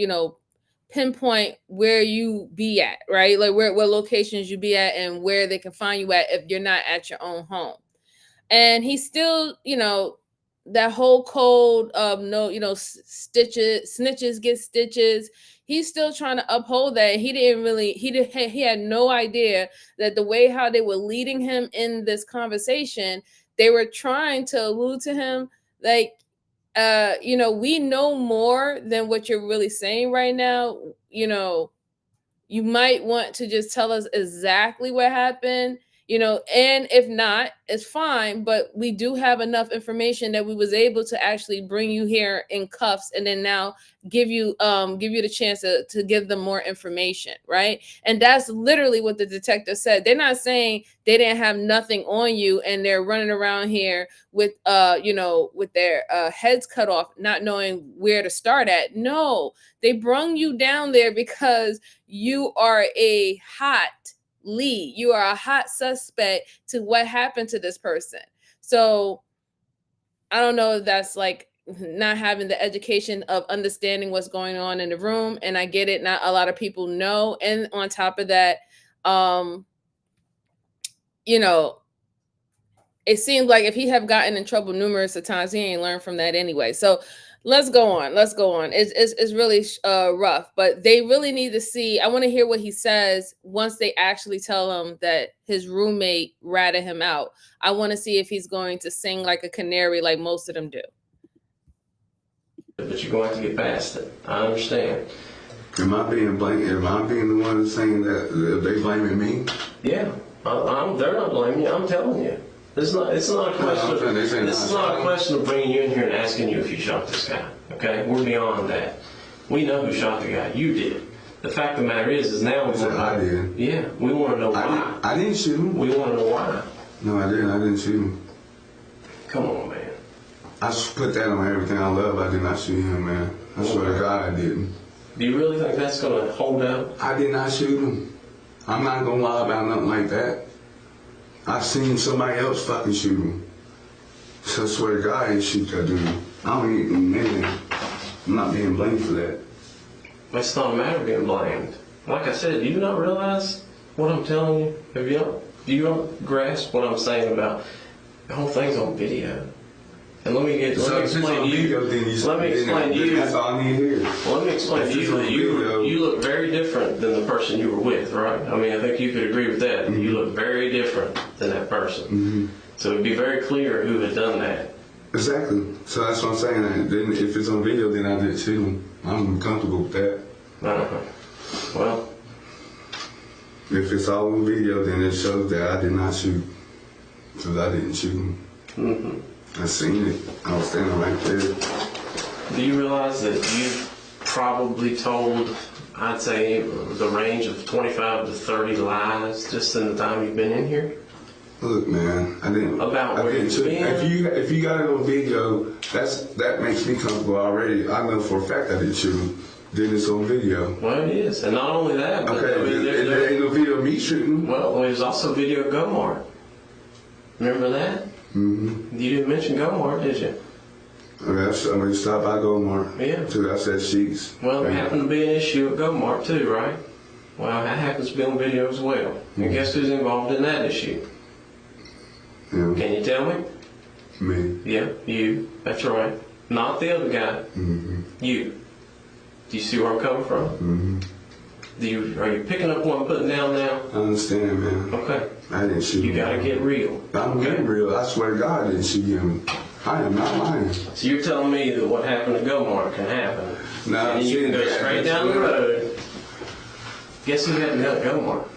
pinpoint where you be at, right? Like what locations you be at and where they can find you at if you're not at your own home. And he still, that whole code of snitches get stitches. He's still trying to uphold that. He had no idea that the way how they were leading him in this conversation, they were trying to allude to him like, you know, we know more than what you're really saying right now. You know, you might want to just tell us exactly what happened, you know, and if not, it's fine, but we do have enough information that we was able to actually bring you here in cuffs and then now give you the chance to give them more information, right? And that's literally what the detective said. They're not saying they didn't have nothing on you and they're running around here with you know, with their heads cut off, not knowing where to start at. No, they brung you down there because you are a hot lead. You are a hot suspect to what happened to this person. So I don't know if that's like not having the education of understanding what's going on in the room. And I get it. Not a lot of people know. And on top of that, you know, it seems like if he have gotten in trouble numerous of times, he ain't learned from that anyway. So let's go on. Let's go on. It's really rough, but they really need to see. I want to hear what he says once they actually tell him that his roommate ratted him out. I want to see if he's going to sing like a canary like most of them do. But you're going to have to get past it. I understand. Am I being blamed? Am I being the one that's saying that they blaming me? Yeah, they're not blaming you. I'm telling you. It's not a question. This is not a question of bringing you in here and asking you if you shot this guy. Okay, we're beyond that. We know who shot the guy. You did. The fact of the matter is now we want to know. I did. Yeah, we want to know why. I didn't shoot him. We want to know why. No, I didn't. I didn't shoot him. Come on, man. I put that on everything I love. I did not shoot him, man. I swear to God, I didn't. Do you really think that's going to hold up? I did not shoot him. I'm not going to lie about nothing like that. I've seen somebody else fucking shoot him. So I swear to God, I ain't shoot that dude. I don't even, man, I'm not being blamed for that. It's not a matter of being blamed. Like I said, do you not realize what I'm telling you? Do you not grasp what I'm saying about the whole thing's on video? And let me explain to you. That's all I need to hear. Well, let me explain to you that you look very different than the person you were with, right? I mean, I think you could agree with that. Mm-hmm. You look very different than that person. Mm-hmm. So it'd be very clear who had done that. Exactly. So that's what I'm saying. Then if it's on video, then I didn't shoot him. I'm comfortable with that. Well, if it's all on video, then it shows that I did not shoot. Because I didn't shoot him. Mm-hmm. I seen it. I was standing right there. Do you realize that you've probably told, I'd say, the range of 25 to 30 lies just in the time you've been in here? Look, man, I didn't. About where you've been? If you got it on video, that makes me comfortable already. I know for a fact I didn't shoot him. Then it's on video. Well, it is, and not only that. But okay, there ain't no video of me shooting. Well, there's also video of Gomar. Remember that? Mm-hmm. You didn't mention Gomar, did you? Okay, I mean, stop by Gomar. Yeah. Too, I said Sheets. Well, there happened to be an issue at Gomar too, right? Well, that happens to be on video as well. Mm-hmm. And guess who's involved in that issue? Yeah. Can you tell me? Me. Yeah, you. That's right. Not the other guy. Mm-hmm. You. Do you see where I'm coming from? Mm-hmm. Are you picking up what I'm putting down now? I understand, man. Okay. I didn't shoot him. You gotta get real. I'm getting real. I swear to God I didn't shoot him. I am not lying. So you're telling me that what happened to Gomar can happen? No, and you can go straight down the road. Guess who hadn't got Gomar?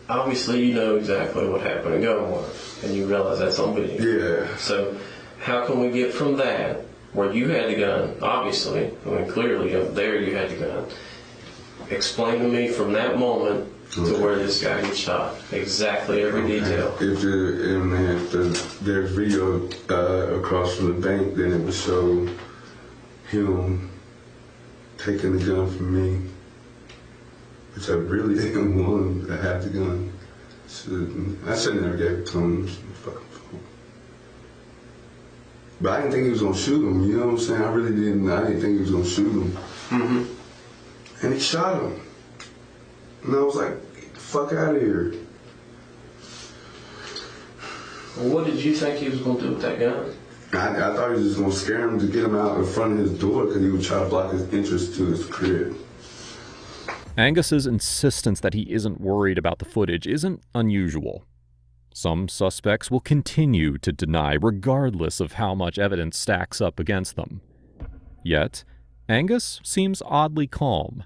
Obviously you know exactly what happened to Gomar. And you realize that's on video. Yeah. So how can we get from that, where you had the gun, obviously, I mean clearly up there you had the gun, explain to me from that moment to where this guy gets shot. Exactly every detail. If there's video across from the bank, then it would show him taking the gun from me. Which I really didn't want to have the gun. I should never gave it to him. But I didn't think he was going to shoot him, you know what I'm saying? I didn't think he was going to shoot him. Mm-hmm. And he shot him. And I was like, get the fuck out of here. Well, what did you think he was going to do with that gun? I thought he was just going to scare him to get him out in front of his door because he would try to block his entrance to his crib. Angus's insistence that he isn't worried about the footage isn't unusual. Some suspects will continue to deny regardless of how much evidence stacks up against them. Yet, Angus seems oddly calm.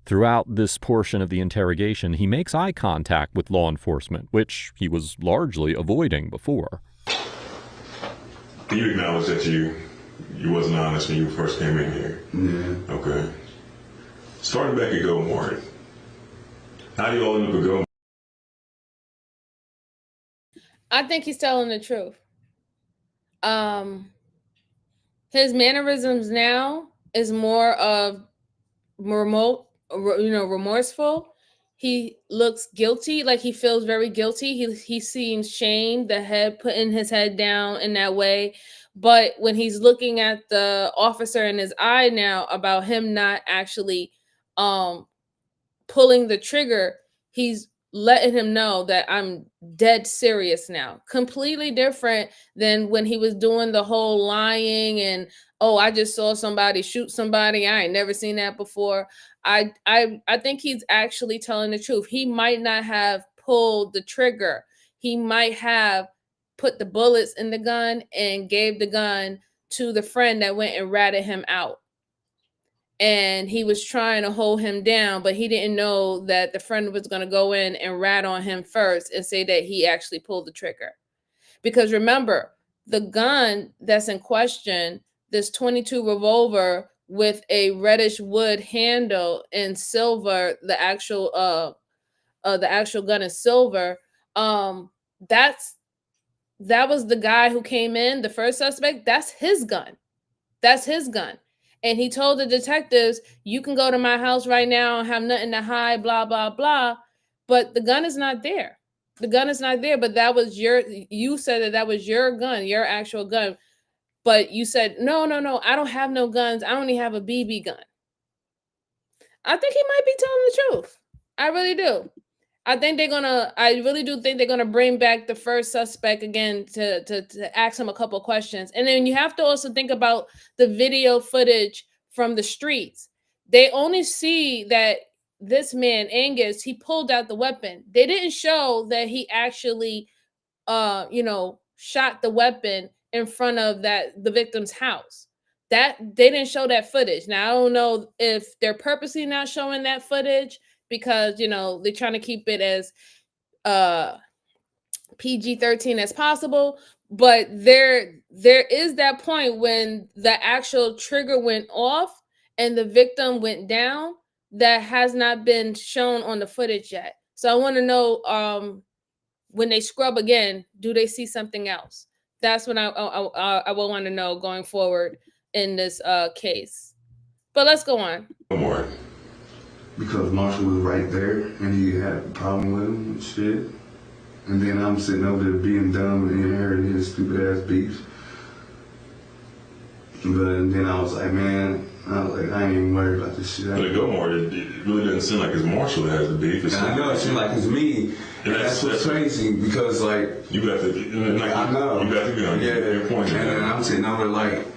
Throughout this portion of the interrogation, he makes eye contact with law enforcement, which he was largely avoiding before. Can you acknowledge that you wasn't honest when you first came in here? Yeah. Okay. Starting back at Gilmore, how do you all end up at Gilmore? I think he's telling the truth. His mannerisms now is more of remorseful. He looks guilty, like he feels very guilty. He seems shamed, putting his head down in that way. But when he's looking at the officer in his eye now about him not actually pulling the trigger, he's letting him know that I'm dead serious now. Completely different than when he was doing the whole lying and, oh, I just saw somebody shoot somebody. I ain't never seen that before. I think he's actually telling the truth. He might not have pulled the trigger. He might have put the bullets in the gun and gave the gun to the friend that went and ratted him out. And he was trying to hold him down, but he didn't know that the friend was going to go in and rat on him first and say that he actually pulled the trigger. Because remember, the gun that's in question, this .22 revolver with a reddish wood handle in silver, the actual gun is silver. That was the guy who came in, the first suspect. That's his gun. That's his gun. And he told the detectives, you can go to my house right now and have nothing to hide, blah, blah, blah. But the gun is not there. The gun is not there. But you said that was your gun, your actual gun. But you said, no, I don't have no guns. I only have a BB gun. I think he might be telling the truth. I really do. I really do think they're gonna bring back the first suspect again to ask him a couple of questions. And then you have to also think about the video footage from the streets. They only see that this man, Angus, he pulled out the weapon. They didn't show that he actually shot the weapon in front of the victim's house. That they didn't show that footage. Now I don't know if they're purposely not showing that footage because they're trying to keep it as PG-13 as possible, but there is that point when the actual trigger went off and the victim went down that has not been shown on the footage yet. So I want to know when they scrub again, do they see something else? That's what I will want to know going forward in this case. But let's go on. Because Marshall was right there and he had a problem with him and shit. And then I'm sitting over there being dumb and inheriting his stupid ass beef. But then I was like, man, I ain't even worried about this shit. But it really doesn't seem like it's Marshall that has the beef. I know, it seems like it's me. And that's what's crazy because you got to, I know. You got to be on your point. And then I'm sitting over like,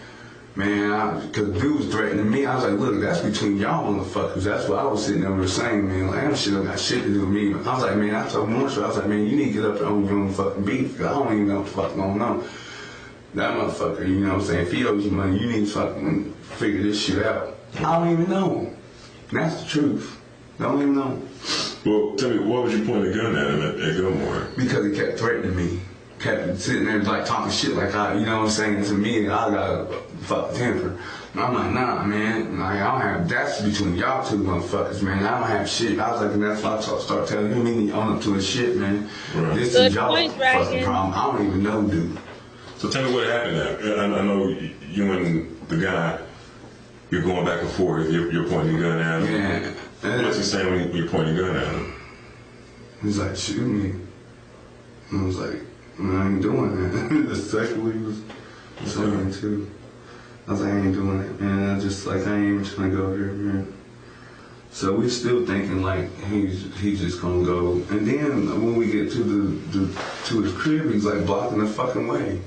man, because dude was threatening me. I was like, look, that's between y'all motherfuckers. That's what I was sitting over saying, man. Like, that shit don't got shit to do with me. I was like, man, I told Marshall, I was like, man, you need to get up on your own fucking beef. Because I don't even know what the fuck going on. That motherfucker, you know what I'm saying, if he owes you money, you need to fucking figure this shit out. I don't even know. That's the truth. Don't even know. Well, tell me, why would you point a gun at him at Gilmore? Because he kept threatening me. Kept sitting there like talking shit like you know what I'm saying, to me, I got a fucking temper. And I'm like, nah, man, like, I don't have, that's between y'all two motherfuckers, man. I don't have shit. I was like, and that's why I start telling you, need to own up to his shit, man. Right. This is y'all fucking problem. I don't even know, dude. So tell me what happened now. I know you and the guy, you're going back and forth. You're pointing your gun at him. Yeah. What's he saying when you're pointing your gun at him? He's like, shoot me. And I was like, I ain't doing that. The second he was saying too. I was like, I ain't doing it, man. I just like, I ain't even trying to go here, man. So we're still thinking like he's just gonna go. And then when we get to his crib, he's like blocking the fucking way.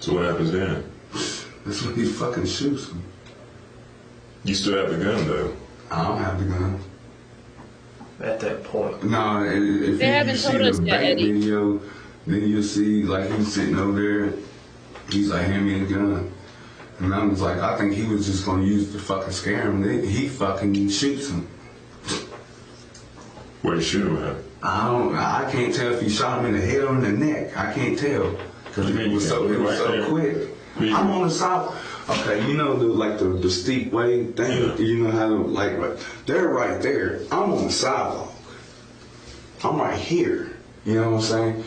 So what happens then? That's when he fucking shoots him. You still have the gun though? I don't have the gun. at that point? No, if They you haven't see told us the yet, bank Eddie. video, then you'll see like he's sitting over there. He's like, hand me the gun. And I was like, I think he was just gonna use it to fucking scare him. Then he fucking shoots him. Where he shoot him at? I can't tell if he shot him in the head or in the neck. I can't tell because it was so quick. I'm on the side. Okay, you know the steep way thing. Yeah. You know how to they're right there. I'm on the sidewalk. I'm right here. You know what I'm saying?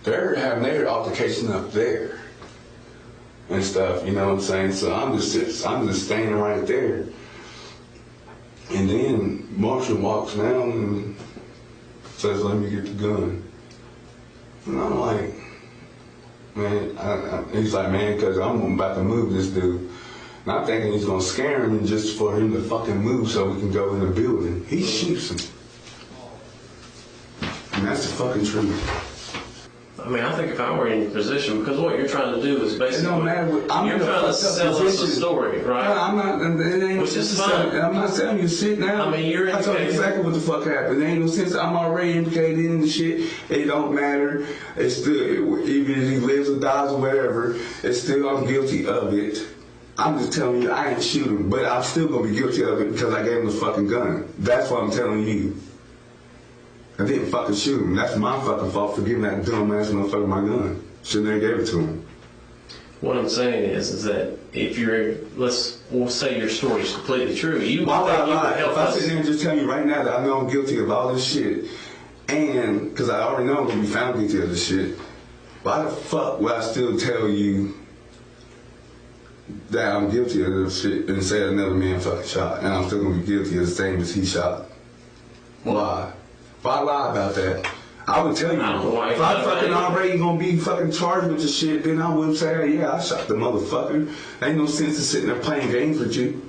They're having their altercation up there and stuff. You know what I'm saying? So I'm just standing right there. And then Marshall walks down and says, "Let me get the gun." And I'm like, man, he's like, man, because I'm about to move this dude. And I'm thinking he's going to scare him just for him to fucking move so we can go in the building. He shoots him. And that's the fucking truth. I mean, I think if I were in your position, because what you're trying to do is basically, it don't matter what, you're trying to sell us a story, right? No, I'm not, it ain't no sense. I'm not telling you shit now. I mean, you're I told you exactly what the fuck happened. There ain't no sense. I'm already implicated in the shit. It don't matter. It's still, even if he lives or dies or whatever, it's still, I'm guilty of it. I'm just telling you, I ain't shoot him, but I'm still gonna be guilty of it because I gave him the fucking gun. That's what I'm telling you. I didn't fucking shoot him. That's my fucking fault for giving that dumbass motherfucker my gun. Shouldn't have gave it to him. What I'm saying is that if we'll say your story is completely true, Why would I lie? If I sit there and just tell you right now that I know I'm guilty of all this shit, and because I already know I'm gonna be found guilty of this shit, why the fuck would I still tell you that I'm guilty of this shit and say another man fucking shot, and I'm still gonna be guilty of the same as he shot? Why? If I lie about that, I would tell you. If I fucking already gonna be fucking charged with the shit, then I wouldn't say, hey, yeah, I shot the motherfucker. Ain't no sense in sitting there playing games with you.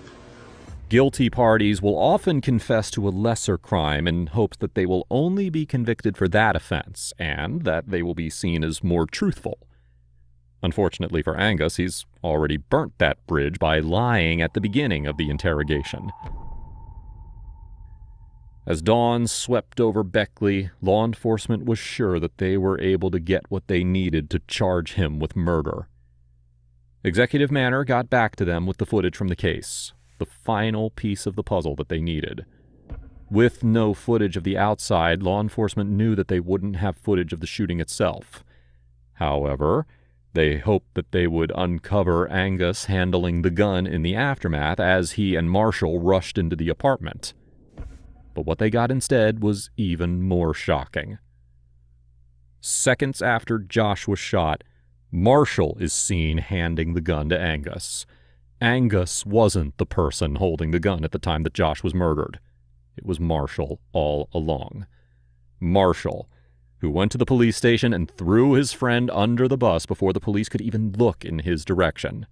Guilty parties will often confess to a lesser crime in hopes that they will only be convicted for that offense and that they will be seen as more truthful. Unfortunately for Angus, he's already burnt that bridge by lying at the beginning of the interrogation. As dawn swept over Beckley, law enforcement was sure that they were able to get what they needed to charge him with murder. Executive Manor got back to them with the footage from the case, the final piece of the puzzle that they needed. With no footage of the outside, law enforcement knew that they wouldn't have footage of the shooting itself. However, they hoped that they would uncover Angus handling the gun in the aftermath as he and Marshall rushed into the apartment. But what they got instead was even more shocking. Seconds after Josh was shot, Marshall is seen handing the gun to Angus. Angus wasn't the person holding the gun at the time that Josh was murdered. It was Marshall all along. Marshall, who went to the police station and threw his friend under the bus before the police could even look in his direction.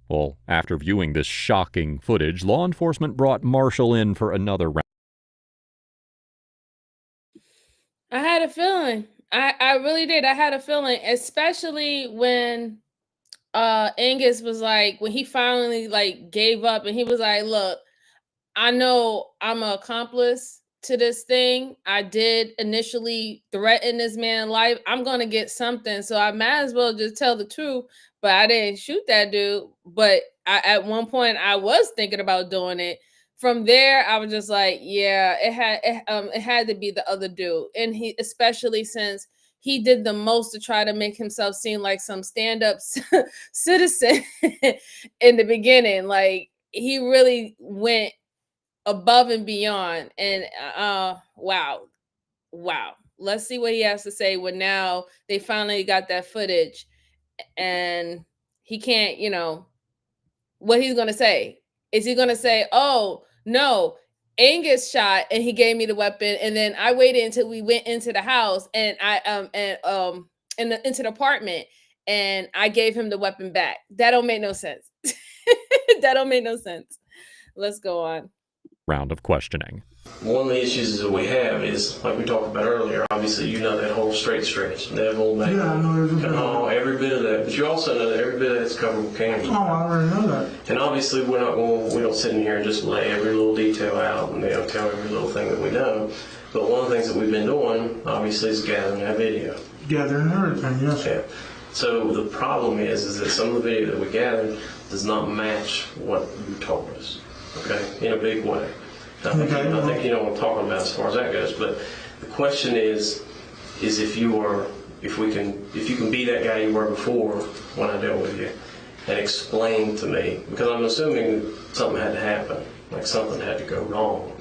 Well, after viewing this shocking footage, law enforcement brought Marshall in for another round. I had a feeling. I really did. I had a feeling, especially when Angus was like, when he finally gave up and he was like, look, I know I'm an accomplice to this thing. I did initially threaten this man's life. I'm going to get something. So I might as well just tell the truth. But I didn't shoot that dude. But at one point, I was thinking about doing it. From there, I was just like, yeah, it had to be the other dude. And he, especially since he did the most to try to make himself seem like some stand-up citizen in the beginning. Like, he really went above and beyond. And wow. Let's see what he has to say when now they finally got that footage and he can't, what he's gonna say. Is he gonna say, oh no, Angus shot and he gave me the weapon, and then I waited until we went into the house and into the apartment and I gave him the weapon back? That don't make no sense. That don't make no sense. Let's go on. round of questioning. One of the issues that we have is, like we talked about earlier, obviously you know that whole straight stretch, that whole back. Yeah, I know every bit of that. But you also know that every bit of that's covered with cameras. Oh, I already know that. And obviously we don't sit in here and just lay every little detail out and tell every little thing that we know. But one of the things that we've been doing, obviously, is gathering that video. Gathering everything, yes. Yeah. So the problem is that some of the video that we gathered does not match what you told us. Okay, in a big way. I think you know what I'm talking about as far as that goes. But the question is if you can be that guy you were before when I dealt with you, and explain to me, because I'm assuming something had to happen, like something had to go wrong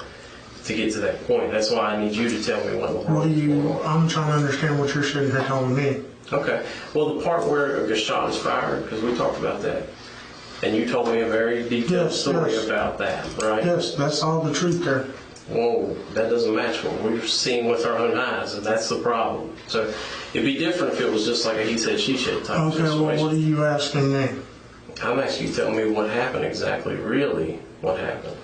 to get to that point. That's why I need you to tell me what the world. I'm trying to understand what you're sitting here telling me. Okay. Well, the part where a shot is fired, because we talked about that, and you told me a very detailed story about that, right? Yes, that's all the truth there. Whoa, that doesn't match what we're seeing with our own eyes, and that's the problem. So it'd be different if it was just like a he said, she said type of situation. Okay, well, what are you asking me? I'm asking you to tell me what happened exactly, really, what happened.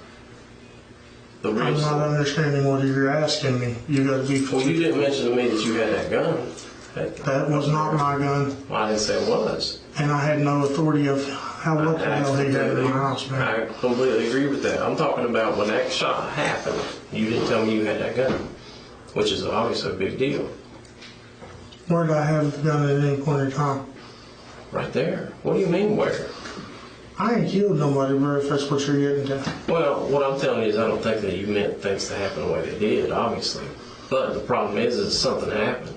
I'm not understanding what you're asking me. You got to be. Well, you didn't mention to me that you had that gun. That was not my gun. Well, I didn't say it was. And I had no authority of what the hell he had in my house, man. I completely agree with that. I'm talking about when that shot happened, you didn't tell me you had that gun, which is obviously a big deal. Where did I have the gun at any point in time? Right there. What do you mean where? I ain't killed nobody, bro, if that's what you're getting to. Well, what I'm telling you is I don't think that you meant things to happen the way they did, obviously. But the problem is something happened.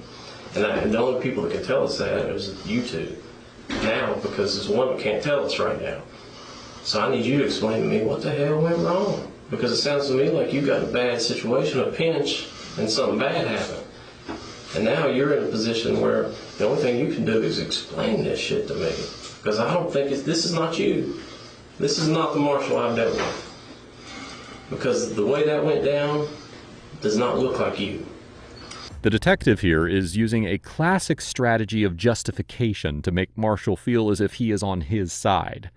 And the only people that can tell us that is you two now, because there's one that can't tell us right now. So I need you to explain to me what the hell went wrong. Because it sounds to me like you got a bad situation, a pinch, and something bad happened. And now you're in a position where the only thing you can do is explain this shit to me. Because I don't think this is not you. This is not the marshal I've dealt with. Because the way that went down does not look like you. The detective here is using a classic strategy of justification to make Marshall feel as if he is on his side.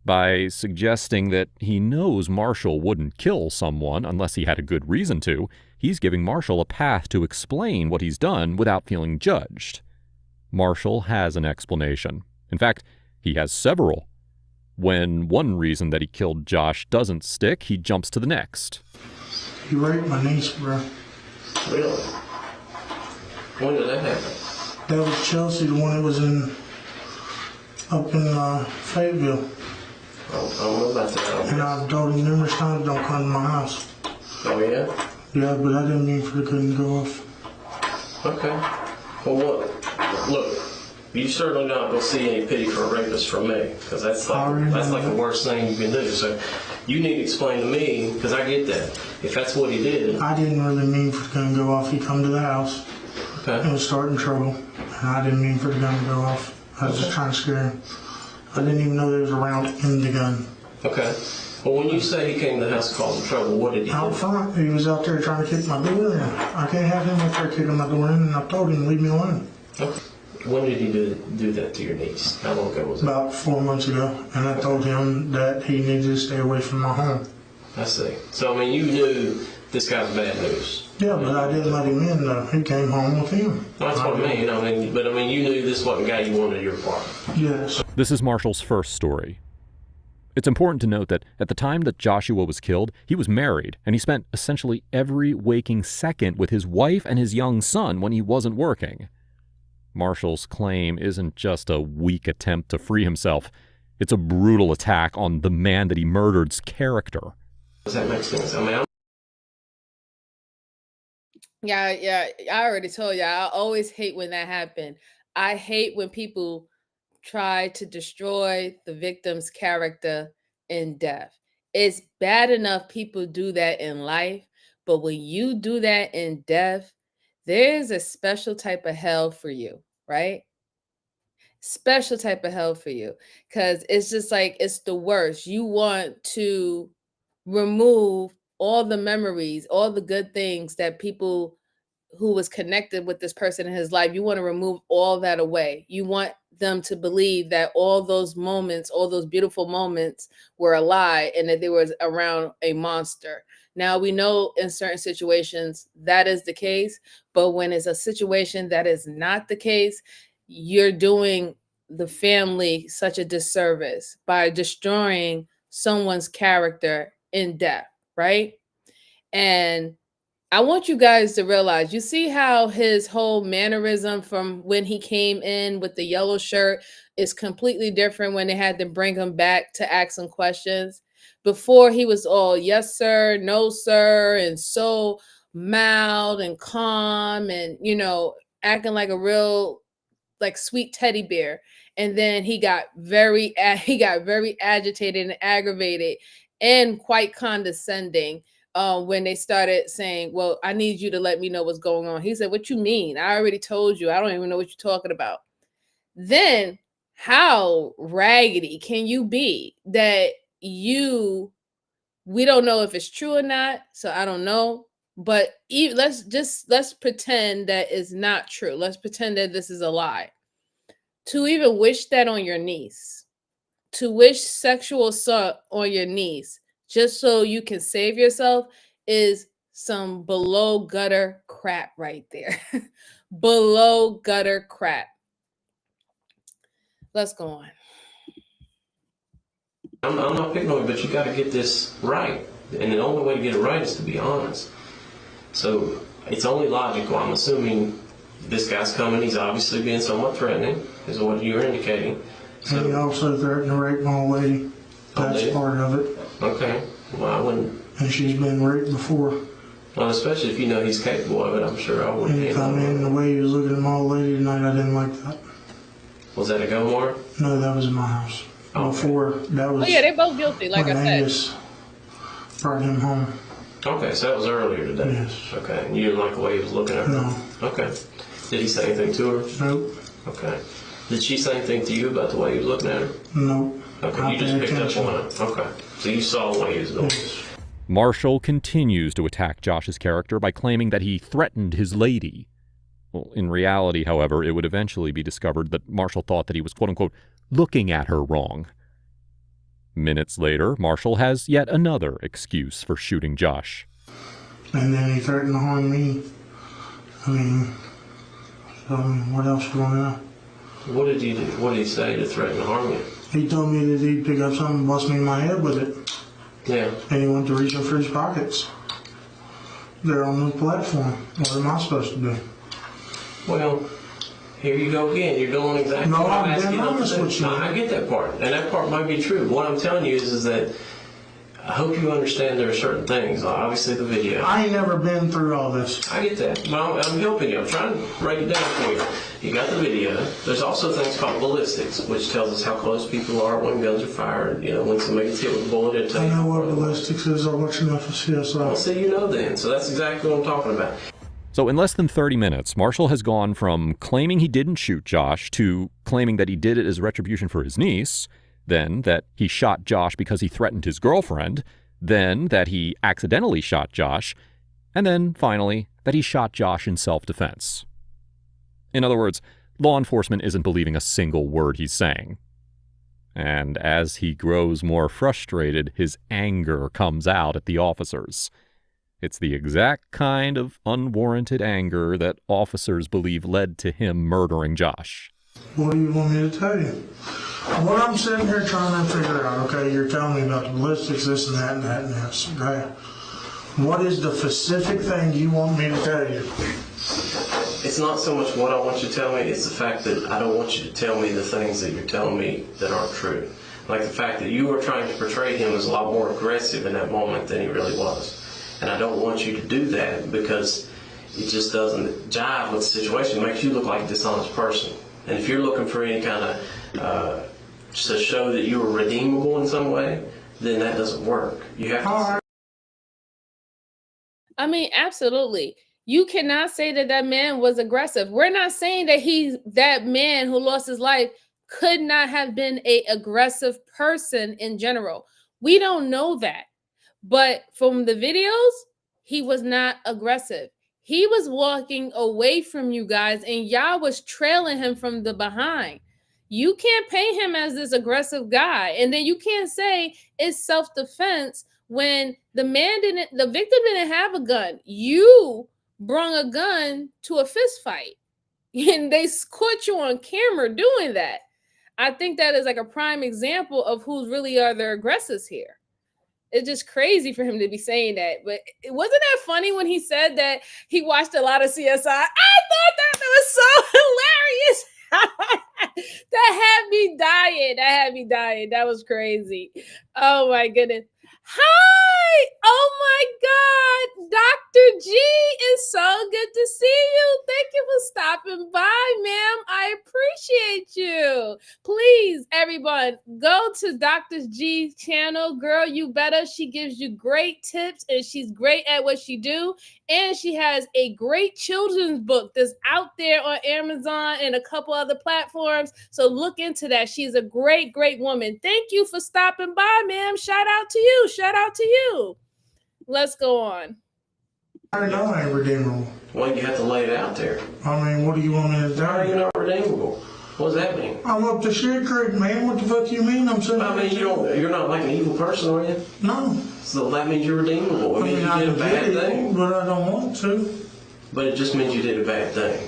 By suggesting that he knows Marshall wouldn't kill someone unless he had a good reason to, he's giving Marshall a path to explain what he's done without feeling judged. Marshall has an explanation. In fact, he has several. When one reason that he killed Josh doesn't stick, he jumps to the next. He raped my niece, bro. Really? When did that happen? That was Chelsea, the one that was up in Fayetteville. I don't know about that. And I've told him numerous times, don't come to my house. Oh, yeah? Yeah, but I didn't mean for the gun to go off. Okay. Well, look, you certainly not going to see any pity for a rapist from me, because that's like the worst thing you can do. So you need to explain to me, because I get that. If that's what he did. I didn't really mean for the gun to go off. He come to the house and was starting trouble, and I didn't mean for the gun to go off. I was just trying to scare him. I didn't even know there was a round in the gun. Okay. Well, when you say he came to the house causing trouble, what did he do? Out front, he was out there trying to kick my door in. I can't have him out there kicking my door in, and I told him, leave me alone. Okay. When did he do that to your niece? How long ago was it? About 4 months ago, and I told him that he needed to stay away from my home. I see. So, I mean, you knew this guy's bad news. Yeah, but I didn't let him in, though. He came home with him. Well, that's what I mean. But you knew this wasn't the guy you wanted in your apartment. Yes. This is Marshall's first story. It's important to note that at the time that Joshua was killed, he was married, and he spent essentially every waking second with his wife and his young son when he wasn't working. Marshall's claim isn't just a weak attempt to free himself. It's a brutal attack on the man that he murdered's character. Does that make sense? I mean, Yeah, I already told you. I always hate when that happens. I hate when people try to destroy the victim's character in death. It's bad enough people do that in life, but when you do that in death, there's a special type of hell for you, right? Special type of hell for you, because it's just like, it's the worst. You want to remove all the memories, all the good things that people who was connected with this person in his life, you want to remove all that away. You want them to believe that all those moments, all those beautiful moments were a lie and that they was around a monster. Now we know in certain situations that is the case, but when it's a situation that is not the case, you're doing the family such a disservice by destroying someone's character in death, right? And I want you guys to realize, you see how his whole mannerism from when he came in with the yellow shirt is completely different when they had to bring him back to ask some questions. Before he was all yes sir, no sir, and so mild and calm and acting like a real like sweet teddy bear. And then he got very agitated and aggravated and quite condescending when they started saying, well, I need you to let me know what's going on. He said, what you mean? I already told you. I don't even know what you're talking about. Then how raggedy can you be that we don't know if it's true or not, so I don't know. But let's pretend that it's not true. Let's pretend that this is a lie. To even wish that on your niece, to wish sexual assault on your niece just so you can save yourself is some below gutter crap right there. Below gutter crap. Let's go on. I'm not picking on you, but you got to get this right. And the only way to get it right is to be honest. So it's only logical. I'm assuming this guy's coming. He's obviously being somewhat threatening, is what you're indicating. So, and he also threatened to rape my old lady. That's part of it. Okay. Well, I wouldn't. And she's been raped before. Well, especially if you know he's capable of it, I'm sure I wouldn't. And he come in the way he was looking at my old lady tonight, I didn't like that. Was that a Gomar? No, that was in my house. Okay. Before, that was... Oh, yeah, they're both guilty, like I said. Angus brought him home. Okay, so that was earlier today? Yes. Okay, and you didn't like the way he was looking at her? No. Okay. Did he say anything to her? Nope. Okay. Did she say anything to you about the way he was looking at her? Nope. Okay, you just picked up on it. Okay. So you saw the way he was doing it. Marshall continues to attack Josh's character by claiming that he threatened his lady. Well, in reality, however, it would eventually be discovered that Marshall thought that he was, quote-unquote, looking at her wrong. Minutes later, Marshall has yet another excuse for shooting Josh. And then he threatened to harm me. I mean, what else do you want to know? What did he do? What did he say to threaten to harm you? He told me that he'd pick up something and bust me in my head with it. Yeah. And he went to reach for his pockets. They're on the platform. What am I supposed to do? Well, here you go again. You're doing exactly what I'm asking you to do. No, I get that part. And that part might be true. What I'm telling you is that I hope you understand there are certain things. Obviously, the video. I ain't never been through all this. I get that. Well, I'm helping you. I'm trying to break it down for you. You got the video. There's also things called ballistics, which tells us how close people are when guns are fired. You know, when somebody gets hit with a bullet, it tells you. I know what ballistics is. I watch enough of CSI. Well, see, you know then. So that's exactly what I'm talking about. So in less than 30 minutes, Marshall has gone from claiming he didn't shoot Josh to claiming that he did it as retribution for his niece, then that he shot Josh because he threatened his girlfriend, then that he accidentally shot Josh, and then, finally, that he shot Josh in self-defense. In other words, law enforcement isn't believing a single word he's saying. And as he grows more frustrated, his anger comes out at the officers. It's the exact kind of unwarranted anger that officers believe led to him murdering Josh. What do you want me to tell you? What I'm sitting here trying to figure out, okay, you're telling me about the ballistics, this and that and that and this, okay? What is the specific thing you want me to tell you? It's not so much what I want you to tell me, it's the fact that I don't want you to tell me the things that you're telling me that aren't true. Like the fact that you were trying to portray him as a lot more aggressive in that moment than he really was. And I don't want you to do that because it just doesn't jive with the situation. It makes you look like a dishonest person. And if you're looking for any kind of to show that you were redeemable in some way, then that doesn't work. You have to. I mean, absolutely. You cannot say that that man was aggressive. We're not saying that that man who lost his life could not have been an aggressive person in general. We don't know that. But from the videos, he was not aggressive. He was walking away from you guys and y'all was trailing him from the behind. You can't paint him as this aggressive guy. And then you can't say it's self-defense when the victim didn't have a gun. You brung a gun to a fist fight and they caught you on camera doing that. I think that is like a prime example of who really are the aggressors here. It's just crazy for him to be saying that. But wasn't that funny when he said that he watched a lot of CSI? I thought that was so hilarious. That had me dying. That was crazy. Oh my goodness. Hi. Oh my God. Dr. G, is so good to see you. Thank you for stopping by, ma'am. I appreciate you. Please, everyone, go to Dr. G's channel. Girl, you better. She gives you great tips and she's great at what she do. And she has a great children's book that's out there on Amazon and a couple other platforms. So look into that. She's a great, great woman. Thank you for stopping by, ma'am. Shout out to you. Shout out to you. Let's go on. I know I ain't redeemable. Well, you have to lay it out there. I mean, what do you want me to do? How are you not redeemable? What does that mean? I'm up to shit creek, man. What the fuck you mean? I'm saying. I mean, you're not like an evil person, are you? No. So that means you're redeemable. I mean, you did a bad thing. But I don't want to. But it just means you did a bad thing.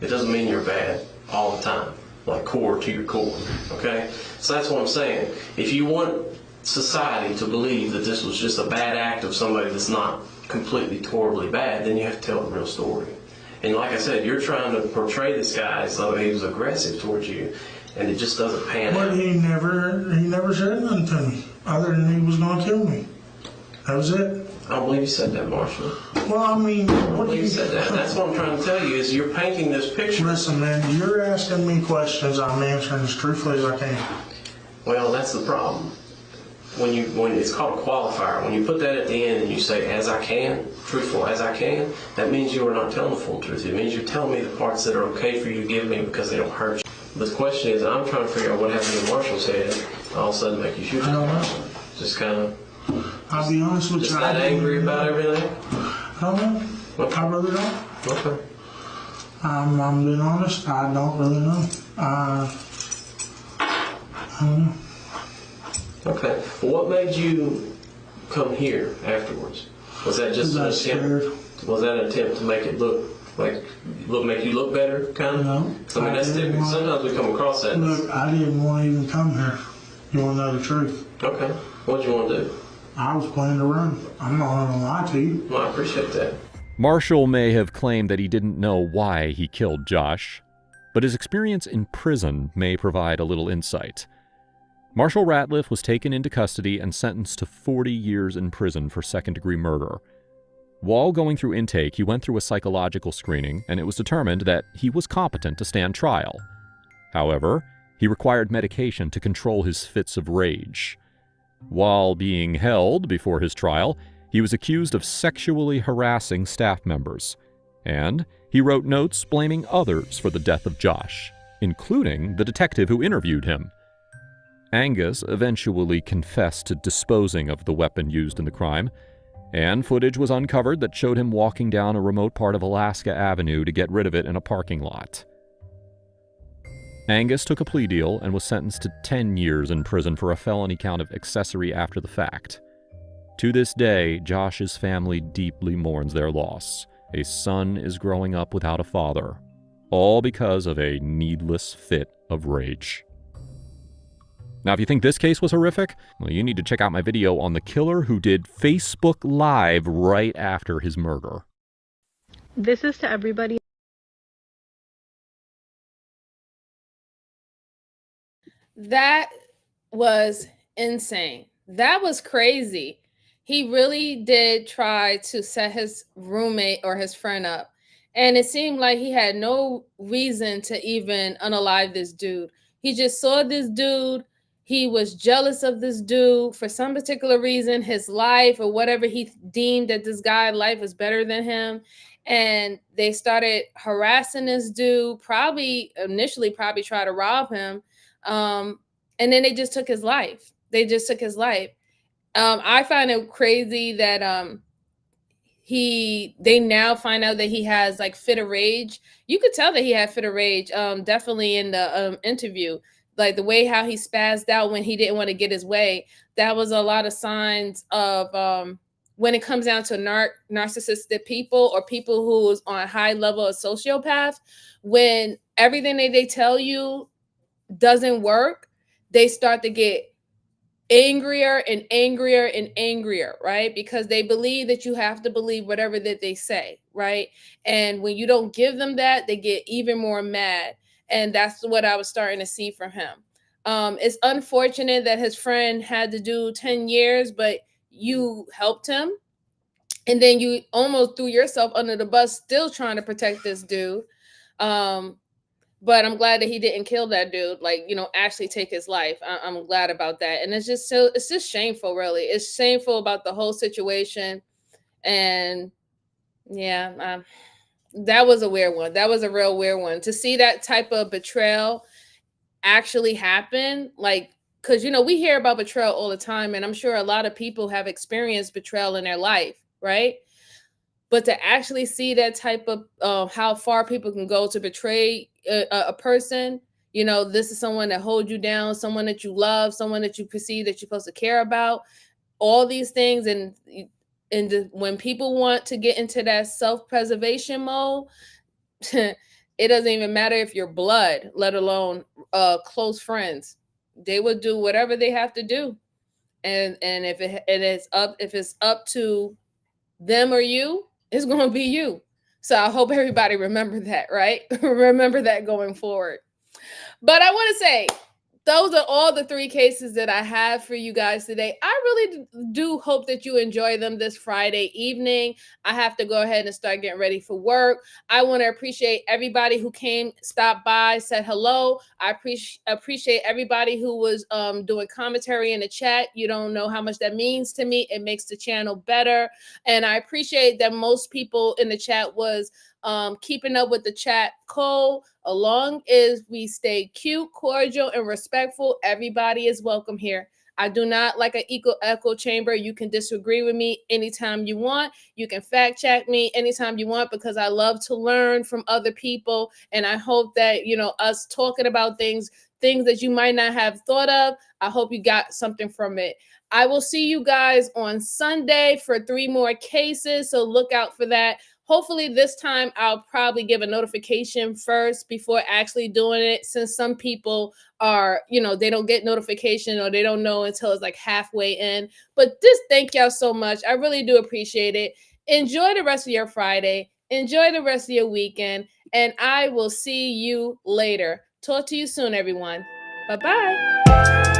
It doesn't mean you're bad all the time, like core to your core, okay? So that's what I'm saying. If you want society to believe that this was just a bad act of somebody that's not completely, horribly bad, then you have to tell the real story. And like I said, you're trying to portray this guy as though he was aggressive towards you, and it just doesn't pan out. But he never said nothing to me, other than he was going to kill me. That was it. I don't believe you said that, Marshall. Well, I mean, what do you said that? That's what I'm trying to tell you, is you're painting this picture. Listen, man, you're asking me questions. I'm answering as truthfully as I can. Well, that's the problem. When it's called a qualifier, when you put that at the end and you say, as I can, truthful as I can, that means you are not telling the full truth. It means you're telling me the parts that are okay for you to give me because they don't hurt you. But the question is, I'm trying to figure out what happened in Marshall's head, all of a sudden make you shoot. I don't know. Just kind of. I'll be honest with you. Just that angry about everything? I don't know. I really don't. Okay. I'm being honest. I don't really know. I don't know. Okay. Well, what made you come here afterwards? Was that just an attempt? Was that an attempt to make it make you look better, kind of? No. So, I mean, that's typical. Sometimes we come across that. Look, I didn't want to even come here. You want to know the truth? Okay. What did you want to do? I was planning to run. I'm not going to lie to you. Well, I appreciate that. Marshall may have claimed that he didn't know why he killed Josh, but his experience in prison may provide a little insight. Marshall Ratliff was taken into custody and sentenced to 40 years in prison for second-degree murder. While going through intake, he went through a psychological screening, and it was determined that he was competent to stand trial. However, he required medication to control his fits of rage. While being held before his trial, he was accused of sexually harassing staff members, and he wrote notes blaming others for the death of Josh, including the detective who interviewed him. Angus eventually confessed to disposing of the weapon used in the crime, and footage was uncovered that showed him walking down a remote part of Alaska Avenue to get rid of it in a parking lot. Angus took a plea deal and was sentenced to 10 years in prison for a felony count of accessory after the fact. To this day, Josh's family deeply mourns their loss. A son is growing up without a father, all because of a needless fit of rage. Now, if you think this case was horrific, well, you need to check out my video on the killer who did Facebook Live right after his murder. This is to everybody. That was insane. That was crazy. He really did try to set his roommate or his friend up. And it seemed like he had no reason to even unalive this dude. He just saw this dude. He was jealous of this dude for some particular reason, his life or whatever he deemed that this guy's life was better than him. And they started harassing this dude, initially tried to rob him. And then they just took his life. I find it crazy that they now find out that he has like fit of rage. You could tell that he had fit of rage, definitely in the interview. Like the way how he spazzed out when he didn't want to get his way. That was a lot of signs of when it comes down to narcissistic people or people who's on a high level of sociopath, when everything that they tell you doesn't work, they start to get angrier and angrier and angrier, right? Because they believe that you have to believe whatever that they say, right? And when you don't give them that, they get even more mad. And that's what I was starting to see from him. It's unfortunate that his friend had to do 10 years, but you helped him. And then you almost threw yourself under the bus still trying to protect this dude. But I'm glad that he didn't kill that dude, like, actually take his life. I'm glad about that. And it's just shameful, really. It's shameful about the whole situation. And yeah, that was a weird one. That was a real weird one. To see that type of betrayal actually happen, like, because, we hear about betrayal all the time, and I'm sure a lot of people have experienced betrayal in their life, right? But to actually see that type of how far people can go to betray a person, this is someone that holds you down, someone that you love, someone that you perceive that you're supposed to care about, all these things. And when people want to get into that self-preservation mode, it doesn't even matter if you're blood, let alone close friends. They would do whatever they have to do. And if it's up to them or you, it's going to be you. So I hope everybody remember that, right? Remember that going forward. But I want to say, those are all the 3 cases that I have for you guys today. I really do hope that you enjoy them this Friday evening. I have to go ahead and start getting ready for work. I want to appreciate everybody who came, stopped by, said hello. I appreciate everybody who was doing commentary in the chat. You don't know how much that means to me. It makes the channel better. And I appreciate that most people in the chat was keeping up with the chat code. As long as we stay cute, cordial, and respectful, everybody is welcome here. I do not like an echo chamber. You can disagree with me anytime you want. You can fact check me anytime you want, because I love to learn from other people. And I hope that, us talking about things that you might not have thought of, I hope you got something from it. I will see you guys on Sunday for 3 more cases, so look out for that. Hopefully this time I'll probably give a notification first before actually doing it, since some people are, they don't get notification or they don't know until it's like halfway in. But just thank y'all so much. I really do appreciate it. Enjoy the rest of your Friday. Enjoy the rest of your weekend. And I will see you later. Talk to you soon, everyone. Bye-bye.